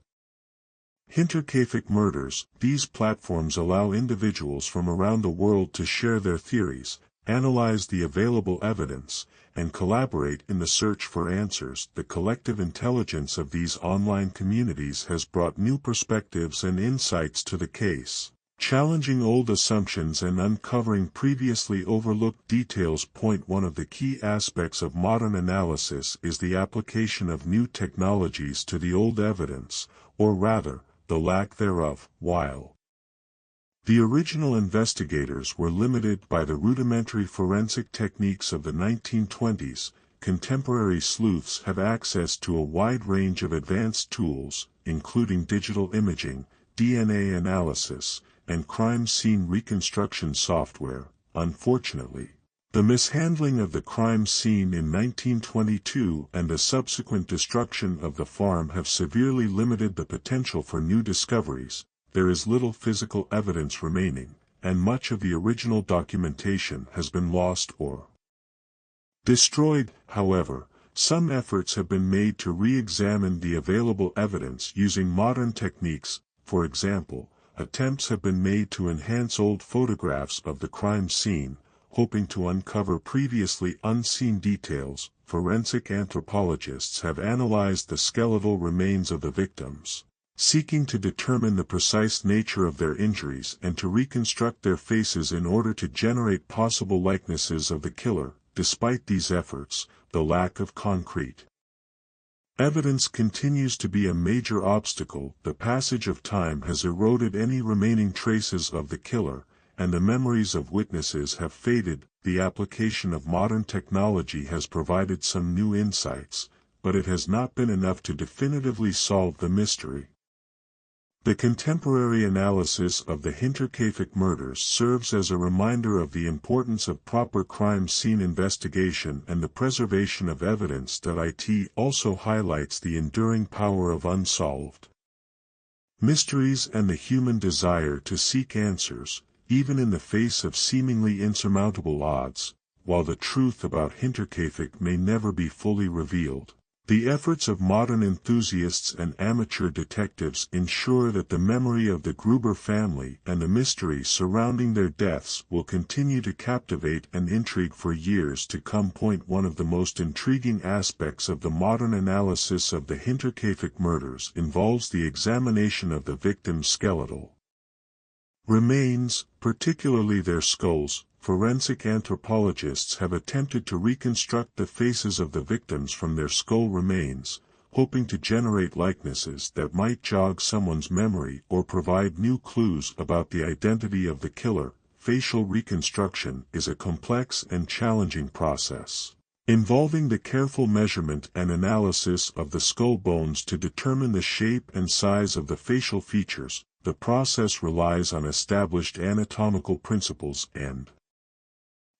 Hinterkaifeck murders. These platforms allow individuals from around the world to share their theories, analyze the available evidence, and collaborate in the search for answers. The collective intelligence of these online communities has brought new perspectives and insights to the case, challenging old assumptions and uncovering previously overlooked details. One of the key aspects of modern analysis is the application of new technologies to the old evidence, or rather, the lack thereof. While the original investigators were limited by the rudimentary forensic techniques of the 1920s, contemporary sleuths have access to a wide range of advanced tools, including digital imaging, DNA analysis, and crime scene reconstruction software. Unfortunately, the mishandling of the crime scene in 1922 and the subsequent destruction of the farm have severely limited the potential for new discoveries. There is little physical evidence remaining, and much of the original documentation has been lost or destroyed. However, some efforts have been made to re-examine the available evidence using modern techniques. For example, attempts have been made to enhance old photographs of the crime scene, hoping to uncover previously unseen details. Forensic anthropologists have analyzed the skeletal remains of the victims, seeking to determine the precise nature of their injuries and to reconstruct their faces in order to generate possible likenesses of the killer. Despite these efforts, the lack of concrete evidence continues to be a major obstacle. The passage of time has eroded any remaining traces of the killer, and the memories of witnesses have faded. The application of modern technology has provided some new insights, but it has not been enough to definitively solve the mystery. The contemporary analysis of the Hinterkaifeck murders serves as a reminder of the importance of proper crime scene investigation and the preservation of evidence. It also highlights the enduring power of unsolved mysteries and the human desire to seek answers, even in the face of seemingly insurmountable odds. While the truth about Hinterkaifeck may never be fully revealed, The efforts of modern enthusiasts and amateur detectives ensure that the memory of the Gruber family and the mystery surrounding their deaths will continue to captivate and intrigue for years to come. One of the most intriguing aspects of the modern analysis of the Hinterkaifeck murders involves the examination of the victims' skeletal remains, particularly their skulls. Forensic anthropologists have attempted to reconstruct the faces of the victims from their skull remains, hoping to generate likenesses that might jog someone's memory or provide new clues about the identity of the killer. Facial reconstruction is a complex and challenging process, involving the careful measurement and analysis of the skull bones to determine the shape and size of the facial features. The process relies on established anatomical principles and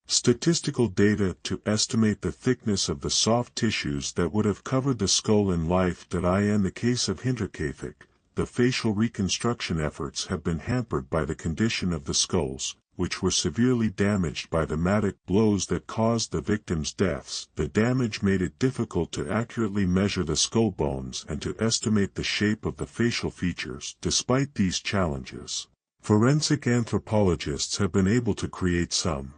statistical data to estimate the thickness of the soft tissues that would have covered the skull in life. In the case of Hinterkaifeck, the facial reconstruction efforts have been hampered by the condition of the skulls, which were severely damaged by the traumatic blows that caused the victims' deaths. The damage made it difficult to accurately measure the skull bones and to estimate the shape of the facial features. Despite these challenges, forensic anthropologists have been able to create some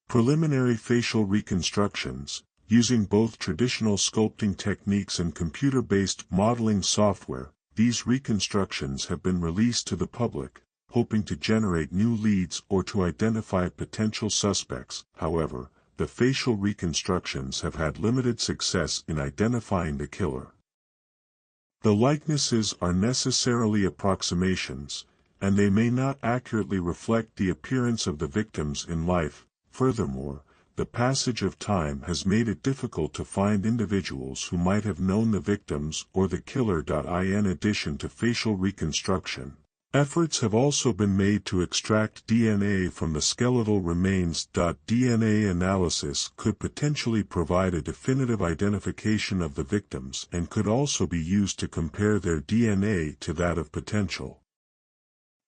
preliminary facial reconstructions, using both traditional sculpting techniques and computer-based modeling software. These reconstructions have been released to the public, hoping to generate new leads or to identify potential suspects. However, the facial reconstructions have had limited success in identifying the killer. The likenesses are necessarily approximations, and they may not accurately reflect the appearance of the victims in life. Furthermore, the passage of time has made it difficult to find individuals who might have known the victims or the killer. In addition to facial reconstruction, efforts have also been made to extract DNA from the skeletal remains. DNA analysis could potentially provide a definitive identification of the victims and could also be used to compare their DNA to that of potential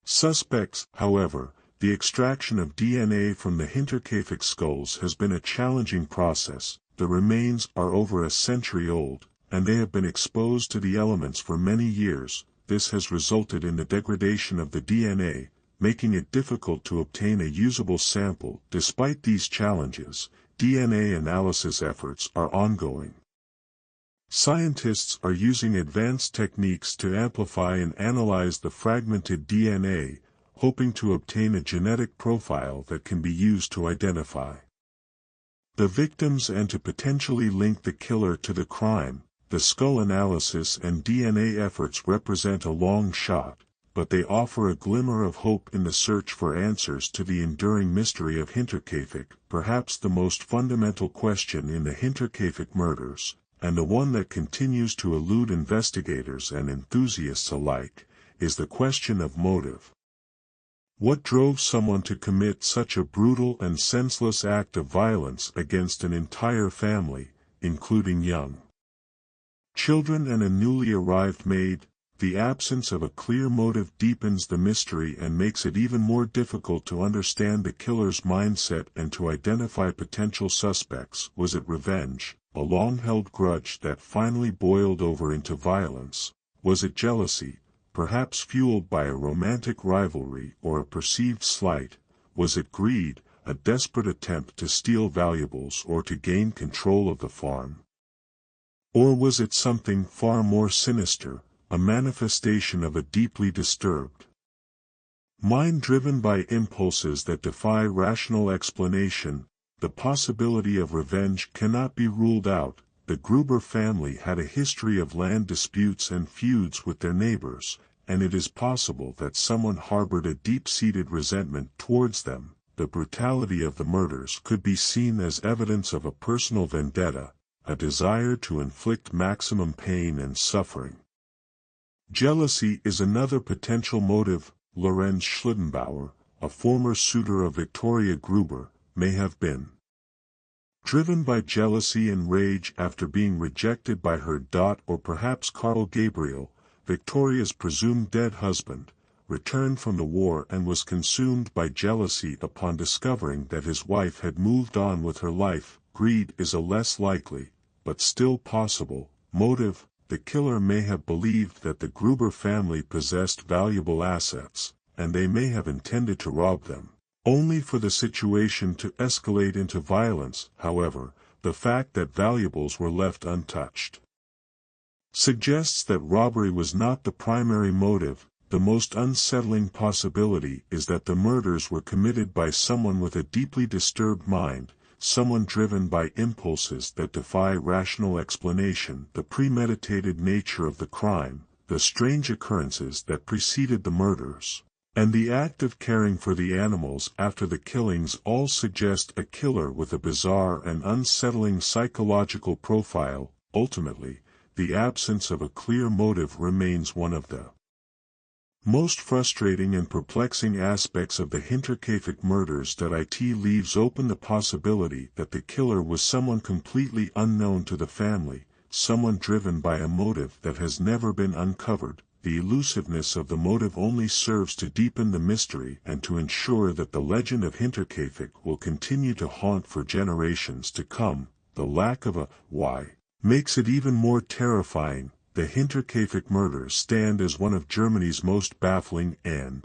suspects. However, the extraction of DNA from the Hinterkaifeck skulls has been a challenging process. The remains are over a century old, and they have been exposed to the elements for many years. This has resulted in the degradation of the DNA, making it difficult to obtain a usable sample. Despite these challenges, DNA analysis efforts are ongoing. Scientists are using advanced techniques to amplify and analyze the fragmented DNA, hoping to obtain a genetic profile that can be used to identify the victims and to potentially link the killer to the crime. The skull analysis and DNA efforts represent a long shot, but they offer a glimmer of hope in the search for answers to the enduring mystery of Hinterkaifeck. Perhaps the most fundamental question in the Hinterkaifeck murders, and the one that continues to elude investigators and enthusiasts alike, is the question of motive. What drove someone to commit such a brutal and senseless act of violence against an entire family, including young children and a newly arrived maid? The absence of a clear motive deepens the mystery and makes it even more difficult to understand the killer's mindset and to identify potential suspects. Was it revenge, a long-held grudge that finally boiled over into violence? Was it jealousy, perhaps fueled by a romantic rivalry or a perceived slight? Was it greed, a desperate attempt to steal valuables or to gain control of the farm? Or was it something far more sinister, a manifestation of a deeply disturbed mind driven by impulses that defy rational explanation? The possibility of revenge cannot be ruled out. The Gruber family had a history of land disputes and feuds with their neighbors, and it is possible that someone harbored a deep-seated resentment towards them. The brutality of the murders could be seen as evidence of a personal vendetta, a desire to inflict maximum pain and suffering. Jealousy is another potential motive. Lorenz Schlittenbauer, a former suitor of Victoria Gruber, may have been driven by jealousy and rage after being rejected by her. Or perhaps Carl Gabriel, Victoria's presumed dead husband, returned from the war and was consumed by jealousy upon discovering that his wife had moved on with her life. Greed is a less likely, but still possible. Motive: the killer may have believed that the Gruber family possessed valuable assets, and they may have intended to rob them, only for the situation to escalate into violence. However, the fact that valuables were left untouched suggests that robbery was not the primary motive. The most unsettling possibility is that the murders were committed by someone with a deeply disturbed mind, someone driven by impulses that defy rational explanation. The premeditated nature of the crime, the strange occurrences that preceded the murders, and the act of caring for the animals after the killings all suggest a killer with a bizarre and unsettling psychological profile. Ultimately, the absence of a clear motive remains one of the most frustrating and perplexing aspects of the Hinterkaifeck murders. It leaves open the possibility that the killer was someone completely unknown to the family, someone driven by a motive that has never been uncovered. The elusiveness of the motive only serves to deepen the mystery and to ensure that the legend of Hinterkaifeck will continue to haunt for generations to come. The lack of a why makes it even more terrifying. The Hinterkaifeck murders stand as one of Germany's most baffling and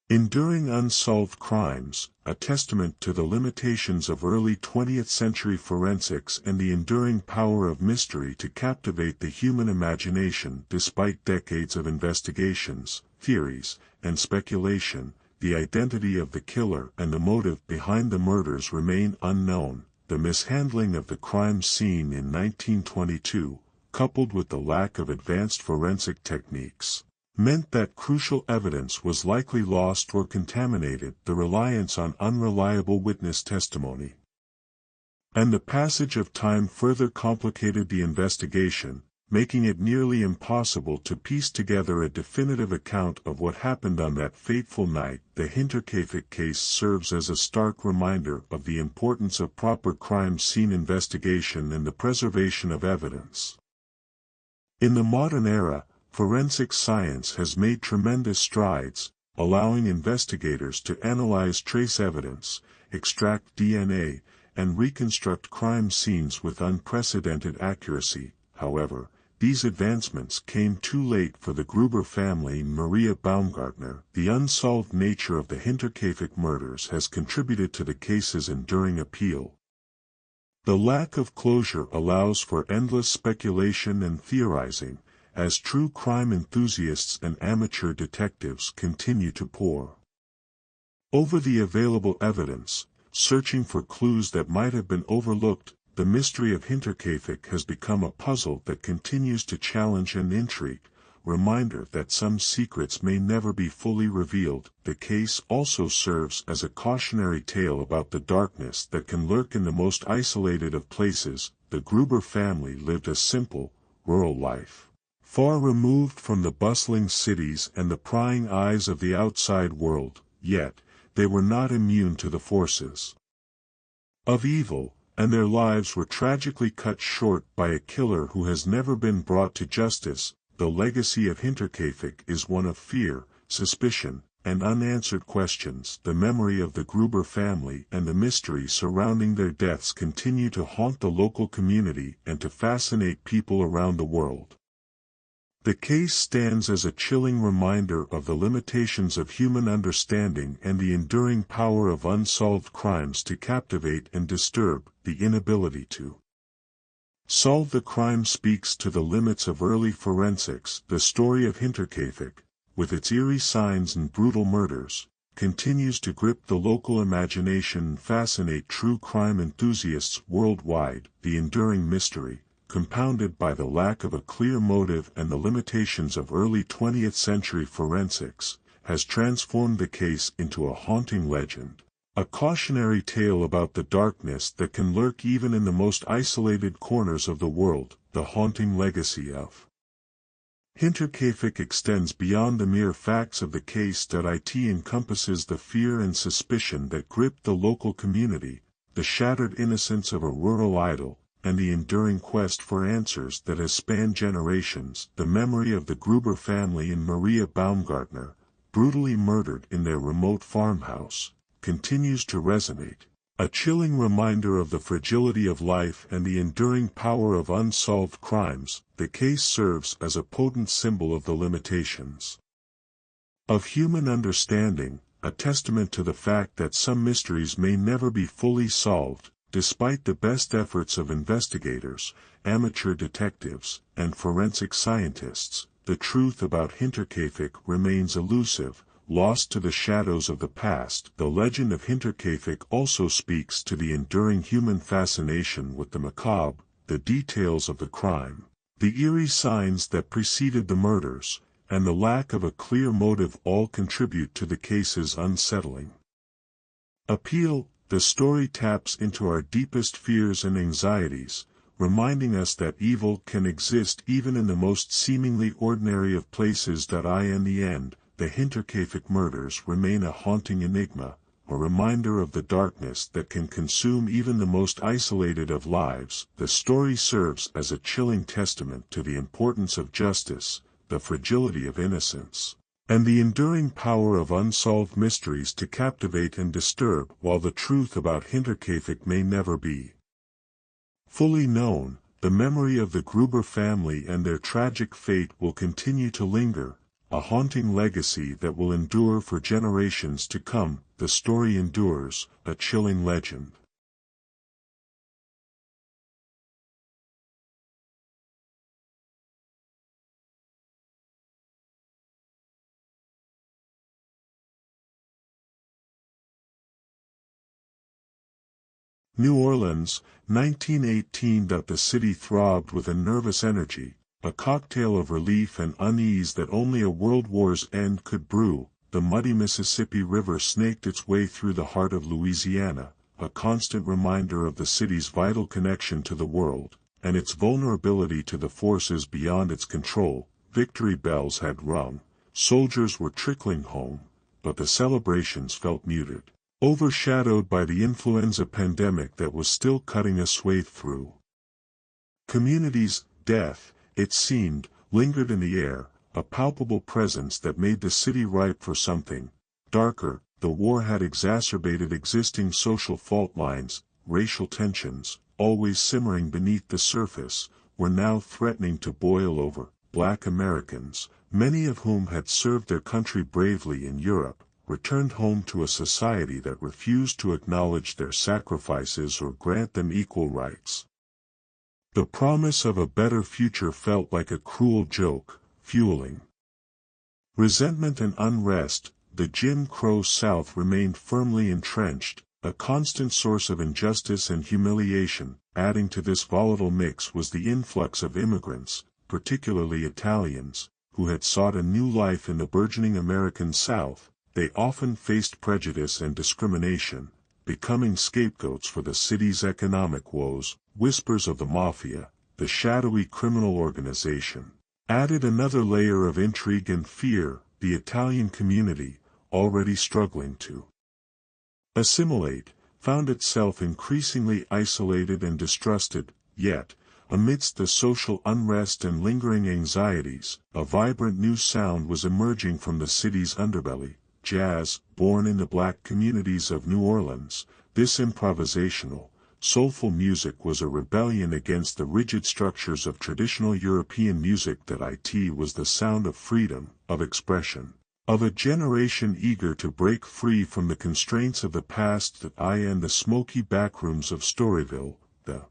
enduring unsolved crimes, a testament to the limitations of early 20th century forensics and the enduring power of mystery to captivate the human imagination. Despite decades of investigations, theories, and speculation, the identity of the killer and the motive behind the murders remain unknown. The mishandling of the crime scene in 1922, coupled with the lack of advanced forensic techniques, meant that crucial evidence was likely lost or contaminated. The reliance on unreliable witness testimony and the passage of time further complicated the investigation, making it nearly impossible to piece together a definitive account of what happened on that fateful night. The Hinterkaifeck case serves as a stark reminder of the importance of proper crime scene investigation and the preservation of evidence. In the modern era, forensic science has made tremendous strides, allowing investigators to analyze trace evidence, extract DNA, and reconstruct crime scenes with unprecedented accuracy. However, these advancements came too late for the Gruber family. Maria Baumgartner: the unsolved nature of the Hinterkaifeck murders has contributed to the case's enduring appeal. The lack of closure allows for endless speculation and theorizing, as true crime enthusiasts and amateur detectives continue to pore over the available evidence, searching for clues that might have been overlooked. The mystery of Hinterkaifeck has become a puzzle that continues to challenge and intrigue, reminder that some secrets may never be fully revealed. The case also serves as a cautionary tale about the darkness that can lurk in the most isolated of places. The Gruber family lived a simple, rural life, far removed from the bustling cities and the prying eyes of the outside world. Yet, they were not immune to the forces of evil, and their lives were tragically cut short by a killer who has never been brought to justice. The legacy of Hinterkaifeck is one of fear, suspicion, and unanswered questions. The memory of the Gruber family and the mystery surrounding their deaths continue to haunt the local community and to fascinate people around the world. The case stands as a chilling reminder of the limitations of human understanding and the enduring power of unsolved crimes to captivate and disturb. The inability to solve the crime speaks to the limits of early forensics. The story of Hinterkaifeck, with its eerie signs and brutal murders, continues to grip the local imagination and fascinate true crime enthusiasts worldwide. The enduring mystery, compounded by the lack of a clear motive and the limitations of early 20th century forensics, has transformed the case into a haunting legend, a cautionary tale about the darkness that can lurk even in the most isolated corners of the world. The haunting legacy of Hinterkaifeck extends beyond the mere facts of the case. It encompasses the fear and suspicion that gripped the local community, the shattered innocence of a rural idyll, and the enduring quest for answers that has spanned generations. The memory of the Gruber family and Maria Baumgartner, brutally murdered in their remote farmhouse, continues to resonate, A chilling reminder of the fragility of life and the enduring power of unsolved crimes, the case serves as a potent symbol of the limitations of human understanding, a testament to the fact that some mysteries may never be fully solved, despite the best efforts of investigators, amateur detectives, and forensic scientists. The truth about Hinterkaifeck remains elusive, lost to the shadows of the past. The legend of Hinterkaifeck also speaks to the enduring human fascination with the macabre, the details of the crime, the eerie signs that preceded the murders, and the lack of a clear motive all contribute to the case's unsettling appeal. The story taps into our deepest fears and anxieties, reminding us that evil can exist even in the most seemingly ordinary of places. In the end, the Hinterkaifeck murders remain a haunting enigma, a reminder of the darkness that can consume even the most isolated of lives. The story serves as a chilling testament to the importance of justice, the fragility of innocence, and the enduring power of unsolved mysteries to captivate and disturb. While the truth about Hinterkaifeck may never be fully known, the memory of the Gruber family and their tragic fate will continue to linger, a haunting legacy that will endure for generations to come. The story endures, a chilling legend. New Orleans, 1918. The city throbbed with a nervous energy, a cocktail of relief and unease that only a world war's end could brew. The muddy Mississippi River snaked its way through the heart of Louisiana, a constant reminder of the city's vital connection to the world, and its vulnerability to the forces beyond its control. Victory bells had rung, soldiers were trickling home, but the celebrations felt muted, overshadowed by the influenza pandemic that was still cutting a swathe through communities. Death, it seemed, lingered in the air, a palpable presence that made the city ripe for something darker. The war had exacerbated existing social fault lines. Racial tensions, always simmering beneath the surface, were now threatening to boil over. Black Americans, many of whom had served their country bravely in Europe, returned home to a society that refused to acknowledge their sacrifices or grant them equal rights. The promise of a better future felt like a cruel joke, fueling resentment and unrest. The Jim Crow South remained firmly entrenched, a constant source of injustice and humiliation. Adding to this volatile mix was the influx of immigrants, particularly Italians, who had sought a new life in the burgeoning American South. They often faced prejudice and discrimination, becoming scapegoats for the city's economic woes. Whispers of the mafia, the shadowy criminal organization, added another layer of intrigue and fear. The Italian community, already struggling to assimilate, found itself increasingly isolated and distrusted. Yet, amidst the social unrest and lingering anxieties, a vibrant new sound was emerging from the city's underbelly. Jazz, born in the black communities of New Orleans. This improvisational, soulful music was a rebellion against the rigid structures of traditional European music. It was the sound of freedom, of expression, of a generation eager to break free from the constraints of the past. In the smoky backrooms of Storyville, the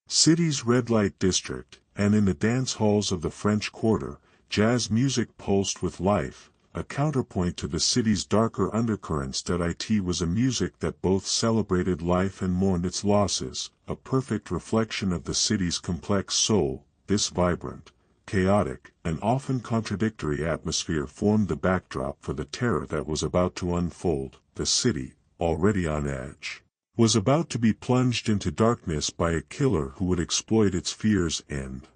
city's red light district, and in the dance halls of the French Quarter, jazz music pulsed with life, a counterpoint to the city's darker undercurrents. It was a music that both celebrated life and mourned its losses, a perfect reflection of the city's complex soul. This vibrant, chaotic, and often contradictory atmosphere formed the backdrop for the terror that was about to unfold. The city, already on edge, was about to be plunged into darkness by a killer who would exploit its fears and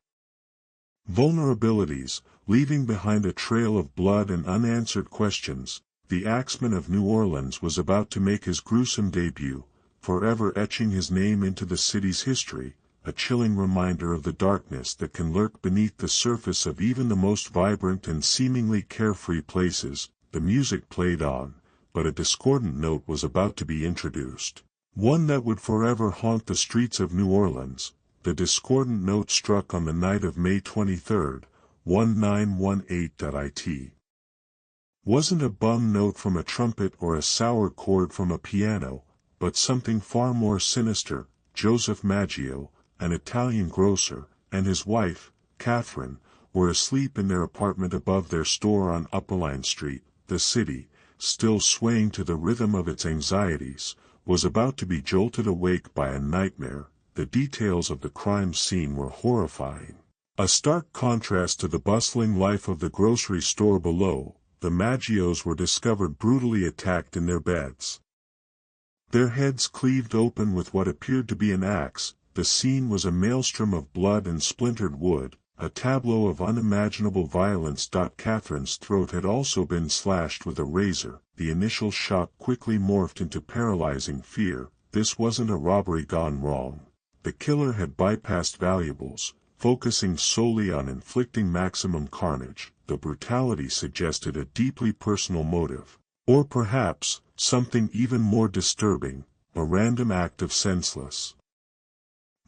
vulnerabilities, leaving behind a trail of blood and unanswered questions. The Axeman of New Orleans was about to make his gruesome debut, forever etching his name into the city's history, a chilling reminder of the darkness that can lurk beneath the surface of even the most vibrant and seemingly carefree places. The music played on, but a discordant note was about to be introduced. One that would forever haunt the streets of New Orleans. The discordant note struck on the night of May 23, 1918. Wasn't a bum note from a trumpet or a sour chord from a piano, but something far more sinister. Joseph Maggio, an Italian grocer, and his wife, Catherine, were asleep in their apartment above their store on Upperline Street. The city, still swaying to the rhythm of its anxieties, was about to be jolted awake by a nightmare. The details of the crime scene were horrifying. A stark contrast to the bustling life of the grocery store below. The Maggios were discovered brutally attacked in their beds. Their heads cleaved open with what appeared to be an axe. The scene was a maelstrom of blood and splintered wood, a tableau of unimaginable violence. Catherine's throat had also been slashed with a razor. The initial shock quickly morphed into paralyzing fear. This wasn't a robbery gone wrong. The killer had bypassed valuables, focusing solely on inflicting maximum carnage. The brutality suggested a deeply personal motive. Or perhaps, something even more disturbing, a random act of senseless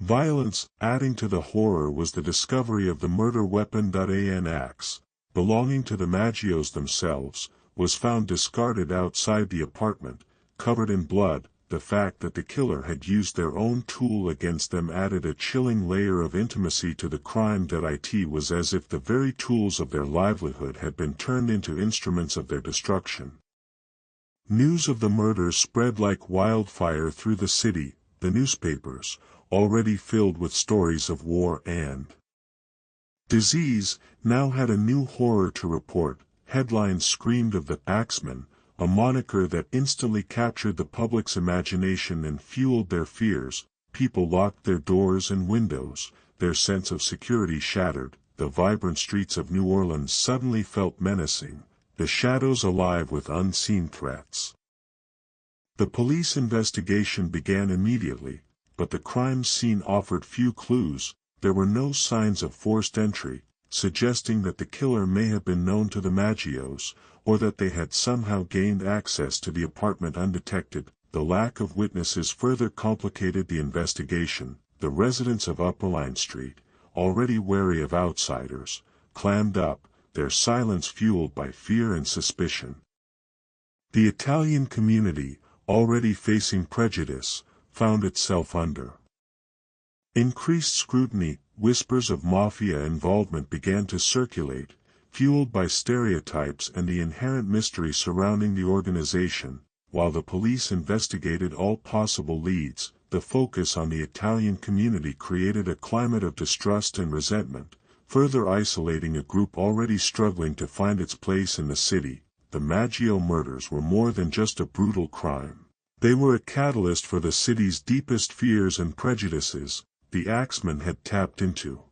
violence. Adding to the horror was the discovery of the murder weapon. An axe, belonging to the Maggios themselves, was found discarded outside the apartment, covered in blood. The fact that the killer had used their own tool against them added a chilling layer of intimacy to the crime. It was as if the very tools of their livelihood had been turned into instruments of their destruction. News of the murders spread like wildfire through the city. The newspapers, already filled with stories of war and disease, now had a new horror to report. Headlines screamed of the Axeman, a moniker that instantly captured the public's imagination and fueled their fears. People locked their doors and windows, their sense of security shattered. The vibrant streets of New Orleans suddenly felt menacing, the shadows alive with unseen threats. The police investigation began immediately, but the crime scene offered few clues. There were no signs of forced entry, suggesting that the killer may have been known to the Maggios, or that they had somehow gained access to the apartment undetected. The lack of witnesses further complicated the investigation. The residents of Upperline Street, already wary of outsiders, clammed up, their silence fueled by fear and suspicion. The Italian community, already facing prejudice, found itself under increased scrutiny. Whispers of mafia involvement began to circulate, fueled by stereotypes and the inherent mystery surrounding the organization. While the police investigated all possible leads, the focus on the Italian community created a climate of distrust and resentment, further isolating a group already struggling to find its place in the city. The Maggio murders were more than just a brutal crime. They were a catalyst for the city's deepest fears and prejudices. The Axeman had tapped into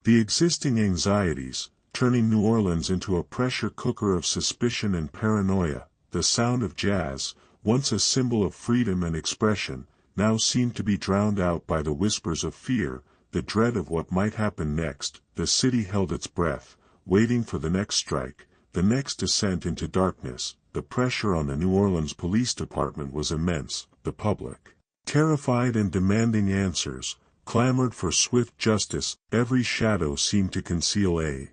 the existing anxieties, turning New Orleans into a pressure cooker of suspicion and paranoia. The sound of jazz, once a symbol of freedom and expression, now seemed to be drowned out by the whispers of fear, the dread of what might happen next. The city held its breath, waiting for the next strike, the next descent into darkness. The pressure on the New Orleans Police Department was immense. The public, terrified and demanding answers, clamored for swift justice. Every shadow seemed to conceal a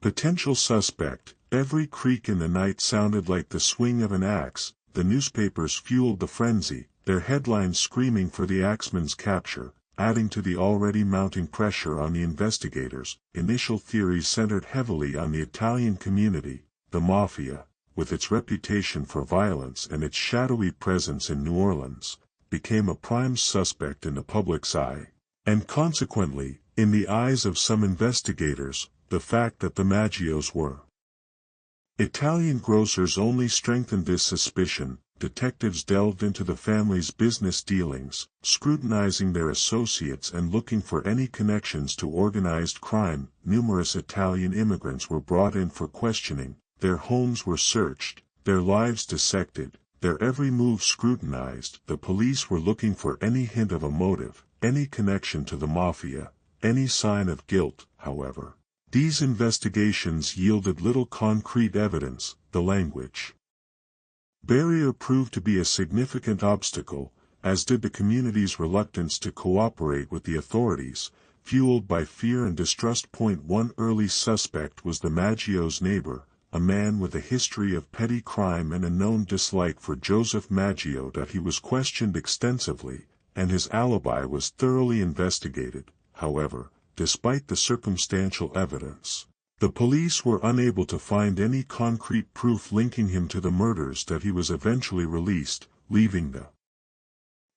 potential suspect. Every creak in the night sounded like the swing of an axe. The newspapers fueled the frenzy, their headlines screaming for the Axeman's capture, adding to the already mounting pressure on the investigators. Initial theories centered heavily on the Italian community. The mafia, with its reputation for violence and its shadowy presence in New Orleans, became a prime suspect in the public's eye. And consequently, in the eyes of some investigators, the fact that the Maggios were Italian grocers only strengthened this suspicion. Detectives delved into the family's business dealings, scrutinizing their associates and looking for any connections to organized crime. Numerous Italian immigrants were brought in for questioning, their homes were searched, their lives dissected, their every move scrutinized. The police were looking for any hint of a motive, any connection to the mafia, any sign of guilt. However, these investigations yielded little concrete evidence. The language barrier proved to be a significant obstacle, as did the community's reluctance to cooperate with the authorities, fueled by fear and distrust. One early suspect was the Maggio's neighbor, a man with a history of petty crime and a known dislike for Joseph Maggio. That he was questioned extensively, and his alibi was thoroughly investigated. However, despite the circumstantial evidence, the police were unable to find any concrete proof linking him to the murders. That he was eventually released, leaving the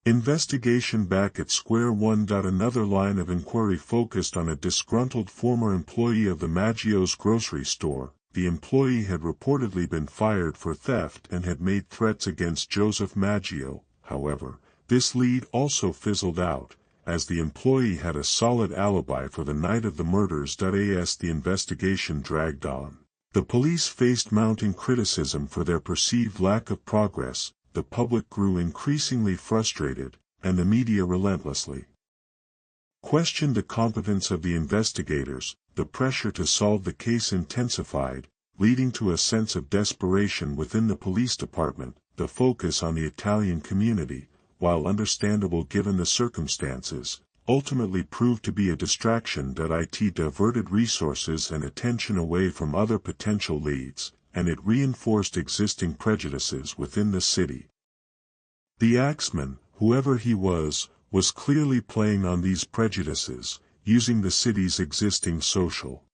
investigation back at square one. Another line of inquiry focused on a disgruntled former employee of the Maggio's grocery store. The employee had reportedly been fired for theft and had made threats against Joseph Maggio. However, this lead also fizzled out, as the employee had a solid alibi for the night of the murders. As the investigation dragged on, the police faced mounting criticism for their perceived lack of progress. The public grew increasingly frustrated, and the media relentlessly questioned the competence of the investigators. The pressure to solve the case intensified, leading to a sense of desperation within the police department. The focus on the Italian community, while understandable given the circumstances, ultimately proved to be a distraction. It diverted resources and attention away from other potential leads, and it reinforced existing prejudices within the city. The axeman, whoever he was clearly playing on these prejudices, using the city's existing social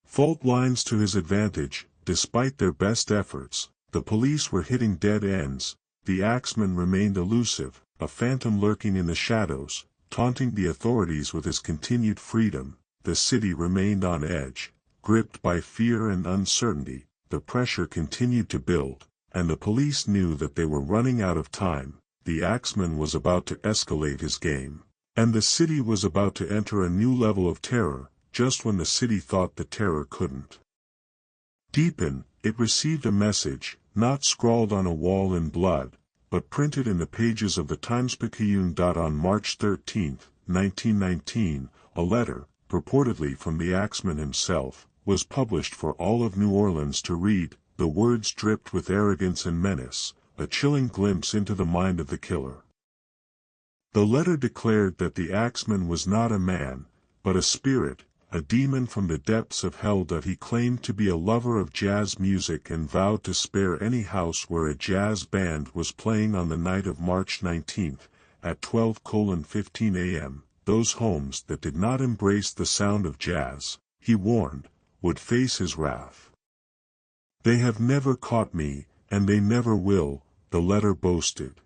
fault lines to his advantage. Despite their best efforts, the police were hitting dead ends. The axeman remained elusive, a phantom lurking in the shadows, taunting the authorities with his continued freedom. The city remained on edge, gripped by fear and uncertainty. The pressure continued to build, and the police knew that they were running out of time. The axeman was about to escalate his game, and the city was about to enter a new level of terror. Just when the city thought the terror couldn't deepen, it received a message, not scrawled on a wall in blood, but printed in the pages of the Times-Picayune. On March 13, 1919, a letter, purportedly from the axeman himself, was published for all of New Orleans to read. The words dripped with arrogance and menace, a chilling glimpse into the mind of the killer. The letter declared that the axeman was not a man, but a spirit, a demon from the depths of hell. That he claimed to be a lover of jazz music and vowed to spare any house where a jazz band was playing on the night of March 19, at 12:15 a.m. Those homes that did not embrace the sound of jazz, he warned, would face his wrath. "They have never caught me, and they never will," the letter boasted.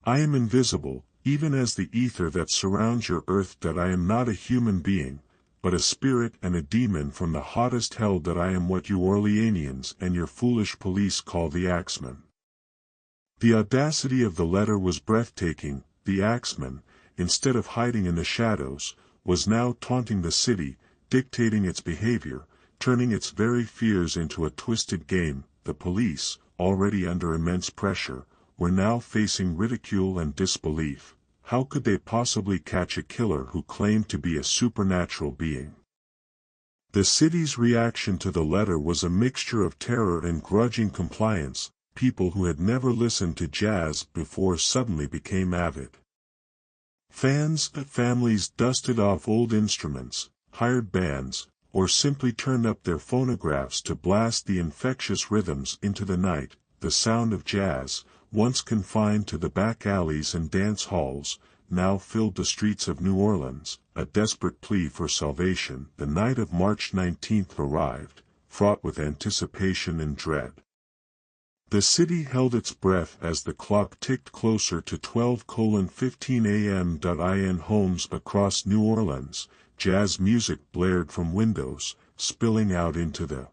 "I am invisible, even as the ether that surrounds your earth. That I am not a human being, but a spirit and a demon from the hottest hell. That I am what you Orleanians and your foolish police call the axeman." The audacity of the letter was breathtaking. The axeman, instead of hiding in the shadows, was now taunting the city, dictating its behavior, turning its very fears into a twisted game. The police, already under immense pressure, were now facing ridicule and disbelief. How could they possibly catch a killer who claimed to be a supernatural being? The city's reaction to the letter was a mixture of terror and grudging compliance. People who had never listened to jazz before suddenly became avid fans. Families dusted off old instruments, hired bands, or simply turned up their phonographs to blast the infectious rhythms into the night. The sound of jazz, once confined to the back alleys and dance halls, now filled the streets of New Orleans, a desperate plea for salvation. The night of March 19 arrived, fraught with anticipation and dread. The city held its breath as the clock ticked closer to 12:15 a.m. In homes across New Orleans, jazz music blared from windows, spilling out into the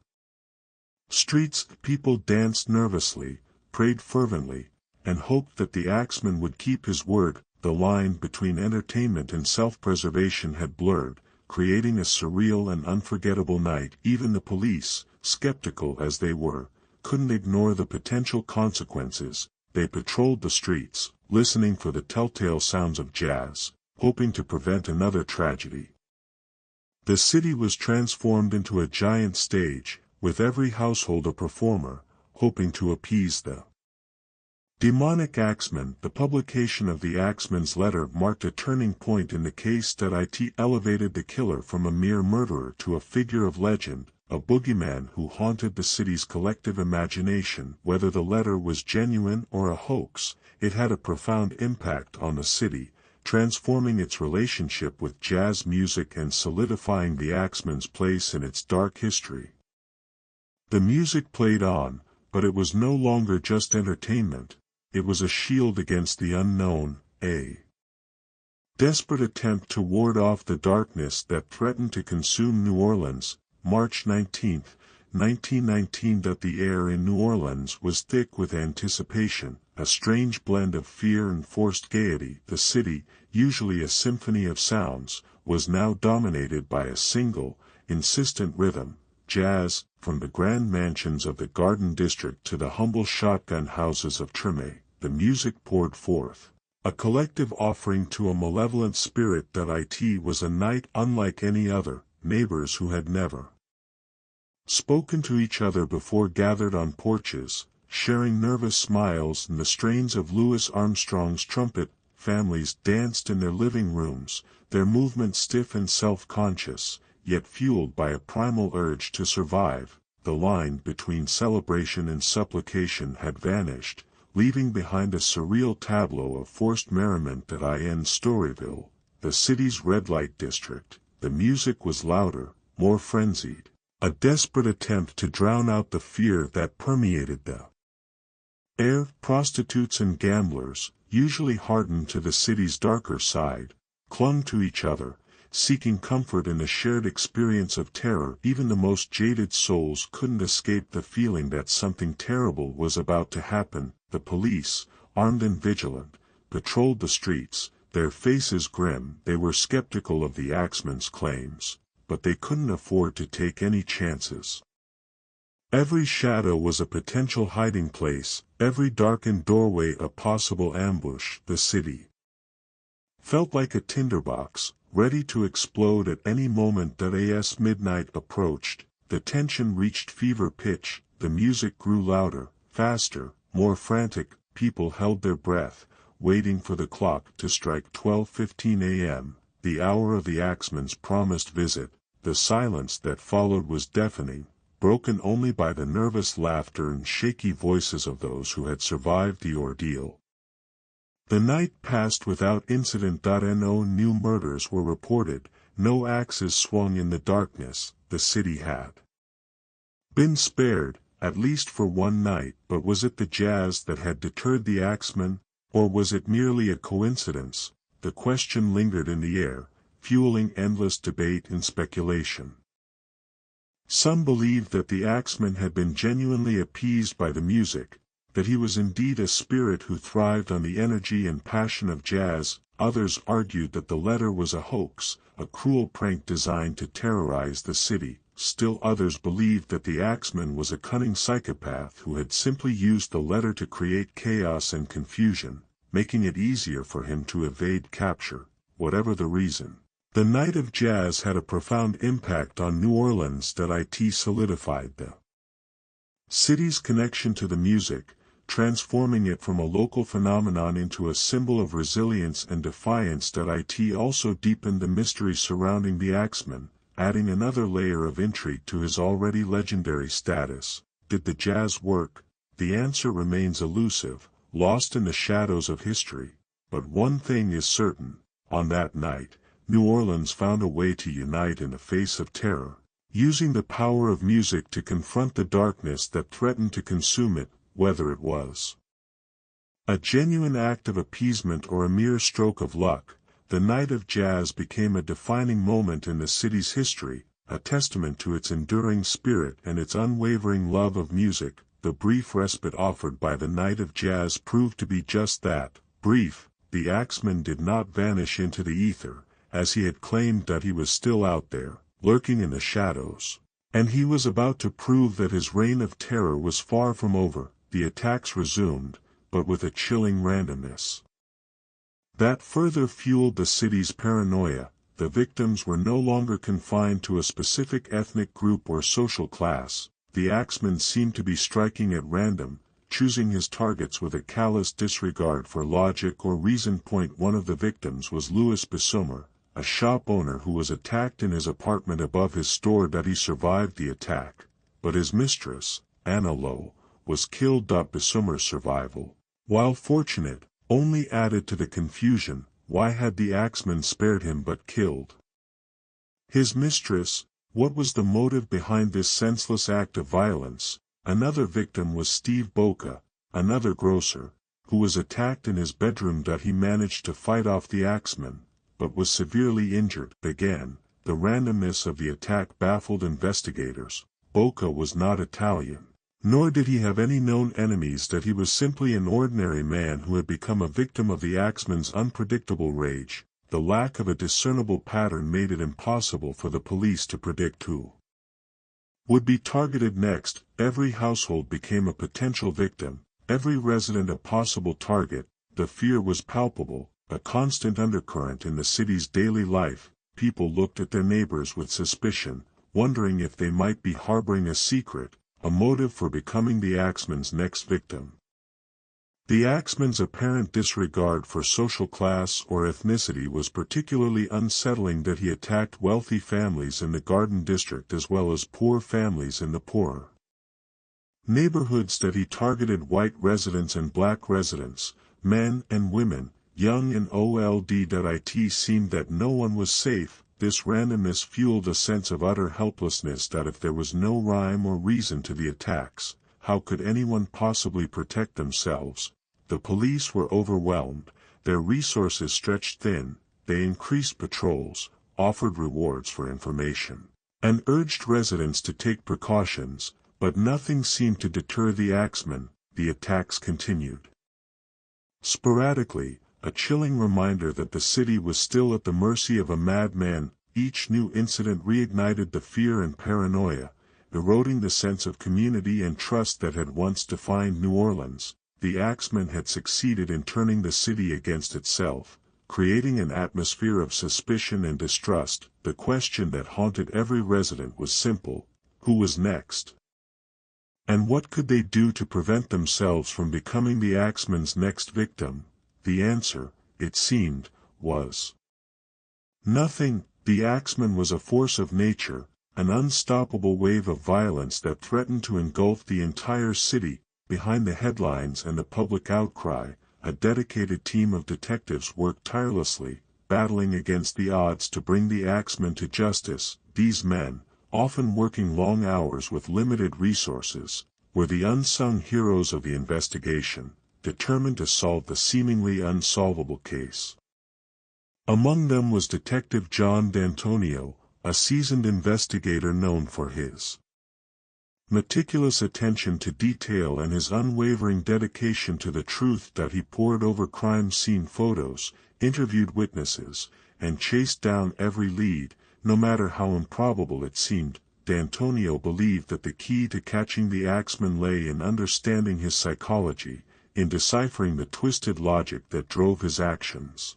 streets. People danced nervously, prayed fervently, and hoped that the axeman would keep his word. The line between entertainment and self-preservation had blurred, creating a surreal and unforgettable night. Even the police, skeptical as they were, couldn't ignore the potential consequences. They patrolled the streets, listening for the telltale sounds of jazz, hoping to prevent another tragedy. The city was transformed into a giant stage, with every household a performer, hoping to appease the demonic axeman. The publication of the axeman's letter marked a turning point in the case that it elevated the killer from a mere murderer to a figure of legend, a boogeyman who haunted the city's collective imagination. Whether the letter was genuine or a hoax, it had a profound impact on the city, transforming its relationship with jazz music and solidifying the axeman's place in its dark history. The music played on, but it was no longer just entertainment. It was a shield against the unknown, a desperate attempt to ward off the darkness that threatened to consume New Orleans. March 19, 1919. The air in New Orleans was thick with anticipation, a strange blend of fear and forced gaiety. The city, usually a symphony of sounds, was now dominated by a single, insistent rhythm, jazz. From the grand mansions of the Garden District to the humble shotgun houses of Treme, the music poured forth, a collective offering to a malevolent spirit. It was a night unlike any other. Neighbors who had never spoken to each other before gathered on porches, sharing nervous smiles and the strains of Louis Armstrong's trumpet. Families danced in their living rooms, their movements stiff and self-conscious, yet fueled by a primal urge to survive. The line between celebration and supplication had vanished, leaving behind a surreal tableau of forced merriment. In Storyville, the city's red light district, the music was louder, more frenzied, a desperate attempt to drown out the fear that permeated the air. Prostitutes and gamblers, usually hardened to the city's darker side, clung to each other, seeking comfort in the shared experience of terror. Even the most jaded souls couldn't escape the feeling that something terrible was about to happen. The police, armed and vigilant, patrolled the streets, their faces grim. They were skeptical of the axeman's claims, but they couldn't afford to take any chances. Every shadow was a potential hiding place, every darkened doorway a possible ambush. The city felt like a tinderbox, ready to explode at any moment. As midnight approached, the tension reached fever pitch. The music grew louder, faster, more frantic. People held their breath, waiting for the clock to strike 12:15 a.m., the hour of the axeman's promised visit. The silence that followed was deafening, broken only by the nervous laughter and shaky voices of those who had survived the ordeal. The night passed without incident. No new murders were reported, no axes swung in the darkness. The city had been spared, at least for one night. But was it the jazz that had deterred the axeman, or was it merely a coincidence? The question lingered in the air, fueling endless debate and speculation. Some believed that the axeman had been genuinely appeased by the music, that he was indeed a spirit who thrived on the energy and passion of jazz. Others argued that the letter was a hoax, a cruel prank designed to terrorize the city. Still others believed that the axeman was a cunning psychopath who had simply used the letter to create chaos and confusion, making it easier for him to evade capture. Whatever the reason, the night of jazz had a profound impact on New Orleans. It solidified the city's connection to the music, transforming it from a local phenomenon into a symbol of resilience and defiance. It also deepened the mystery surrounding the axeman, adding another layer of intrigue to his already legendary status. Did the jazz work? The answer remains elusive, lost in the shadows of history. But one thing is certain: on that night, New Orleans found a way to unite in the face of terror, using the power of music to confront the darkness that threatened to consume it. Whether it was a genuine act of appeasement or a mere stroke of luck, the night of jazz became a defining moment in the city's history, a testament to its enduring spirit and its unwavering love of music. The brief respite offered by the night of jazz proved to be just that, brief. The axeman did not vanish into the ether, as he had claimed. That he was still out there, lurking in the shadows, and he was about to prove that his reign of terror was far from over. The attacks resumed, but with a chilling randomness that further fueled the city's paranoia. The victims were no longer confined to a specific ethnic group or social class. the axeman seemed to be striking at random, choosing his targets with a callous disregard for logic or reason. One of the victims was Louis Bessumer, a shop owner who was attacked in his apartment above his store. He survived the attack, but his mistress, Anna Lowe, was killed. Bessumer's survival, while fortunate, only added to the confusion. Why had the axeman spared him but killed his mistress? What was the motive behind this senseless act of violence? Another victim was Steve Boca, another grocer, who was attacked in his bedroom. He managed to fight off the axeman, but was severely injured. Again, the randomness of the attack baffled investigators. Boca was not Italian, nor did he have any known enemies. He was simply an ordinary man who had become a victim of the axeman's unpredictable rage. The lack of a discernible pattern made it impossible for the police to predict who would be targeted next. Every household became a potential victim, every resident a possible target. The fear was palpable, a constant undercurrent in the city's daily life. People looked at their neighbors with suspicion, wondering if they might be harboring a secret, a motive for becoming the axeman's next victim. The axeman's apparent disregard for social class or ethnicity was particularly unsettling. He attacked wealthy families in the Garden District as well as poor families in the poorer neighborhoods. He targeted white residents and black residents, men and women, young and old. It seemed that no one was safe. This randomness fueled a sense of utter helplessness. If there was no rhyme or reason to the attacks, how could anyone possibly protect themselves? The police were overwhelmed, their resources stretched thin. They increased patrols, offered rewards for information, and urged residents to take precautions, but nothing seemed to deter the axeman. The attacks continued. Sporadically, a chilling reminder that the city was still at the mercy of a madman. Each new incident reignited the fear and paranoia, eroding the sense of community and trust that had once defined New Orleans. The axeman had succeeded in turning the city against itself, creating an atmosphere of suspicion and distrust. The question that haunted every resident was simple: who was next? And what could they do to prevent themselves from becoming the axeman's next victim? The answer, it seemed, was nothing. The axeman was a force of nature, an unstoppable wave of violence that threatened to engulf the entire city. Behind the headlines and the public outcry, a dedicated team of detectives worked tirelessly, battling against the odds to bring the axeman to justice. These men, often working long hours with limited resources, were the unsung heroes of the investigation, determined to solve the seemingly unsolvable case. Among them was Detective John D'Antonio, a seasoned investigator known for his meticulous attention to detail and his unwavering dedication to the truth. He pored over crime scene photos, interviewed witnesses, and chased down every lead, no matter how improbable it seemed. D'Antonio believed that the key to catching the axeman lay in understanding his psychology, in deciphering the twisted logic that drove his actions.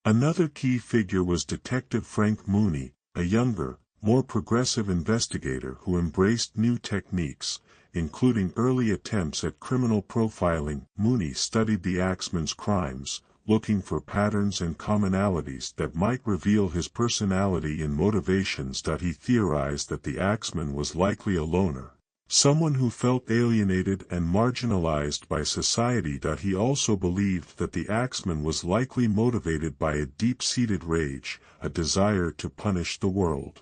Another key figure was Detective Frank Mooney, a younger, more progressive investigator who embraced new techniques, including early attempts at criminal profiling. Mooney studied the axeman's crimes, looking for patterns and commonalities that might reveal his personality and motivations. He theorized that the axeman was likely a loner, someone who felt alienated and marginalized by society. He also believed that the axeman was likely motivated by a deep-seated rage, a desire to punish the world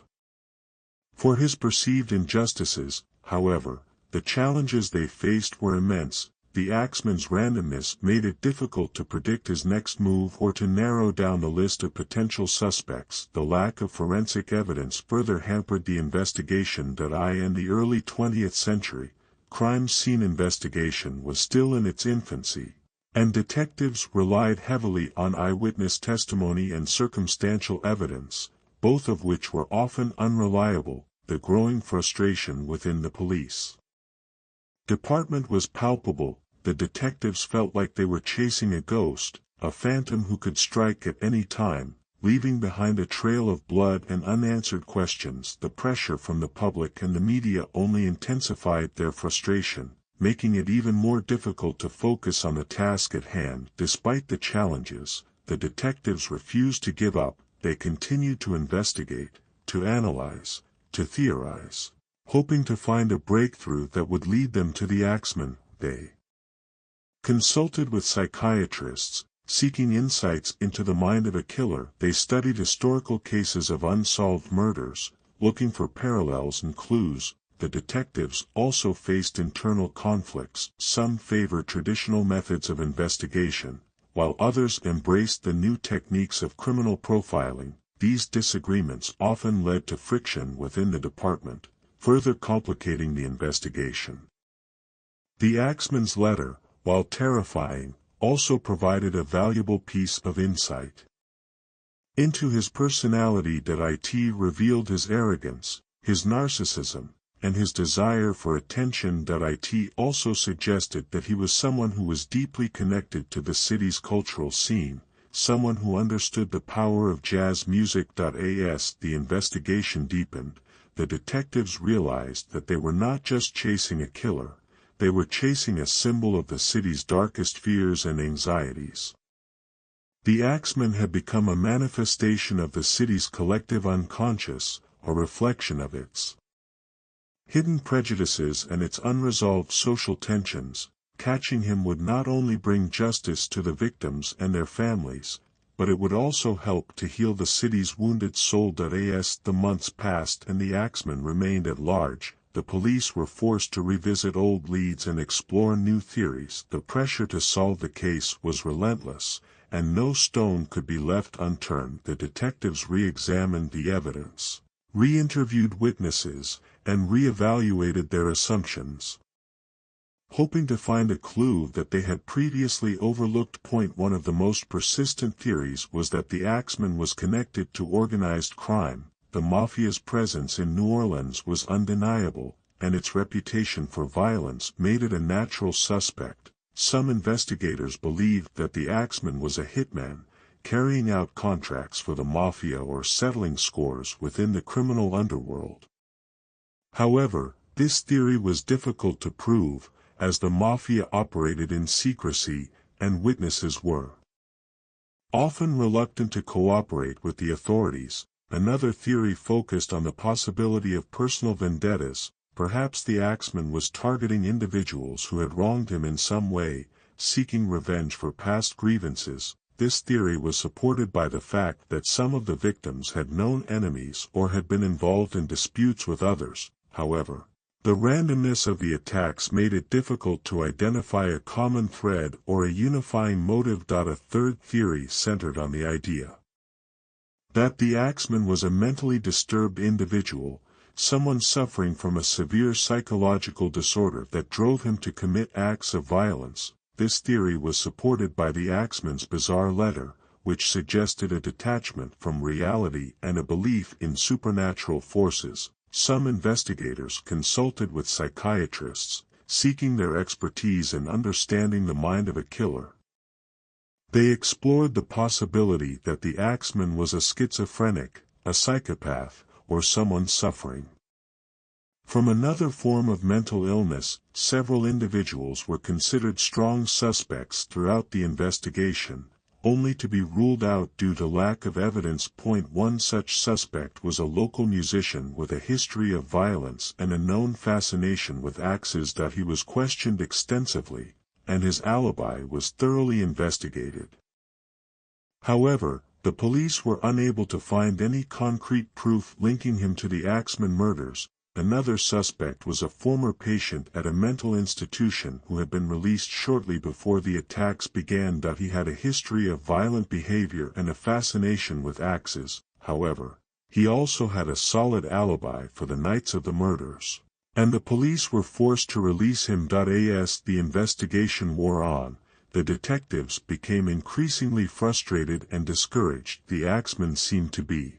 for his perceived injustices. However, the challenges they faced were immense. The axeman's randomness made it difficult to predict his next move or to narrow down the list of potential suspects. The lack of forensic evidence further hampered the investigation. In the early 20th century, crime scene investigation was still in its infancy, and detectives relied heavily on eyewitness testimony and circumstantial evidence, both of which were often unreliable. The growing frustration within the police department was palpable. The detectives felt like they were chasing a ghost, a phantom who could strike at any time, leaving behind a trail of blood and unanswered questions. The pressure from the public and the media only intensified their frustration, making it even more difficult to focus on the task at hand. Despite the challenges, the detectives refused to give up. They continued to investigate, to analyze, to theorize, hoping to find a breakthrough that would lead them to the Axeman. They consulted with psychiatrists, seeking insights into the mind of a killer. They studied historical cases of unsolved murders, looking for parallels and clues. The detectives also faced internal conflicts. Some favored traditional methods of investigation, while others embraced the new techniques of criminal profiling. These disagreements often led to friction within the department, further complicating the investigation. The Axeman's letter, while terrifying, also provided a valuable piece of insight into his personality. It revealed his arrogance, his narcissism, and his desire for attention. It also suggested that he was someone who was deeply connected to the city's cultural scene, someone who understood the power of jazz music. As the investigation deepened, the detectives realized that they were not just chasing a killer, they were chasing a symbol of the city's darkest fears and anxieties. The Axeman had become a manifestation of the city's collective unconscious, a reflection of its hidden prejudices and its unresolved social tensions. Catching him would not only bring justice to the victims and their families, but it would also help to heal the city's wounded soul. As the months passed and the Axeman remained at large, the police were forced to revisit old leads and explore new theories. The pressure to solve the case was relentless, and no stone could be left unturned. The detectives re-examined the evidence, re-interviewed witnesses, and re-evaluated their assumptions, hoping to find a clue that they had previously overlooked. One of the most persistent theories was that the Axeman was connected to organized crime. The Mafia's presence in New Orleans was undeniable, and its reputation for violence made it a natural suspect. Some investigators believed that the Axeman was a hitman, carrying out contracts for the Mafia or settling scores within the criminal underworld. However, this theory was difficult to prove, as the Mafia operated in secrecy, and witnesses were often reluctant to cooperate with the authorities. Another theory focused on the possibility of personal vendettas. Perhaps the Axeman was targeting individuals who had wronged him in some way, seeking revenge for past grievances. This theory was supported by the fact that some of the victims had known enemies or had been involved in disputes with others. However, the randomness of the attacks made it difficult to identify a common thread or a unifying motive. A third theory centered on the idea that the Axeman was a mentally disturbed individual, someone suffering from a severe psychological disorder that drove him to commit acts of violence. This theory was supported by the Axeman's bizarre letter, which suggested a detachment from reality and a belief in supernatural forces. Some investigators consulted with psychiatrists, seeking their expertise in understanding the mind of a killer. They explored the possibility that the Axeman was a schizophrenic, a psychopath, or someone suffering from another form of mental illness. Several individuals were considered strong suspects throughout the investigation, only to be ruled out due to lack of evidence. One such suspect was a local musician with a history of violence and a known fascination with axes. He was questioned extensively, and his alibi was thoroughly investigated. However, the police were unable to find any concrete proof linking him to the Axeman murders. Another suspect was a former patient at a mental institution who had been released shortly before the attacks began. He had a history of violent behavior and a fascination with axes. However, he also had a solid alibi for the nights of the murders, and the police were forced to release him. As the investigation wore on, the detectives became increasingly frustrated and discouraged. The Axeman seemed to be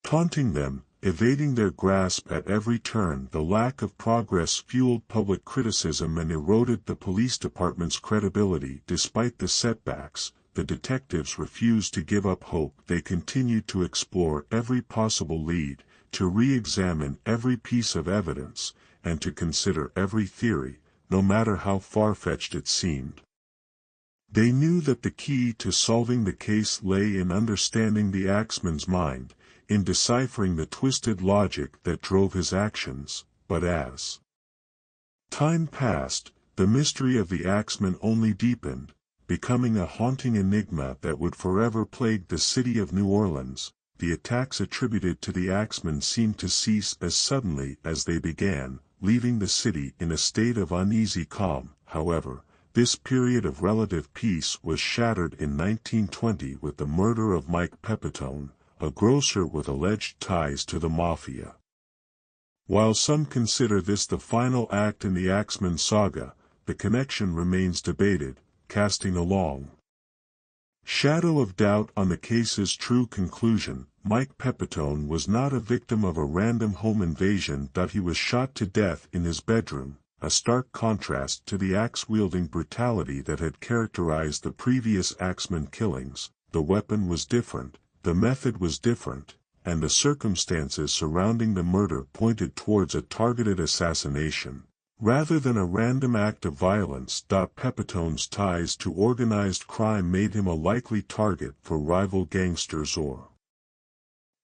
taunting them, evading their grasp at every turn. The lack of progress fueled public criticism and eroded the police department's credibility. Despite the setbacks, the detectives refused to give up hope. They continued to explore every possible lead, to re-examine every piece of evidence, and to consider every theory, no matter how far-fetched it seemed. They knew that the key to solving the case lay in understanding the axeman's mind, in deciphering the twisted logic that drove his actions, but as time passed, the mystery of the axeman only deepened, becoming a haunting enigma that would forever plague the city of New Orleans. The attacks attributed to the axeman seemed to cease as suddenly as they began, leaving the city in a state of uneasy calm. However, this period of relative peace was shattered in 1920 with the murder of Mike Pepitone, a grocer with alleged ties to the mafia. While some consider this the final act in the Axeman saga, the connection remains debated, casting a long shadow of doubt on the case's true conclusion. Mike Pepitone was not a victim of a random home invasion, that he was shot to death in his bedroom, a stark contrast to the axe-wielding brutality that had characterized the previous Axeman killings. The weapon was different, the method was different, and the circumstances surrounding the murder pointed towards a targeted assassination, rather than a random act of violence. Pepitone's ties to organized crime made him a likely target for rival gangsters or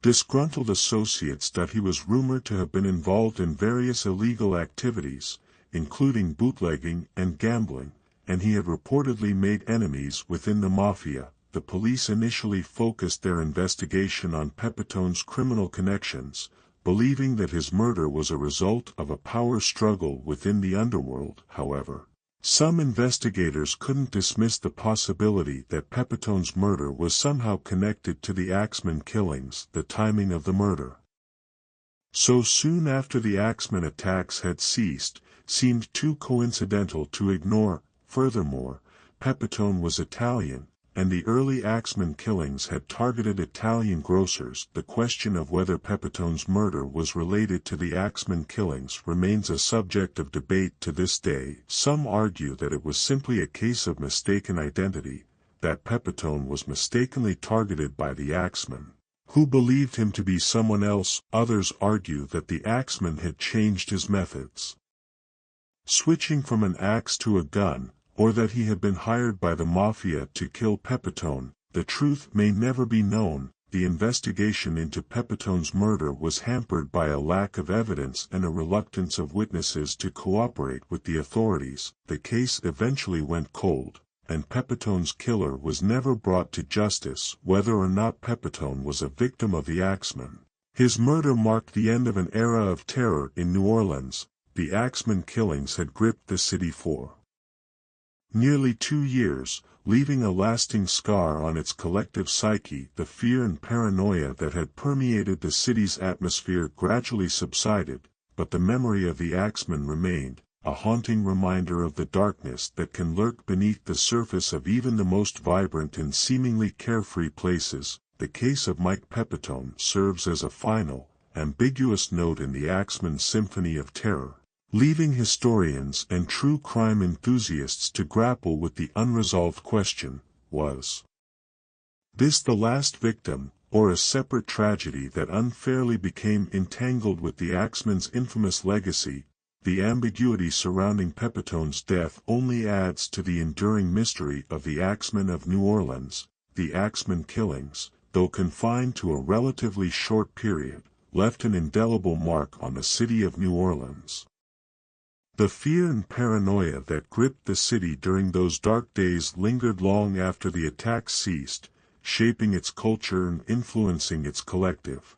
disgruntled associates. He was rumored to have been involved in various illegal activities, including bootlegging and gambling, and he had reportedly made enemies within the mafia. The police initially focused their investigation on Pepitone's criminal connections, believing that his murder was a result of a power struggle within the underworld. However, some investigators couldn't dismiss the possibility that Pepitone's murder was somehow connected to the Axeman killings. The timing of the murder, so soon after the Axeman attacks had ceased, seemed too coincidental to ignore. Furthermore, Pepitone was Italian, and the early Axeman killings had targeted Italian grocers. The question of whether Pepitone's murder was related to the Axeman killings remains a subject of debate to this day. Some argue that it was simply a case of mistaken identity, that Pepitone was mistakenly targeted by the Axeman, who believed him to be someone else. Others argue that the Axeman had changed his methods, switching from an axe to a gun, or that he had been hired by the mafia to kill Pepitone. The truth may never be known. The investigation into Pepitone's murder was hampered by a lack of evidence and a reluctance of witnesses to cooperate with the authorities. The case eventually went cold, and Pepitone's killer was never brought to justice. Whether or not Pepitone was a victim of the Axeman, his murder marked the end of an era of terror in New Orleans. The Axeman killings had gripped the city for nearly 2 years, leaving a lasting scar on its collective psyche. The fear and paranoia that had permeated the city's atmosphere gradually subsided, but the memory of the Axeman remained, a haunting reminder of the darkness that can lurk beneath the surface of even the most vibrant and seemingly carefree places. The case of Mike Pepitone serves as a final, ambiguous note in the Axeman symphony of terror, leaving historians and true crime enthusiasts to grapple with the unresolved question: was this the last victim, or a separate tragedy that unfairly became entangled with the Axeman's infamous legacy? The ambiguity surrounding Pepitone's death only adds to the enduring mystery of the Axeman of New Orleans. The Axeman killings, though confined to a relatively short period, left an indelible mark on the city of New Orleans. The fear and paranoia that gripped the city during those dark days lingered long after the attacks ceased, shaping its culture and influencing its collective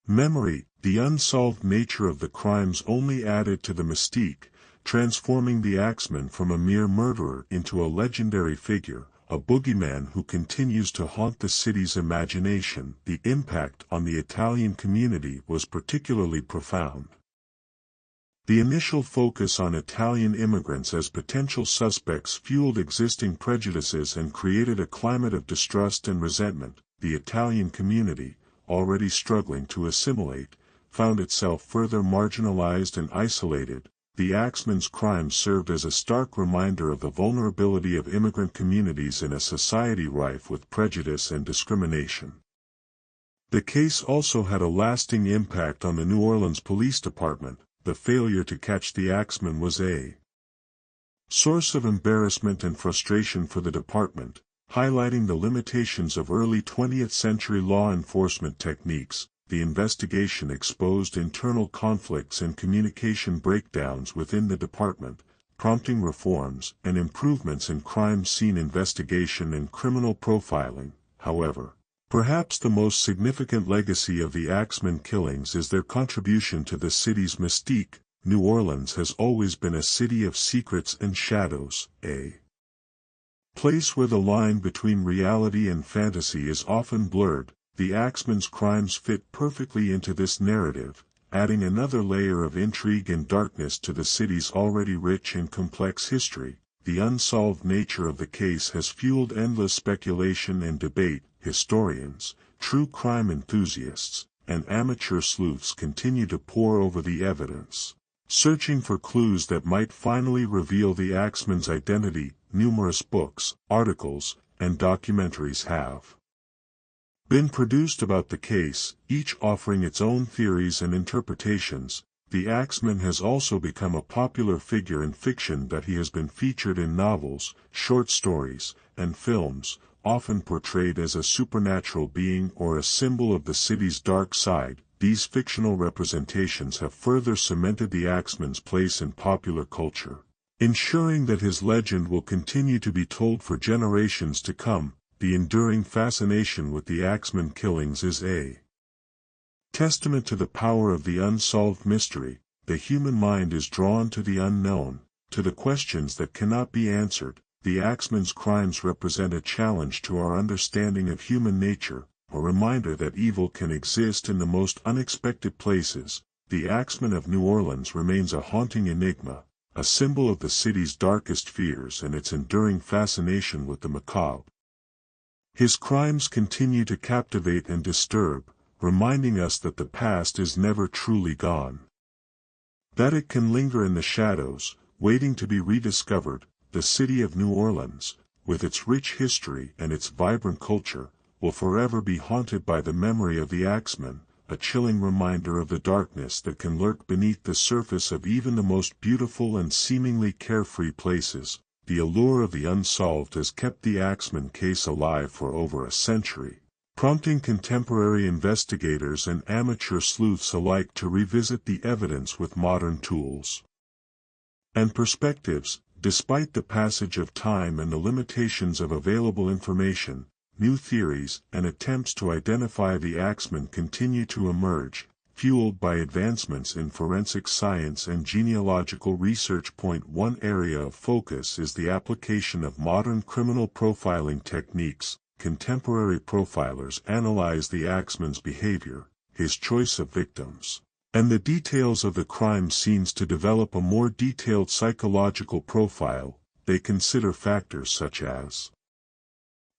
memory. The unsolved nature of the crimes only added to the mystique, transforming the Axeman from a mere murderer into a legendary figure, a boogeyman who continues to haunt the city's imagination. The impact on the Italian community was particularly profound. The initial focus on Italian immigrants as potential suspects fueled existing prejudices and created a climate of distrust and resentment. The Italian community, already struggling to assimilate, found itself further marginalized and isolated, the Axeman's crimes served as a stark reminder of the vulnerability of immigrant communities in a society rife with prejudice and discrimination. The case also had a lasting impact on the New Orleans Police Department. The failure to catch the Axeman was a source of embarrassment and frustration for the department, highlighting the limitations of early 20th century law enforcement techniques. The investigation exposed internal conflicts and communication breakdowns within the department, prompting reforms and improvements in crime scene investigation and criminal profiling. However, perhaps the most significant legacy of the Axeman killings is their contribution to the city's mystique. New Orleans has always been a city of secrets and shadows, a place where the line between reality and fantasy is often blurred. The Axeman's crimes fit perfectly into this narrative, adding another layer of intrigue and darkness to the city's already rich and complex history. The unsolved nature of the case has fueled endless speculation and debate. Historians, true crime enthusiasts, and amateur sleuths continue to pore over the evidence, searching for clues that might finally reveal the Axeman's identity. Numerous books, articles, and documentaries have been produced about the case, each offering its own theories and interpretations. The Axeman has also become a popular figure in fiction that he has been featured in novels, short stories, and films, often portrayed as a supernatural being or a symbol of the city's dark side. These fictional representations have further cemented the Axeman's place in popular culture, ensuring that his legend will continue to be told for generations to come. The enduring fascination with the Axeman killings is a testament to the power of the unsolved mystery. The human mind is drawn to the unknown, to the questions that cannot be answered. The Axeman's crimes represent a challenge to our understanding of human nature, a reminder that evil can exist in the most unexpected places. The Axeman of New Orleans remains a haunting enigma, a symbol of the city's darkest fears and its enduring fascination with the macabre. His crimes continue to captivate and disturb, reminding us that the past is never truly gone, that it can linger in the shadows, waiting to be rediscovered. The city of New Orleans, with its rich history and its vibrant culture, will forever be haunted by the memory of the Axeman, a chilling reminder of the darkness that can lurk beneath the surface of even the most beautiful and seemingly carefree places. The allure of the unsolved has kept the Axeman case alive for over a century, prompting contemporary investigators and amateur sleuths alike to revisit the evidence with modern tools and perspectives. Despite the passage of time and the limitations of available information, new theories and attempts to identify the Axeman continue to emerge, fueled by advancements in forensic science and genealogical research. One area of focus is the application of modern criminal profiling techniques. Contemporary profilers analyze the Axeman's behavior, his choice of victims, and the details of the crime scenes to develop a more detailed psychological profile. They consider factors such as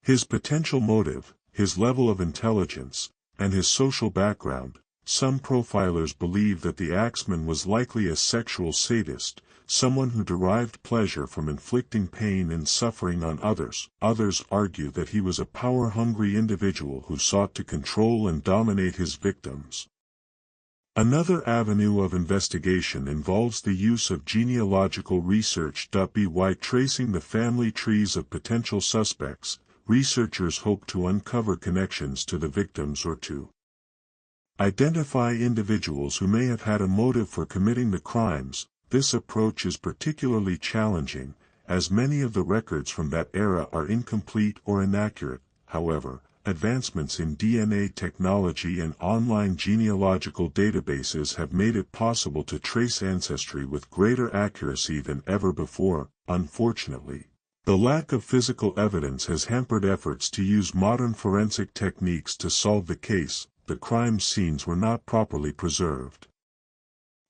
his potential motive, his level of intelligence, and his social background. Some profilers believe that the Axeman was likely a sexual sadist, someone who derived pleasure from inflicting pain and suffering on others. Others argue that he was a power-hungry individual who sought to control and dominate his victims. Another avenue of investigation involves the use of genealogical research. By tracing the family trees of potential suspects, researchers hope to uncover connections to the victims or to identify individuals who may have had a motive for committing the crimes. This approach is particularly challenging, as many of the records from that era are incomplete or inaccurate. However, advancements in DNA technology and online genealogical databases have made it possible to trace ancestry with greater accuracy than ever before. Unfortunately, the lack of physical evidence has hampered efforts to use modern forensic techniques to solve the case. The crime scenes were not properly preserved,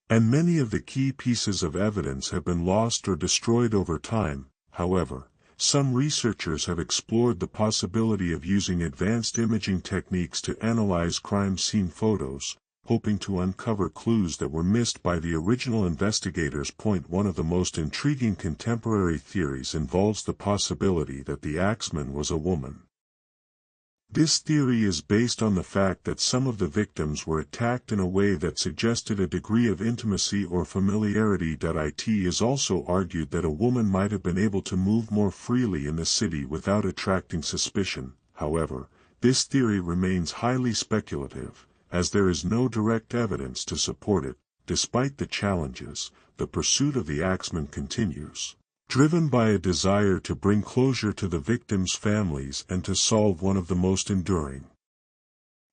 and many of the key pieces of evidence have been lost or destroyed over time. However, some researchers have explored the possibility of using advanced imaging techniques to analyze crime scene photos, hoping to uncover clues that were missed by the original investigators. One of the most intriguing contemporary theories involves the possibility that the Axeman was a woman. This theory is based on the fact that some of the victims were attacked in a way that suggested a degree of intimacy or familiarity. It is also argued that a woman might have been able to move more freely in the city without attracting suspicion. However, this theory remains highly speculative, as there is no direct evidence to support it. Despite the challenges, the pursuit of the Axeman continues, driven by a desire to bring closure to the victims' families and to solve one of the most enduring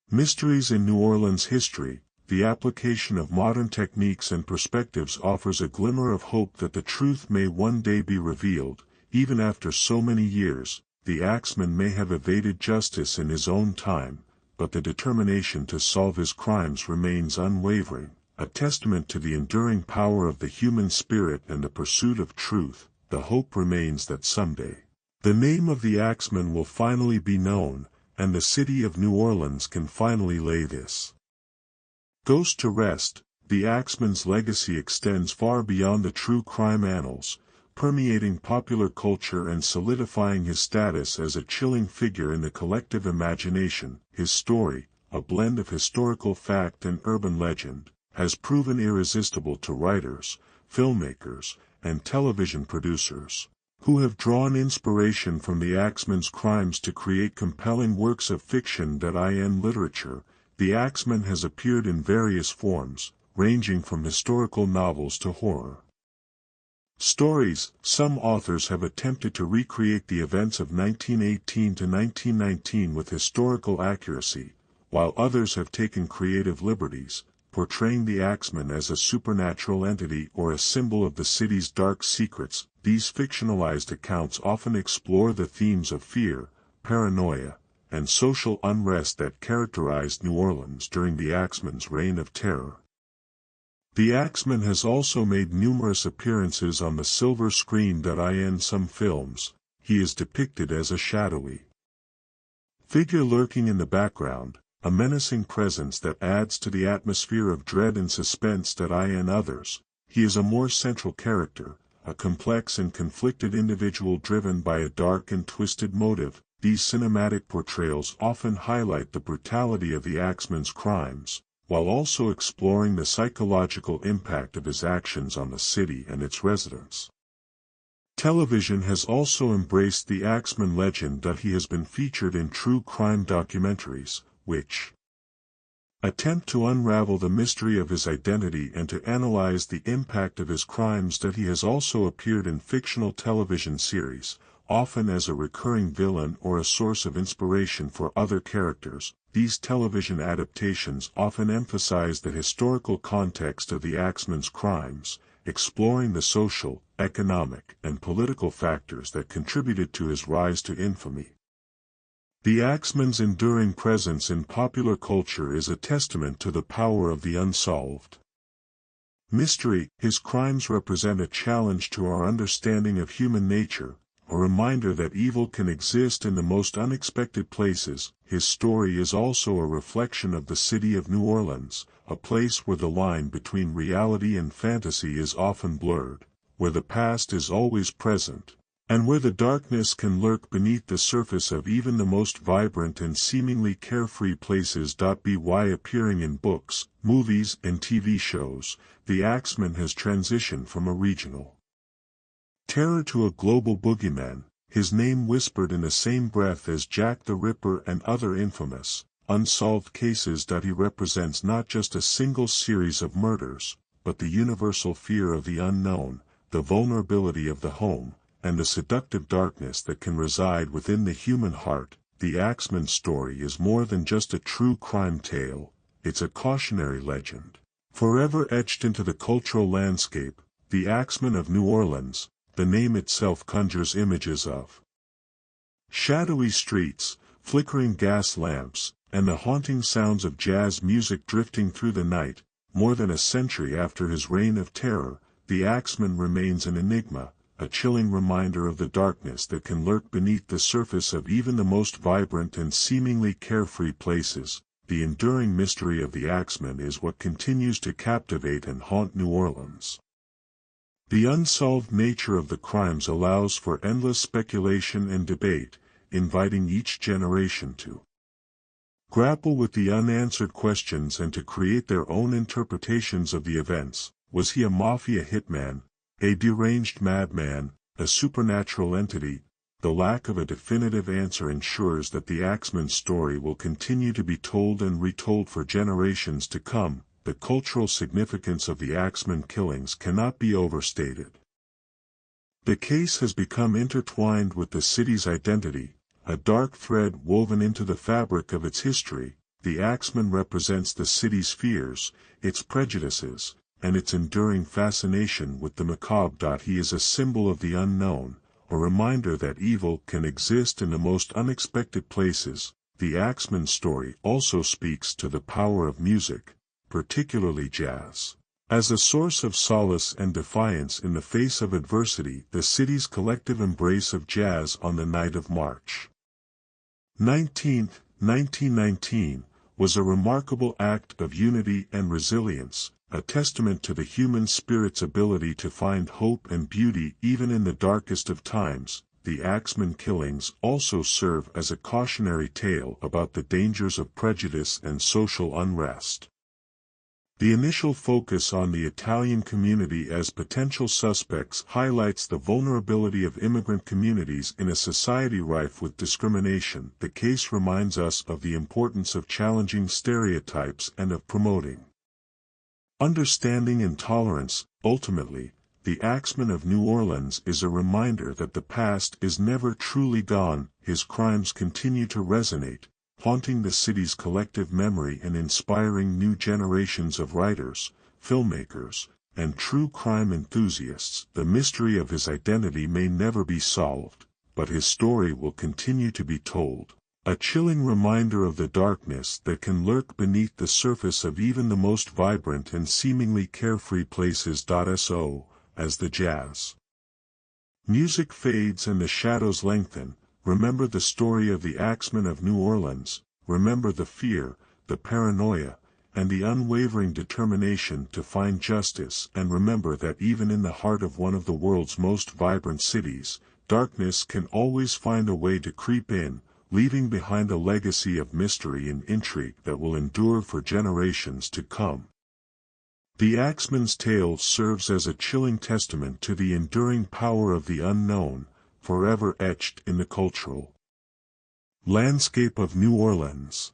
mysteries in New Orleans history. The application of modern techniques and perspectives offers a glimmer of hope that the truth may one day be revealed. Even after so many years, the Axeman may have evaded justice in his own time, but the determination to solve his crimes remains unwavering, a testament to the enduring power of the human spirit and the pursuit of truth. The hope remains that someday, the name of the Axeman will finally be known, and the city of New Orleans can finally lay this ghost to rest. The Axeman's legacy extends far beyond the true crime annals, permeating popular culture and solidifying his status as a chilling figure in the collective imagination. His story, a blend of historical fact and urban legend, has proven irresistible to writers, filmmakers, and television producers, who have drawn inspiration from the Axeman's crimes to create compelling works of fiction. In literature, the Axeman has appeared in various forms, ranging from historical novels to horror stories. Some authors have attempted to recreate the events of 1918 to 1919 with historical accuracy, while others have taken creative liberties, portraying the Axeman as a supernatural entity or a symbol of the city's dark secrets. These fictionalized accounts often explore the themes of fear, paranoia, and social unrest that characterized New Orleans during the Axeman's reign of terror. The Axeman has also made numerous appearances on the silver screen. In some films, he is depicted as a shadowy figure lurking in the background, a menacing presence that adds to the atmosphere of dread and suspense. In others, he is a more central character, a complex and conflicted individual driven by a dark and twisted motive. These cinematic portrayals often highlight the brutality of the Axeman's crimes, while also exploring the psychological impact of his actions on the city and its residents. Television has also embraced the Axeman legend. He has been featured in true crime documentaries, which attempt to unravel the mystery of his identity and to analyze the impact of his crimes. He has also appeared in fictional television series, often as a recurring villain or a source of inspiration for other characters. These television adaptations often emphasize the historical context of the Axeman's crimes, exploring the social, economic, and political factors that contributed to his rise to infamy. The Axeman's enduring presence in popular culture is a testament to the power of the unsolved mystery. His crimes represent a challenge to our understanding of human nature, a reminder that evil can exist in the most unexpected places. His story is also a reflection of the city of New Orleans, a place where the line between reality and fantasy is often blurred, where the past is always present, and where the darkness can lurk beneath the surface of even the most vibrant and seemingly carefree places. By appearing in books, movies, and TV shows, the Axeman has transitioned from a regional terror to a global boogeyman, his name whispered in the same breath as Jack the Ripper and other infamous, unsolved cases. He represents not just a single series of murders, but the universal fear of the unknown, the vulnerability of the home, and the seductive darkness that can reside within the human heart. The Axeman story is more than just a true crime tale, it's a cautionary legend, forever etched into the cultural landscape. The Axeman of New Orleans, the name itself conjures images of shadowy streets, flickering gas lamps, and the haunting sounds of jazz music drifting through the night. More than a century after his reign of terror, the Axeman remains an enigma, a chilling reminder of the darkness that can lurk beneath the surface of even the most vibrant and seemingly carefree places. the enduring mystery of the Axeman is what continues to captivate and haunt New Orleans. The unsolved nature of the crimes allows for endless speculation and debate, inviting each generation to grapple with the unanswered questions and to create their own interpretations of the events. Was he a mafia hitman, a deranged madman, a supernatural entity? The lack of a definitive answer ensures that the Axeman's story will continue to be told and retold for generations to come. The cultural significance of the Axeman killings cannot be overstated. The case has become intertwined with the city's identity, a dark thread woven into the fabric of its history. The Axeman represents the city's fears, its prejudices, and its enduring fascination with the macabre. He is a symbol of the unknown, a reminder that evil can exist in the most unexpected places. The Axeman story also speaks to the power of music, particularly jazz. As a source of solace and defiance in the face of adversity, the city's collective embrace of jazz on the night of March 19, 1919, was a remarkable act of unity and resilience, a testament to the human spirit's ability to find hope and beauty even in the darkest of times. The Axeman killings also serve as a cautionary tale about the dangers of prejudice and social unrest. The initial focus on the Italian community as potential suspects highlights the vulnerability of immigrant communities in a society rife with discrimination. The case reminds us of the importance of challenging stereotypes and of promoting understanding and tolerance. Ultimately, the Axeman of New Orleans is a reminder that the past is never truly gone. His crimes continue to resonate, haunting the city's collective memory and inspiring new generations of writers, filmmakers, and true crime enthusiasts. The mystery of his identity may never be solved, but his story will continue to be told, a chilling reminder of the darkness that can lurk beneath the surface of even the most vibrant and seemingly carefree places. So, as the jazz music fades and the shadows lengthen, remember the story of the Axeman of New Orleans. Remember the fear, the paranoia, and the unwavering determination to find justice. And remember that even in the heart of one of the world's most vibrant cities, darkness can always find a way to creep in, leaving behind a legacy of mystery and intrigue that will endure for generations to come. The Axeman's tale serves as a chilling testament to the enduring power of the unknown, forever etched in the cultural landscape of New Orleans.